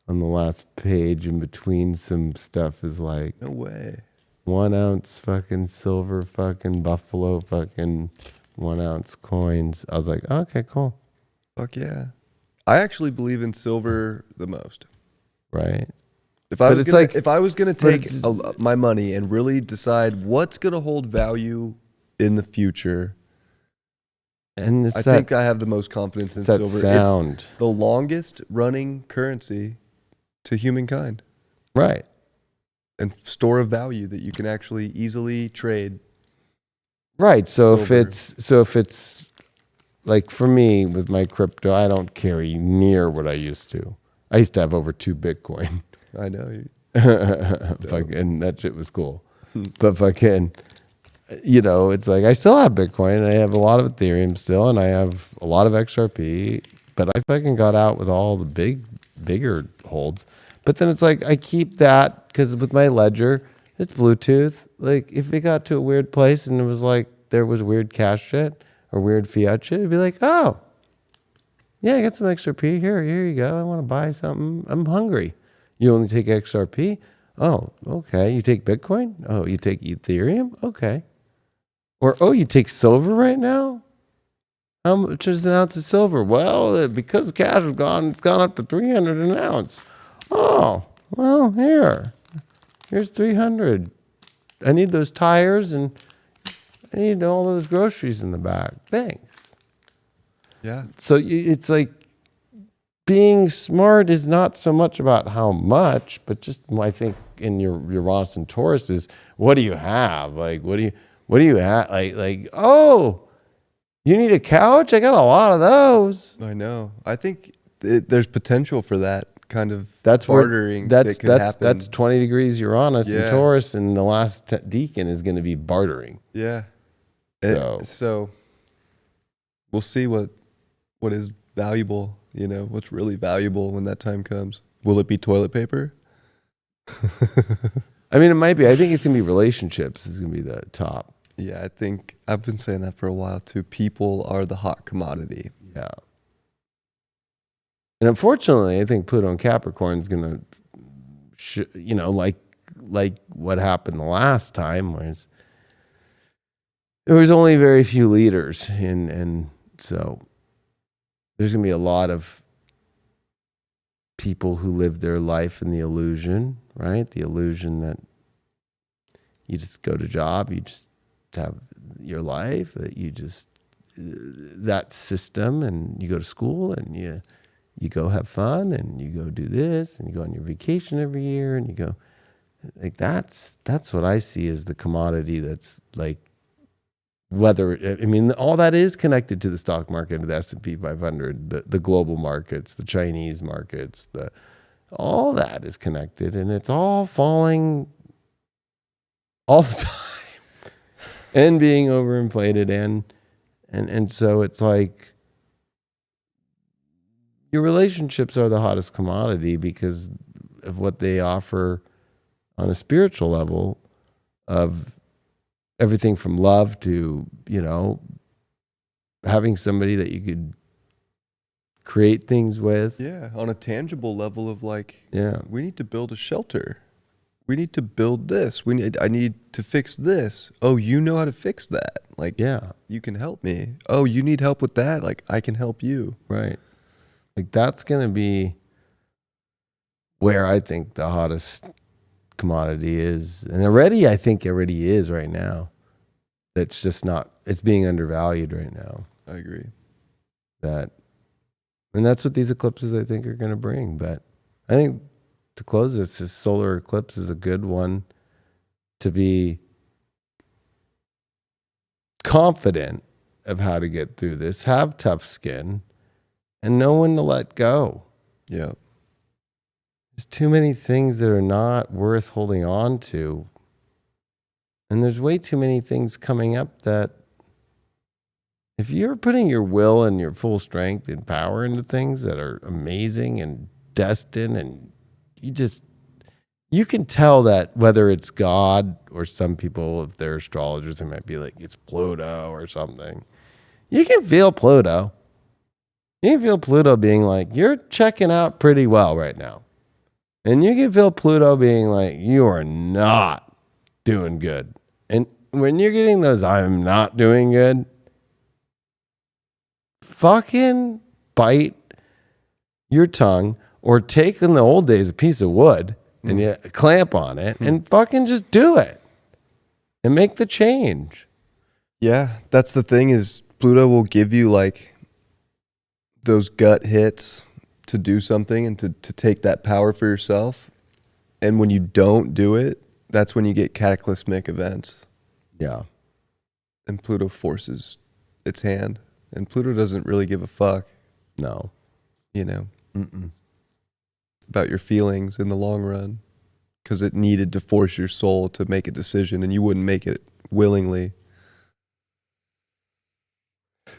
on the last page in between some stuff is like, no way. 1 ounce fucking silver fucking buffalo fucking 1 ounce coins. I was like, okay, cool. Fuck yeah. I actually believe in silver the most. Right. If I was gonna take my money and really decide what's gonna hold value in the future, and I think I have the most confidence in silver. Sound. It's the longest running currency to humankind. Right. And store of value that you can actually easily trade. Right. So silver. if it's like for me with my crypto, I don't carry near what I used to. I used to have over 2 Bitcoin. I know. Fucking that shit was cool. But fucking, you know, it's like I still have Bitcoin and I have a lot of Ethereum still, and I have a lot of XRP, but I fucking got out with all the bigger holds. But then it's like I keep that because with my ledger, it's Bluetooth. Like if it got to a weird place and it was like there was weird cash shit or weird fiat shit, it'd be like, oh, yeah, I got some XRP here. Here you go. I want to buy something. I'm hungry. You only take XRP? Oh, okay. You take Bitcoin? Oh, you take Ethereum? Okay. Or, oh, you take silver right now? How much is an ounce of silver? Well, because the cash is gone, it's gone up to 300 an ounce. Oh, well, here's 300. I need those tires and I need all those groceries in the back. Thanks. Yeah. So it's like being smart is not so much about how much, but just I think in your Uranus and Taurus is what do you have? Like what do you have? Like oh, you need a couch? I got a lot of those. I know. I think there's potential for that kind of that's bartering. That's 20 degrees Uranus and Taurus, and the last decan is going to be bartering. Yeah. So we'll see what is valuable. You know, what's really valuable when that time comes. Will it be toilet paper? I mean, it might be. I think it's going to be relationships is going to be the top. Yeah, I think I've been saying that for a while too. People are the hot commodity. Yeah. And unfortunately, I think Pluto and Capricorn is going to, like what happened the last time was there was only very few leaders. And so there's going to be a lot of people who live their life in the illusion, right? The illusion that you just go to job, you just have your life, that you just, that system, and you go to school and you go have fun and you go do this and you go on your vacation every year and you go, like, that's what I see as the commodity that's like, whether, I mean, all that is connected to the stock market, the S&P 500, the global markets, the Chinese markets, all that is connected, and it's all falling all the time and being overinflated. And so it's like your relationships are the hottest commodity because of what they offer on a spiritual level of everything from love to, having somebody that you could create things with. Yeah, on a tangible level of like, Yeah. we need to build a shelter. We need to build this. I need to fix this. Oh, you know how to fix that. Like, Yeah. you can help me. Oh, you need help with that. Like, I can help you. Right. Like, that's going to be where I think the hottest commodity is. And I think already is right now. That's just not, it's being undervalued right now. I agree. And that's what these eclipses I think are going to bring. But I think to close this solar eclipse is a good one to be confident of how to get through this, have tough skin, and know when to let go. Yeah. There's too many things that are not worth holding on to. And there's way too many things coming up that if you're putting your will and your full strength and power into things that are amazing and destined, and you can tell that whether it's God or some people, if they're astrologers, they might be like, it's Pluto or something. You can feel Pluto. You can feel Pluto being like, you're checking out pretty well right now. And you can feel Pluto being like, you are not doing good. And when you're getting those, I'm not doing good, fucking bite your tongue or take in the old days a piece of wood and you clamp on it and fucking just do it and make the change. Yeah, that's the thing is Pluto will give you like those gut hits to do something and to take that power for yourself. And when you don't do it, that's when you get cataclysmic events. Yeah. And Pluto forces its hand. And Pluto doesn't really give a fuck. No. About your feelings in the long run. Because it needed to force your soul to make a decision and you wouldn't make it willingly.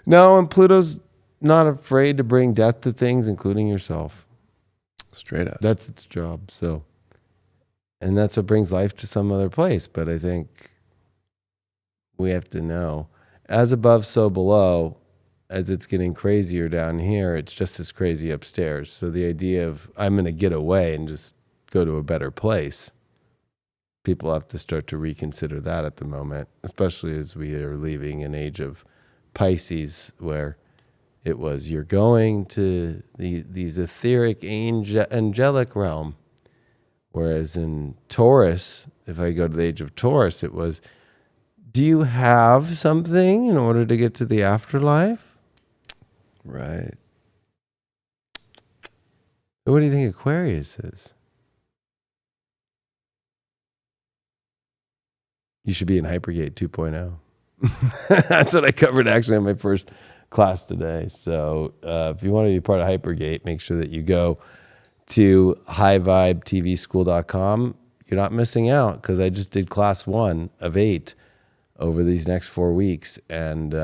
No, and Pluto's not afraid to bring death to things, including yourself. Straight up. That's its job. So, and that's what brings life to some other place. But I think we have to know, as above, so below. As it's getting crazier down here, it's just as crazy upstairs. So the idea of I'm going to get away and just go to a better place, people have to start to reconsider that at the moment, especially as we are leaving an age of Pisces where it was you're going to these etheric angelic realm. Whereas in Taurus, if I go to the age of Taurus, it was, do you have something in order to get to the afterlife? Right. What do you think Aquarius is? You should be in Hypergate 2.0. That's what I covered actually in my first class today. So if you want to be part of Hypergate, make sure that you go to highvibetvschool.com. You're not missing out because I just did class 1 of 8 over these next 4 weeks. And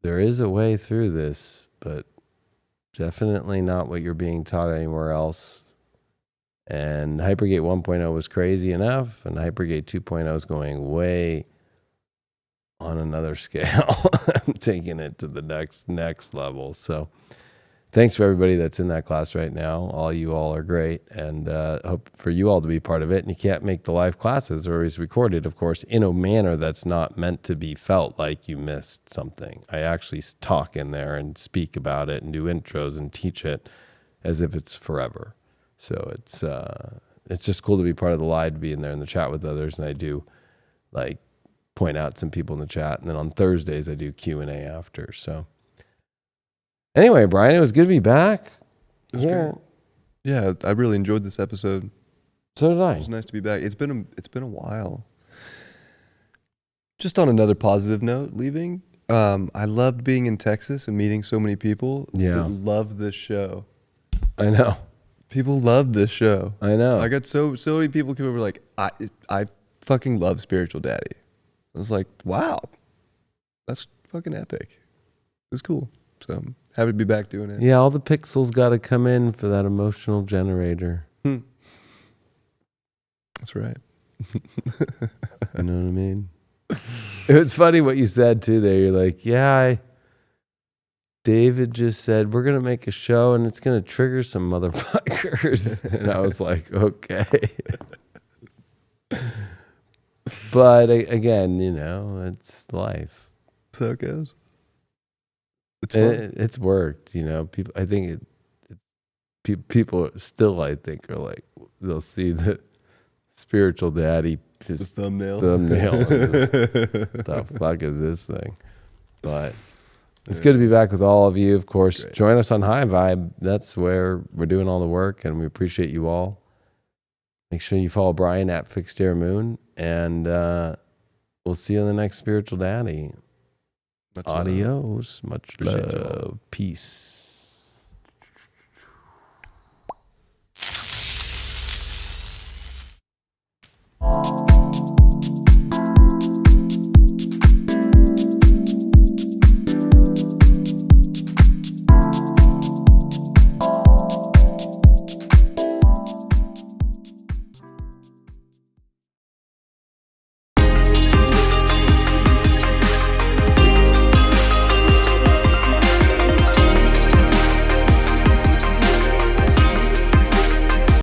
there is a way through this, but definitely not what you're being taught anywhere else. And Hypergate 1.0 was crazy enough, and Hypergate 2.0 is going way on another scale. I'm taking it to the next level. So thanks for everybody that's in that class right now. You all are great, and hope for you all to be part of it. And you can't make the live classes, or is recorded, of course, in a manner that's not meant to be felt like you missed something. I actually talk in there and speak about it and do intros and teach it as if it's forever. So it's just cool to be part of the live, to be in there in the chat with others, and I do like point out some people in the chat, and then on Thursdays I do Q&A after. So anyway, Brian, it was good to be back. It was great. Yeah, I really enjoyed this episode. So did I. It was nice to be back. It's been a while. Just on another positive note, leaving. I loved being in Texas and meeting so many people that love this show. I know. People love this show. I know. I got so many people come over like, I fucking love Spiritual Daddy. I was like, wow, that's fucking epic. It was cool. So I'm happy to be back doing it. Yeah, all the pixels got to come in for that emotional generator. That's right. You know what I mean? It was funny what you said too there. You're like, yeah, David just said, we're going to make a show and it's going to trigger some motherfuckers. And I was like, okay. But again, it's life. So it goes. It's fun. It's worked, people, I think people still, I think, are like, they'll see the Spiritual Daddy, just the thumbnail. And just, the fuck is this thing? But it's good to be back with all of you. Of course, join us on High Vibe. That's where we're doing all the work, and we appreciate you all. Make sure you follow Brian at Fixed Air Moon, and we'll see you on the next Spiritual Daddy. Adios. Much love. Peace.